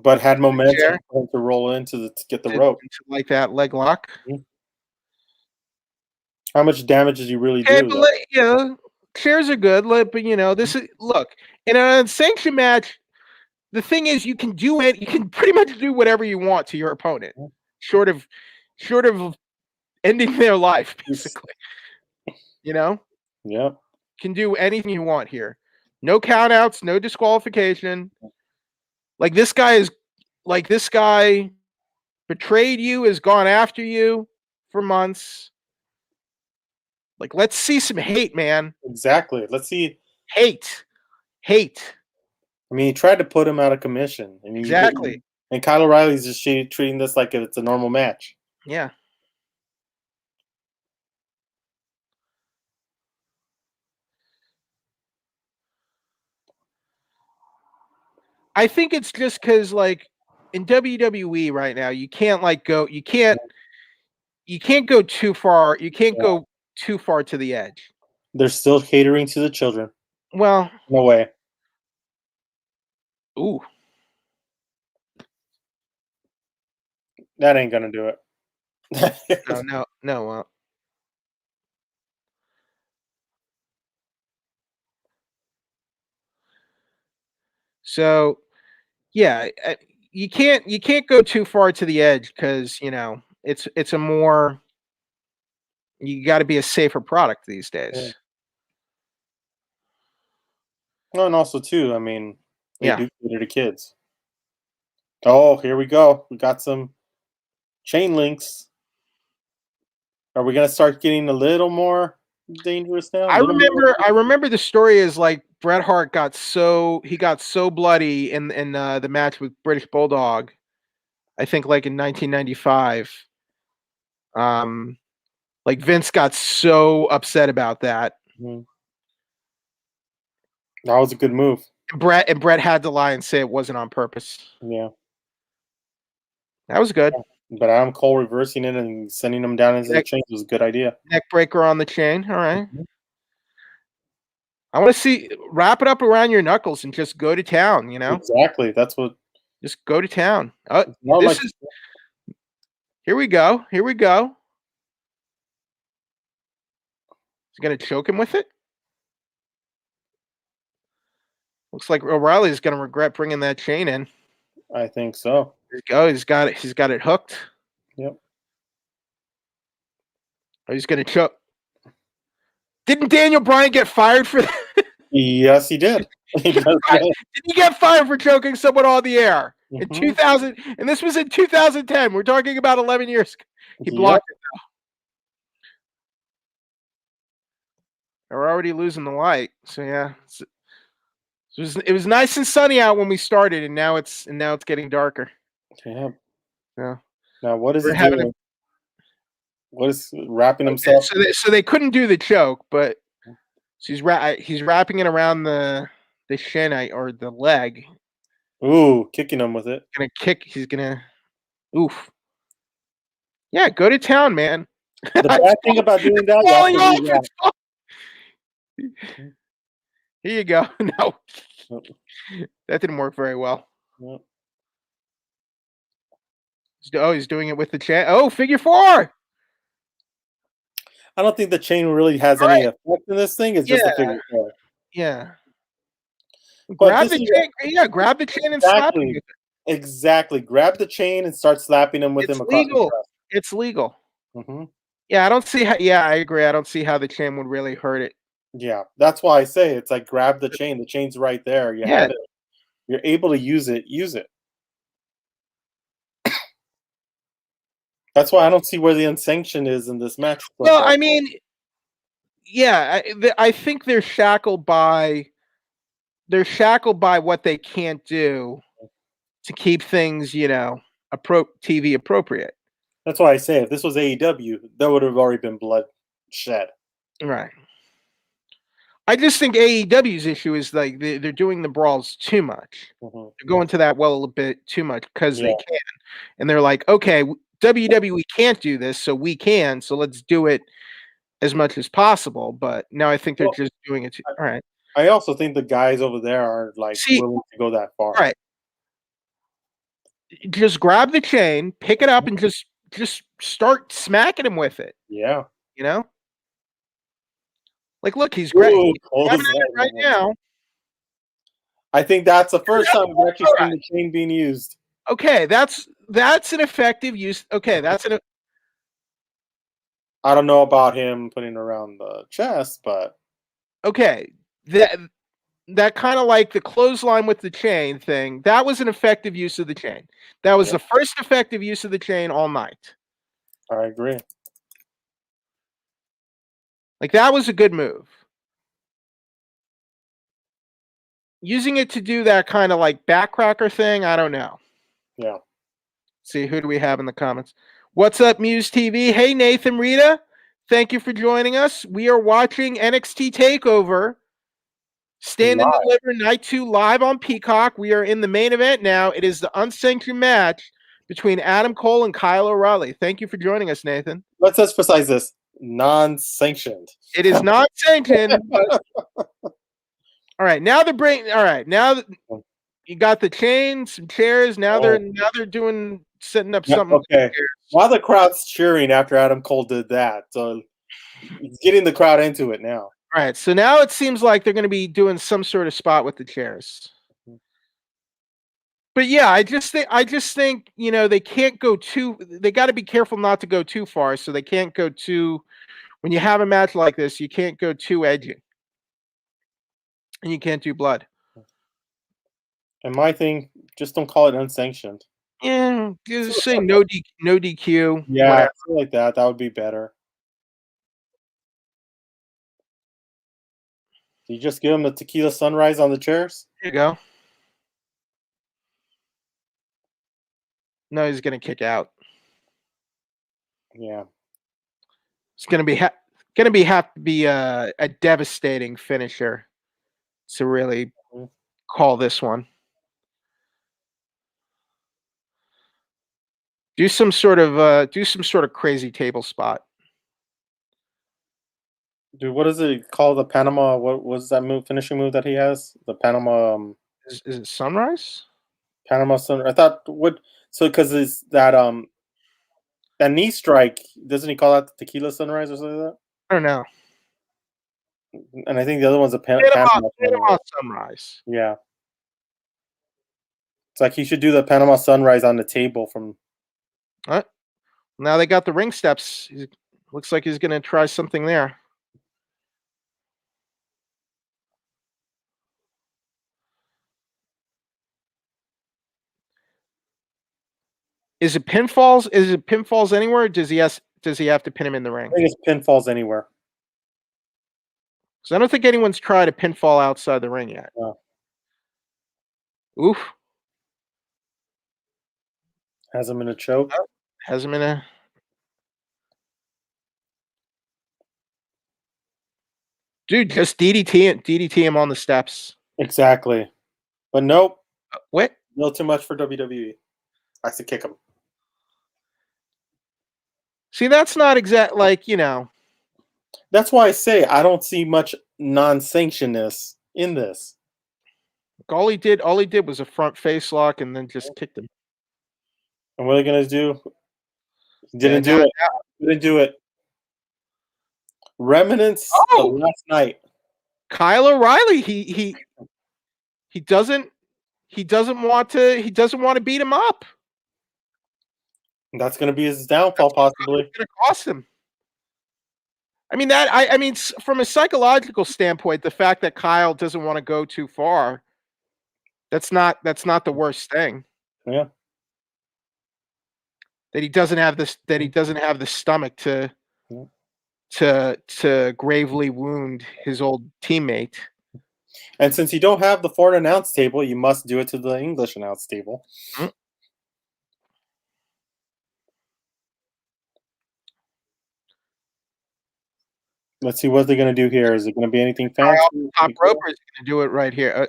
But had momentum to roll to get the rope. Like that leg lock. Mm-hmm. How much damage did you really do? Yeah, chairs are good, but you know, this is look in an unsanctioned match. The thing is, you can pretty much do whatever you want to your opponent, short of ending their life, basically. You know? Yeah. Can do anything you want here. No countouts, no disqualification. This guy betrayed you, has gone after you for months. Let's see some hate, man. Exactly. Let's see hate. I mean, he tried to put him out of commission. I mean, exactly. And Kyle O'Reilly's just treating this like it's a normal match. Yeah. I think it's just because, in WWE right now, you can't go too far. You can't go too far to the edge. They're still catering to the children. Well, no way. Ooh. That ain't gonna do it. No. So, yeah, you can't go too far to the edge because it's a more. You got to be a safer product these days. Yeah. No, and also too, I mean, they do cater to kids. Oh, here we go. We got some chain links. Are we gonna start getting a little more dangerous now? I remember the story is Bret Hart got so bloody in the match with British Bulldog. I think in 1995. Like Vince got so upset about that. Mm-hmm. That was a good move. And Brett had to lie and say it wasn't on purpose. Yeah. That was good. But Adam Cole reversing it and sending him down into the chains was a good idea. Neck breaker on the chain. All right. Mm-hmm. I want to see wrap it up around your knuckles and just go to town, you know? Exactly. That's what. Just go to town. Here we go. Here we go. He's gonna choke him with it. Looks like O'Reilly's gonna regret bringing that chain in. I think so. There you go. He's got it. He's got it hooked. Yep. Oh, he's gonna choke. Didn't Daniel Bryan get fired for that? Yes, he did. Did he get fired for choking someone on the air in 2000? And this was in 2010. We're talking about 11 years ago. He blocked it though. We're already losing the light. So yeah, it was nice and sunny out when we started, and now it's getting darker. Yeah. Yeah. Now what is he doing? What is wrapping himself? So they couldn't do the choke, but he's wrapping it around the shin or the leg. Ooh, kicking him with it. He's gonna oof. Yeah, go to town, man. The bad thing about doing that, here you go. No, that didn't work very well. Yep. He's doing it with the chain. Oh, figure four. I don't think the chain really has any effect in this thing. It's just a figure four. Yeah. Grab the chain. Yeah, grab the chain and slap him. Exactly. Grab the chain and start slapping him with him. It's legal. It's legal. Mm-hmm. Yeah, I don't see how. Yeah, I agree. I don't see how the chain would really hurt it. Yeah, that's why I say it's like grab the chain. The chain's right there. You have it. You're able to use it. Use it. That's why I don't see where the unsanctioned is in this match. Well, I mean, yeah, I think they're shackled by what they can't do to keep things, TV appropriate. That's why I say if this was AEW, there would have already been blood shed. Right. I just think AEW's issue is like they're doing the brawls too much. Mm-hmm. They're going to that well a bit too much because they can, and they're like, okay, WWE can't do this, so we can, so let's do it as much as possible. But now I think they're just doing it. All right. I also think the guys over there are willing to go that far. Right. Just grab the chain, pick it up, and just start smacking him with it. Yeah. Like, look, he's great. Grabbing it right now. I think that's the first time we've actually seen the chain being used. Okay, that's an effective use. Okay, I don't know about him putting it around the chest, but okay, that kind of like the clothesline with the chain thing. That was an effective use of the chain. That was the first effective use of the chain all night. I agree. Like that was a good move. Using it to do that kind of like backcracker thing, I don't know. Yeah. See, who do we have in the comments? What's up, MUSE TV? Hey, Nathan, Rita. Thank you for joining us. We are watching NXT TakeOver Stand and Deliver Night 2 live on Peacock. We are in the main event now. It is the unsanctioned match between Adam Cole and Kyle O'Reilly. Thank you for joining us, Nathan. Let's emphasize this. Non-sanctioned. It is not sanctioned. But... All right, now they're bringing. All right, now you got the chains, some chairs. Now they're setting up something. Okay. While the crowd's cheering after Adam Cole did that, so he's getting the crowd into it now. All right, so now it seems like they're going to be doing some sort of spot with the chairs. But yeah, I just think they can't go too. They got to be careful not to go too far. So they can't go too. When you have a match like this, you can't go too edgy, and you can't do blood. And my thing, just don't call it unsanctioned. Yeah, just say no DQ. Yeah, something like that. That would be better. You just give him the tequila sunrise on the chairs? There you go. No, he's gonna kick out. Yeah. It's gonna have to be a devastating finisher to really call this one. Do some sort of crazy table spot. Dude, what is it called? The Panama? What was that finishing move that he has? The Panama. Is it Sunrise? Panama Sun. I thought what? So because it's that knee strike. Doesn't he call that the Tequila Sunrise or something like that? I don't know. And I think the other one's a Panama Sunrise. Yeah. It's like he should do the Panama Sunrise on the table from. All right. Now they got the ring steps. Looks like he's going to try something there. Is it pinfalls? Is it pinfalls anywhere? Or does he have to pin him in the ring? I think it's pinfalls anywhere. Because I don't think anyone's tried a pinfall outside the ring yet. No. Oof. Has him in a choke. Has him in a. Dude, just DDT him on the steps. Exactly. But nope. What? A little too much for WWE. I have to kick him. See, that's not exact, like, That's why I say I don't see much non-sanctionness in this. All he did was a front face lock and then just kicked him. And what are they gonna do? Didn't do it. Didn't do it. Remnants of last night. Kyle O'Reilly, he doesn't want to beat him up. That's going to be his downfall, possibly. It's going to cost him. I mean, from a psychological standpoint, the fact that Kyle doesn't want to go too far, that's not the worst thing. Yeah. That he doesn't have the stomach to gravely wound his old teammate. And since you don't have the foreign announce table, you must do it to the English announce table. Mm-hmm. Let's see what they're going to do here. Is it going to be anything fancy? Top Roper is going to do it right here.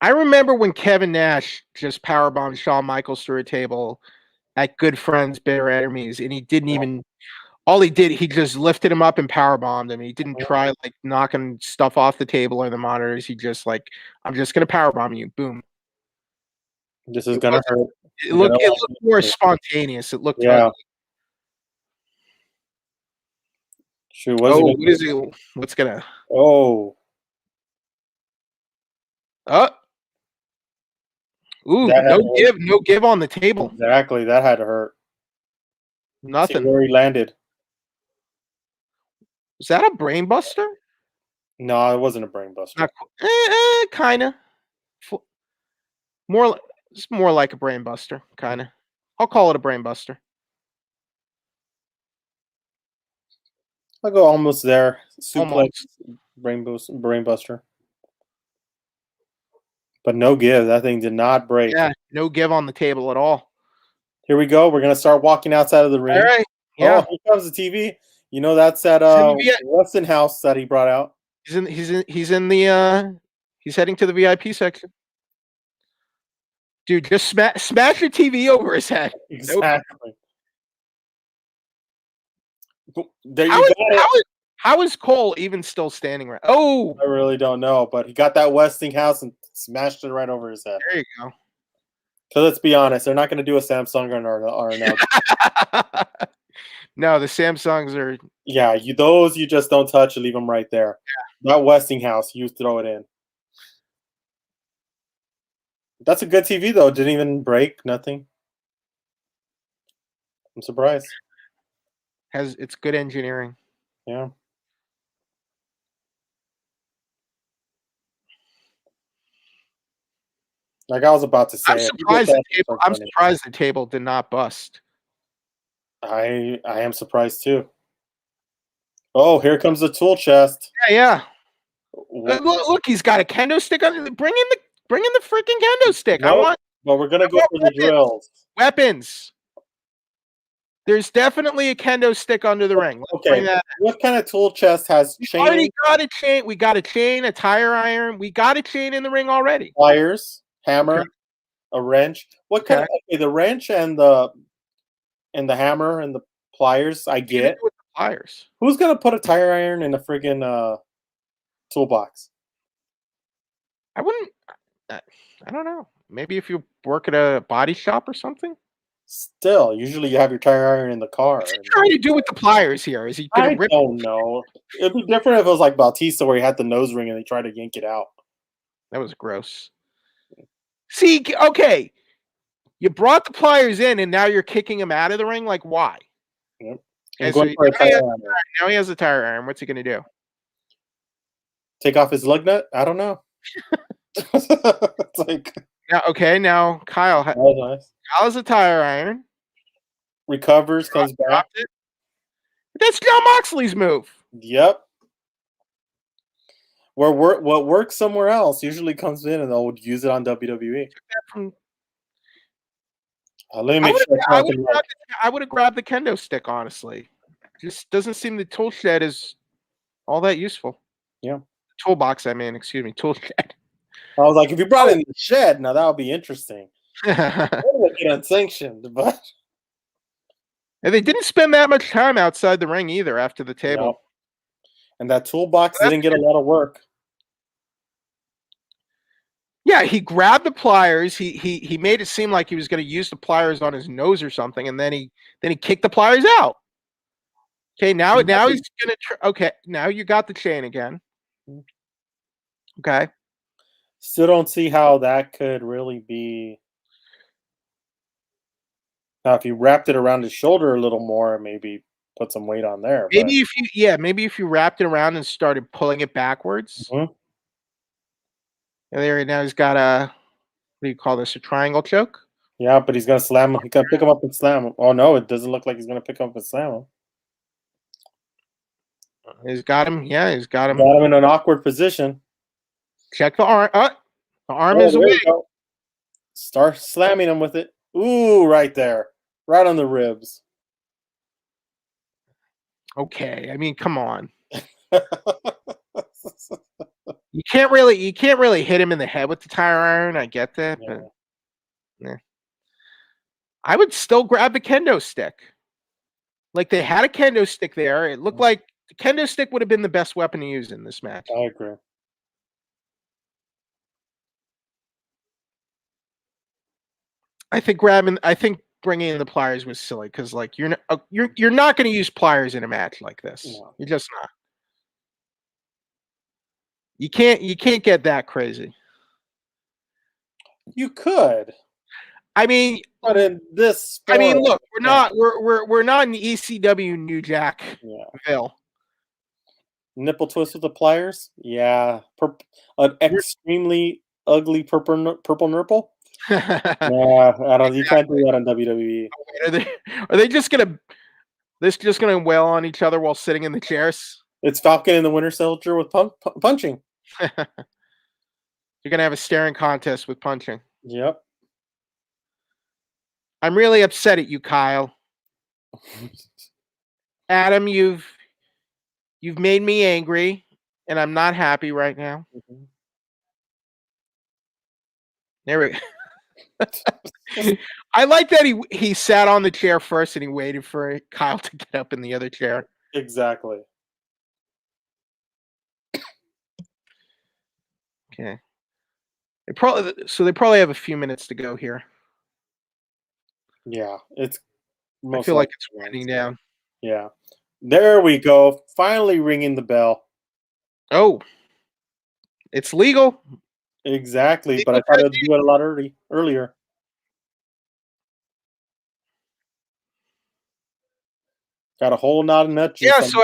I remember when Kevin Nash just powerbombed Shawn Michaels through a table at Good Friends, Bitter Enemies, and he didn't even. All he did, he just lifted him up and powerbombed him. He didn't try like knocking stuff off the table or the monitors. He just like, I'm just going to powerbomb you. Boom. This is going to hurt. It looked more spontaneous. It looked ugly. Shoot, what is it? What's gonna? Oh. Ooh, no give on the table. Exactly, that had to hurt. Nothing. See where he landed. Was that a brain buster? No, it wasn't a brain buster. Kind of. It's more like a brain buster, kind of. I'll call it a brain buster. I'll go almost there. Suplex, almost. brain buster. But no give. That thing did not break. Yeah, no give on the table at all. Here we go. We're going to start walking outside of the ring. All right. Yeah. Oh, here comes the TV. You know, that's that Westinghouse that he brought out. He's heading to the VIP section. Dude, just smash your TV over his head. Exactly. How is Cole even still standing right? Oh, I really don't know, but he got that Westinghouse and smashed it right over his head. There you go. So let's be honest, they're not going to do a Samsung or an No, the Samsungs are. Yeah, those you just don't touch. You leave them right there. Yeah. That Westinghouse, you throw it in. That's a good TV though. Didn't even break. Nothing. I'm surprised. It's good engineering. Yeah. Like I was about to say, I'm surprised the table did not bust. I am surprised too. Oh, here comes the tool chest. Yeah. Look, he's got a kendo stick on. Bring in the Bring in the freaking kendo stick. Nope, I want. but we're gonna go for the drills. Weapons. There's definitely a kendo stick under the ring. Let's bring that. What kind of tool chest has chain? Already got a chain. We got a chain, a tire iron. We got a chain in the ring already. Pliers, hammer, a wrench. What kind of the wrench and the hammer and the pliers? I get. With the pliers. Who's gonna put a tire iron in a friggin' toolbox? I wouldn't. I don't know. Maybe if you work at a body shop or something. Still, usually you have your tire iron in the car. What's he trying to do with the pliers here? Is he I don't know. It'd be different if it was like Bautista where he had the nose ring and he tried to yank it out. That was gross. See, okay. You brought the pliers in and now you're kicking him out of the ring? Like, why? Yep. So now he has a tire iron. What's he going to do? Take off his lug nut? I don't know. It's like... Now Kyle has a tire iron. Recovers, comes back. That's Jon Moxley's move. Yep. What works somewhere else usually comes in and they'll use it on WWE. Let me make sure. I would have grabbed the kendo stick, honestly. Just doesn't seem the tool shed is all that useful. Yeah. Toolbox, I mean, excuse me, tool shed. I was like, if you brought it in the shed, now that would be interesting. Get unsanctioned, but and they didn't spend that much time outside the ring either after the table. No. And that toolbox didn't get a lot of work. Yeah, he grabbed the pliers. He made it seem like he was going to use the pliers on his nose or something, and then he kicked the pliers out. Okay, now he's going to. Okay, now you got the chain again. Okay. Still don't see how that could really be. Now, if you wrapped it around his shoulder a little more, maybe put some weight on there. Maybe if you wrapped it around and started pulling it backwards. Mm-hmm. And there now he's got a, what do you call this? A triangle choke? Yeah, but he's gonna slam him. He's gonna pick him up and slam him. Oh no, it doesn't look like he's gonna pick him up and slam him. He's got him. Yeah, he's got him. Got him in an awkward position. Check the arm. The arm is away. Start slamming him with it. Ooh, right there. Right on the ribs. Okay, I mean, come on. You can't really hit him in the head with the tire iron. I get that, but yeah. I would still grab the kendo stick. Like they had a kendo stick there. It looked like the kendo stick would have been the best weapon to use in this match. I agree. I think bringing in the pliers was silly because like you're not going to use pliers in a match like this. No. You're just not. You can't get that crazy. You could. I mean, but in this sport, I mean, look, we're not in the ECW New Jack. Yeah. Nipple twist with the pliers. Yeah. An extremely ugly purple nipple. Yeah, I don't. You can't do that on WWE. Are they just gonna wail on each other while sitting in the chairs? It's Falcon and the Winter Soldier with punching. You're gonna have a staring contest with punching. Yep. I'm really upset at you, Kyle. Adam, you've made me angry, and I'm not happy right now. Mm-hmm. There we go. I like that he sat on the chair first and he waited for Kyle to get up in the other chair. Exactly. Okay. They probably have a few minutes to go here. Yeah, I feel like it's winding down. Yeah. There we go. Finally ringing the bell. Oh. It's legal. Exactly, but I thought I'd do it a lot earlier. Got a whole lot of nut juice. Yeah, so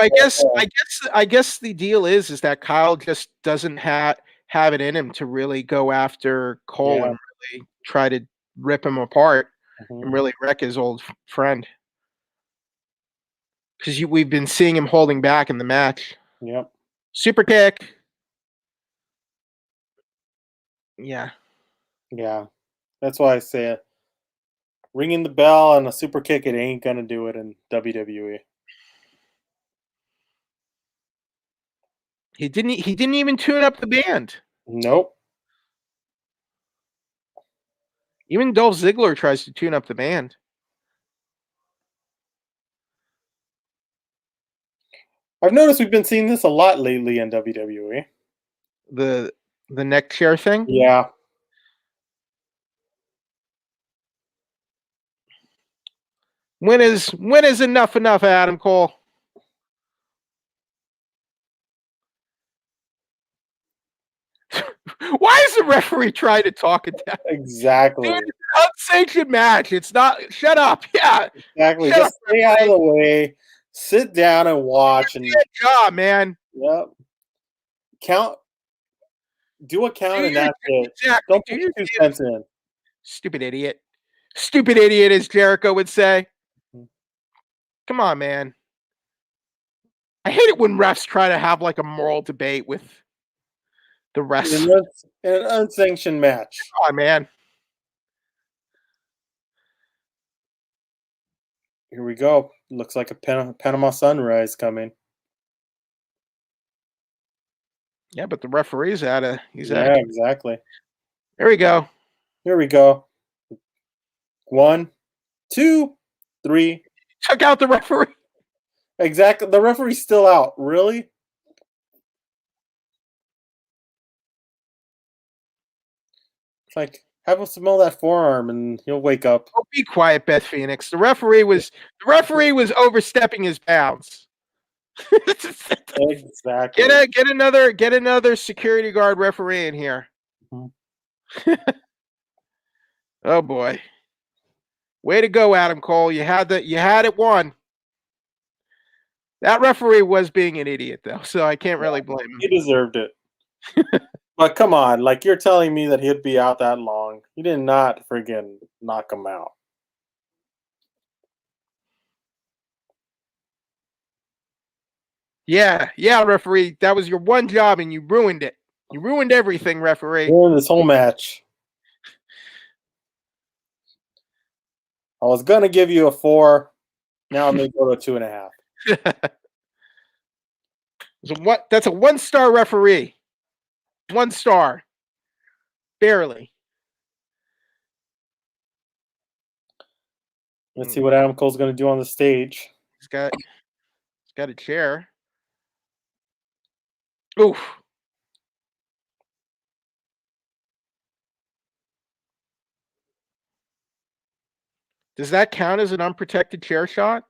I guess the deal is that Kyle just doesn't have it in him to really go after Cole and really try to rip him apart and really wreck his old friend. Because we've been seeing him holding back in the match. Yep. Super kick. Yeah. Yeah, that's why I say it. Ringing the bell and a super kick, it ain't gonna do it in WWE. He didn't even tune up the band. Nope. Even Dolph Ziggler tries to tune up the band. I've noticed we've been seeing this a lot lately in WWE. The neck chair thing. Yeah. When is enough, Adam Cole? Why is the referee trying to talk it down? Exactly. Dude, it's an unsanctioned match. It's not. Shut up. Yeah. Exactly. Shut Just up, stay out of the way. Sit down and watch. And good job, man. yep. Count. Do a count, and that's it. Exactly. Don't put your 2 cents in. Stupid idiot. Stupid idiot, as Jericho would say. Come on, man. I hate it when refs try to have like a moral debate with the wrestler. An unsanctioned match. Come on, man. Here we go. Looks like a Panama sunrise coming. Yeah, but the referee's out of. Exactly. There we go. Here we go. 1, 2, 3. Took out the referee. Exactly. The referee's still out. Really? It's like, have him smell that forearm and he'll wake up. Oh, be quiet, Beth Phoenix. The referee was overstepping his bounds. Exactly. Get another security guard referee in here. Mm-hmm. Oh boy. Way to go, Adam Cole. You had it won. That referee was being an idiot though, so I can't really blame him. He deserved it. But come on, like you're telling me that he'd be out that long. He did not friggin' knock him out. Yeah, referee. That was your one job and you ruined it. You ruined everything, referee. Ruined this whole match. I was gonna give you a 4. Now I'm gonna go to 2.5. So what? That's a 1-star referee. 1 star. Barely. Let's see what Adam Cole's gonna do on the stage. He's got a chair. Oof. Does that count as an unprotected chair shot?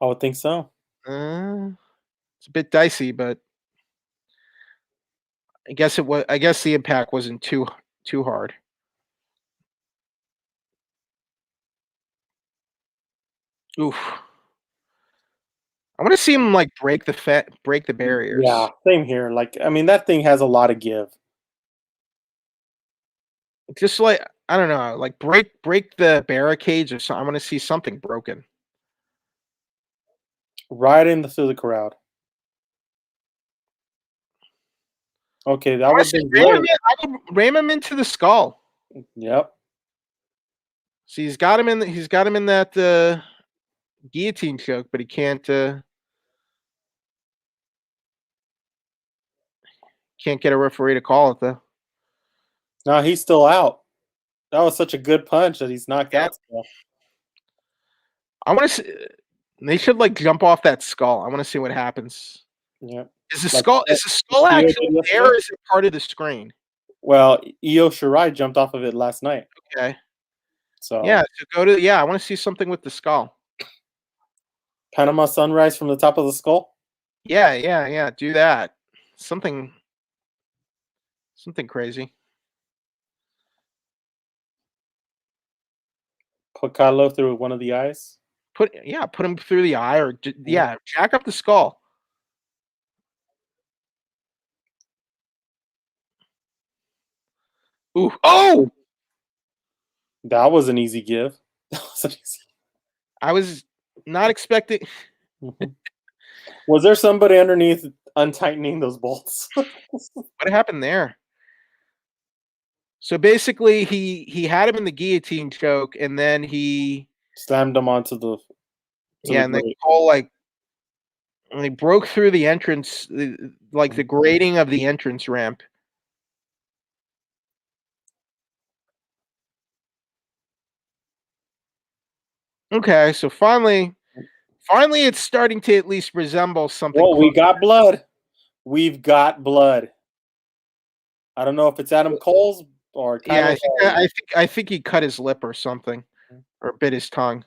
I would think so. It's a bit dicey, but I guess it was. I guess the impact wasn't too hard. Oof. I want to see him like break the barriers. Yeah, same here. Like, I mean, that thing has a lot of give. Just like, I don't know, like break the barricades or something. I want to see something broken. Right into the crowd. Okay, that would be great. I would ram him into the skull. Yep. So he's got him in that guillotine choke, but he can't get a referee to call it though. No, he's still out. That was such a good punch that he's knocked out still. I want to see. They should like jump off that skull. I want to see what happens. Yeah. Is the skull actually there, or is it part of the screen? Well, Io Shirai jumped off of it last night. Okay. So yeah, I want to see something with the skull. Panama sunrise from the top of the skull? Yeah. Do that. Something crazy. Put Carlo through one of the eyes? Put him through the eye, or jack up the skull. Ooh! Oh! That was an easy give. I was not expecting. Was there somebody underneath untightening those bolts? What happened there? So basically, he had him in the guillotine choke, and then he Slammed him onto the and then grate. Cole they broke through the entrance, like the grating of the entrance ramp. Okay, so finally it's starting to at least resemble something. Well, we got blood. We've got blood. I don't know if it's Adam Cole's or Yeah, Kylo's. I think he cut his lip or something, or bit his tongue.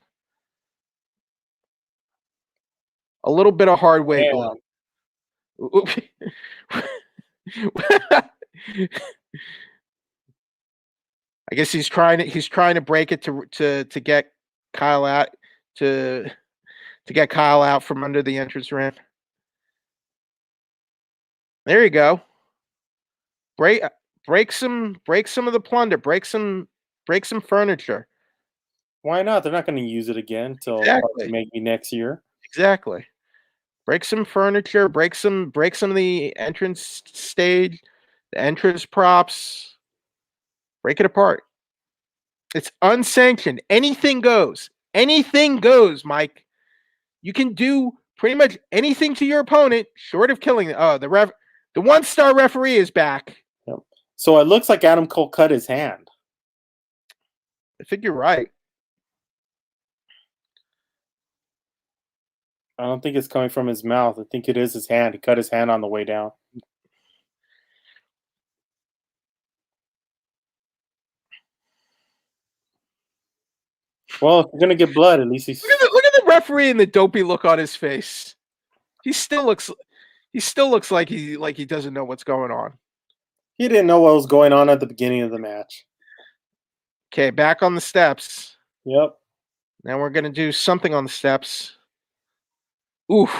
A little bit of hard way blood. I guess he's trying to break it to get Kyle out to get Kyle out from under the entrance ramp. There you go. Break some of the plunder. Break some furniture. Why not? They're not going to use it again until Exactly. maybe next year. Exactly. Break some furniture. Break some of the entrance stage, the entrance props. Break it apart. It's unsanctioned. Anything goes. Anything goes, Mike. You can do pretty much anything to your opponent short of killing them. Oh, the 1-star referee is back. Yep. So it looks like Adam Cole cut his hand. I think you're right. I don't think it's coming from his mouth. I think it is his hand. He cut his hand on the way down. Well, if you're gonna get blood, at least he's Look at the referee and the dopey look on his face. He still looks like he doesn't know what's going on. He didn't know what was going on at the beginning of the match. Okay, back on the steps. Yep. Now we're gonna do something on the steps. Oof.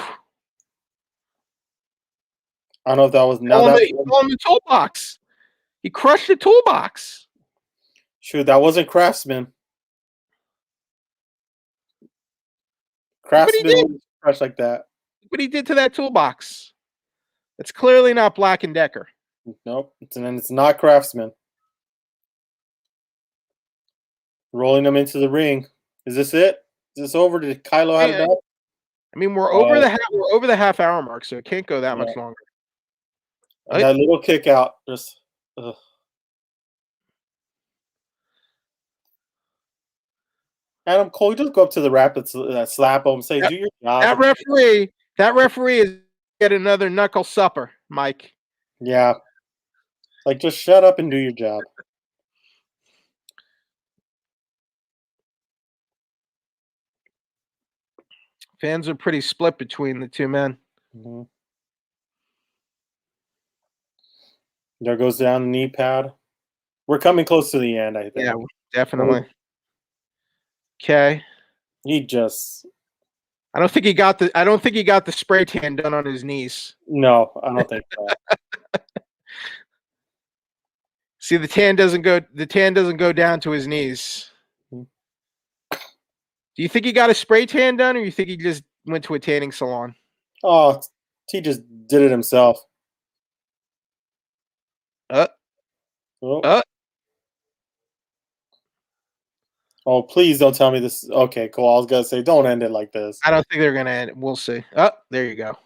I don't know if that was on the toolbox. He crushed the toolbox. Shoot, that wasn't Craftsman. Craftsman wouldn't crush like that. What he did to that toolbox. It's clearly not Black and Decker. Nope. It's not Craftsman. Rolling him into the ring. Is this it? Is this over? Did Kylo have it up? I mean, we're over the half hour mark, so it can't go that much longer. That little kick out, just. Ugh. Adam Cole, just go up to the rap and slap him, say, "Do your job." That referee is get another knuckle supper, Mike. Yeah, like just shut up and do your job. Fans are pretty split between the two men. Mm-hmm. There goes down the knee pad. We're coming close to the end, I think. Yeah, definitely. Okay. He just. I don't think he got the spray tan done on his knees. No, I don't think so. See, the tan doesn't go down to his knees. Do you think he got a spray tan done, or you think he just went to a tanning salon? Oh, he just did it himself. Oh, please don't tell me this. Okay, cool. I was gonna say, don't end it like this. I don't think they're gonna end it. We'll see. Oh, there you go.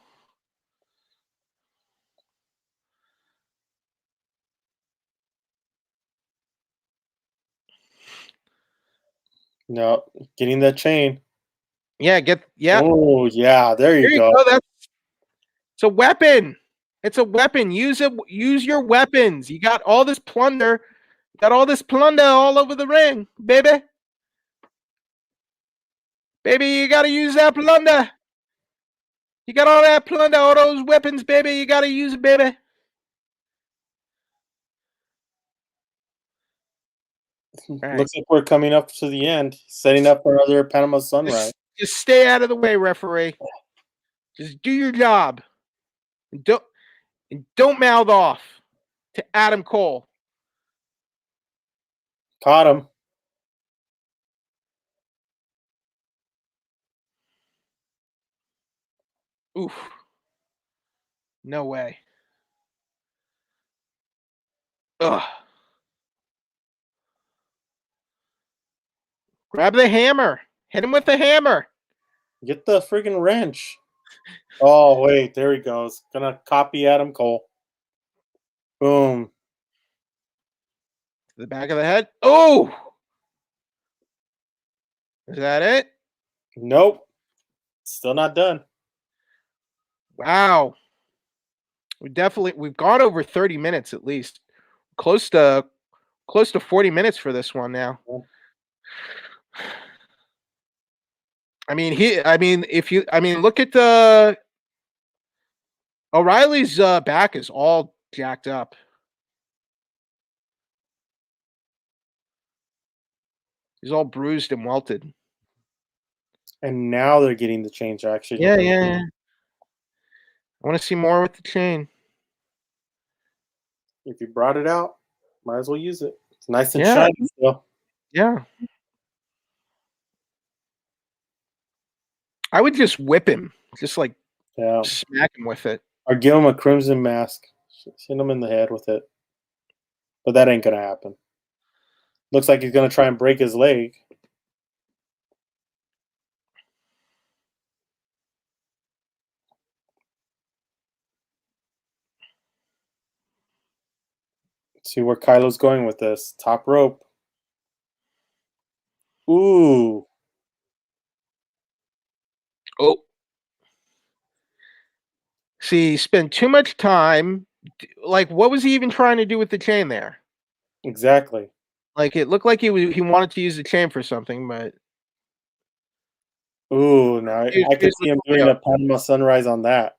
No, getting that chain. Yeah, Oh, yeah, there you go. It's a weapon. It's a weapon. Use it. Use your weapons. You got all this plunder. Got all this plunder all over the ring, baby. Baby, you gotta use that plunder. You got all that plunder, all those weapons, baby. You gotta use it, baby. Right. Looks like we're coming up to the end, setting up for another Panama Sunrise. Just stay out of the way, referee. Just do your job. And don't mouth off to Adam Cole. Caught him. Oof. No way. Ugh. Grab the hammer. Hit him with the hammer. Get the friggin' wrench. Oh, wait. There he goes. Gonna copy Adam Cole. Boom. To the back of the head. Oh! Is that it? Nope. Still not done. Wow. We've gone over 30 minutes at least. Close to 40 minutes for this one now. Yeah. Look at the O'Reilly's back is all jacked up. He's all bruised and welted. And now they're getting the change action. Yeah. I want to see more with the chain. If you brought it out, might as well use it. It's nice and Yeah. shiny still. Yeah. I would just whip him. Just like smack him with it. Or give him a crimson mask. Hit him in the head with it. But that ain't going to happen. Looks like he's going to try and break his leg. Let's see where Kylo's going with this. Top rope. Ooh. Oh. See, he spent too much time. Like, what was he even trying to do with the chain there? Exactly. Like, it looked like he wanted to use the chain for something, but... Ooh, now I could see him doing a Panama Sunrise on that.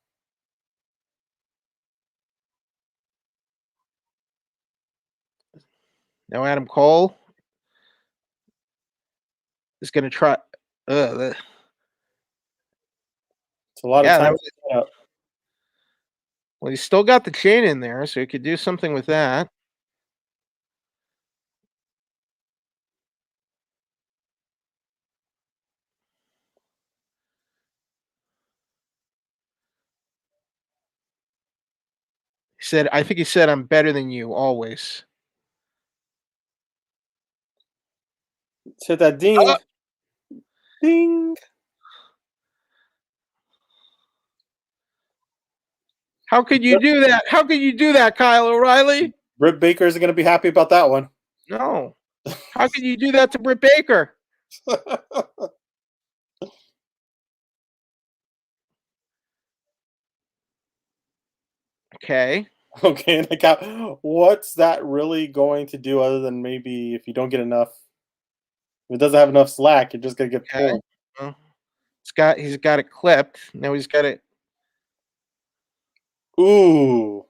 Now Adam Cole is going to try... It's a lot of time. Well, he's still got the chain in there, so he could do something with that. I think he said, I'm better than you, always. Let's hit that ding. Ding. How could you do that? How could you do that, Kyle O'Reilly? Britt Baker isn't going to be happy about that one. No. How could you do that to Britt Baker? Okay. Okay, like what's that really going to do other than maybe if you don't get enough, if it doesn't have enough slack, you're just gonna get pulled. Well, he's got it clipped. Now he's got it. Ooh.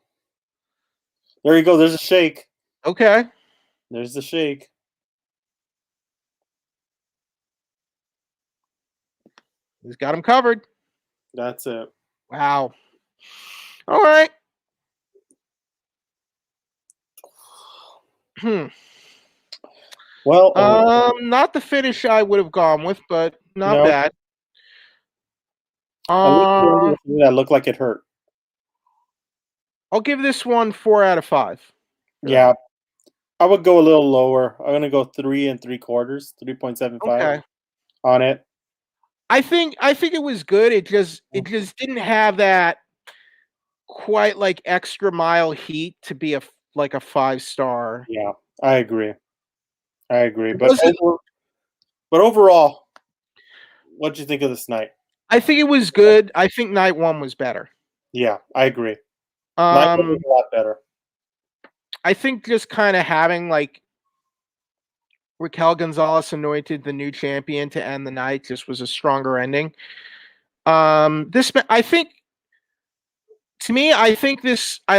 There you go. There's a shake. Okay. There's the shake. He's got him covered. That's it. Wow. All right. Well, not the finish I would have gone with, but not bad. That looked like it hurt. I'll give this one 4 out of 5. Yeah, I would go a little lower. I'm gonna go 3 3/4, 3.75 on it. I think it was good. It just didn't have that quite like extra mile heat to be a 5-star. Yeah, I agree. But overall, what did you think of this night? I think it was good. I think night 1 was better. Yeah, I agree. Night 1 was a lot better. I think just kind of having like Raquel Gonzalez anointed the new champion to end the night just was a stronger ending. I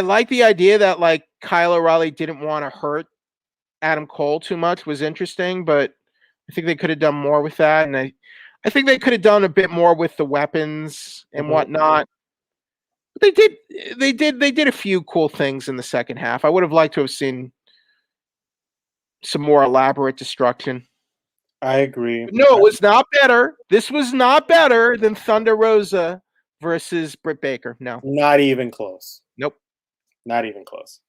like the idea that like Kyle O'Reilly didn't want to hurt Adam Cole too much was interesting, but I think they could have done more with that. And I think they could have done a bit more with the weapons and whatnot. But they did a few cool things in the second half. I would have liked to have seen some more elaborate destruction. I agree. But no, it was not better. This was not better than Thunder Rosa versus Britt Baker. No. Not even close. Nope. Not even close.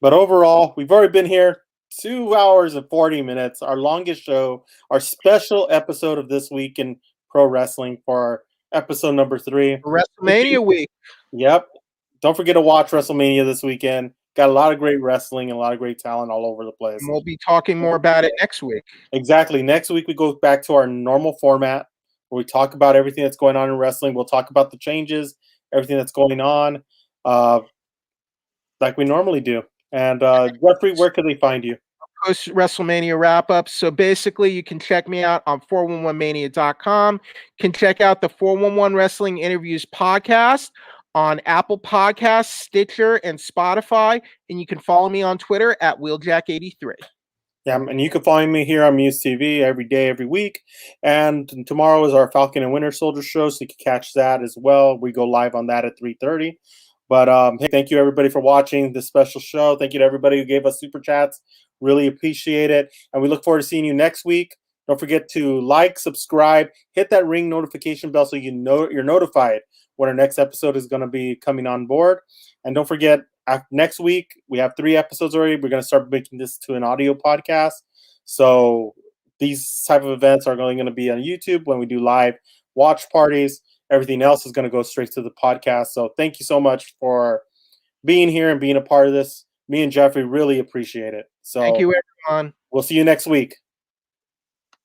But overall, we've already been here 2 hours and 40 minutes, our longest show, our special episode of this week in pro wrestling for our episode number 3. WrestleMania week. Yep. Don't forget to watch WrestleMania this weekend. Got a lot of great wrestling and a lot of great talent all over the place. And we'll be talking more about it next week. Exactly. Next week we go back to our normal format where we talk about everything that's going on in wrestling. We'll talk about the changes, everything that's going on, like we normally do. And Jeffrey, where can they find you? Post WrestleMania wrap up. So basically, you can check me out on 411mania.com. You can check out the 411 Wrestling Interviews podcast on Apple Podcasts, Stitcher, and Spotify. And you can follow me on Twitter at Wheeljack83. Yeah, and you can find me here on MUSE TV every day, every week. And tomorrow is our Falcon and Winter Soldier show, so you can catch that as well. We go live on that at 3:30. But hey, thank you everybody for watching this special show. Thank you to everybody who gave us super chats. Really appreciate it. And we look forward to seeing you next week. Don't forget to like, subscribe, hit that ring notification bell so you know you're notified when our next episode is going to be coming on board. And don't forget, next week, we have 3 episodes already. We're going to start making this to an audio podcast. So these type of events are going to be on YouTube when we do live watch parties. Everything else is going to go straight to the podcast. So thank you so much for being here and being a part of this. Me and Jeffrey really appreciate it. So thank you, everyone. We'll see you next week.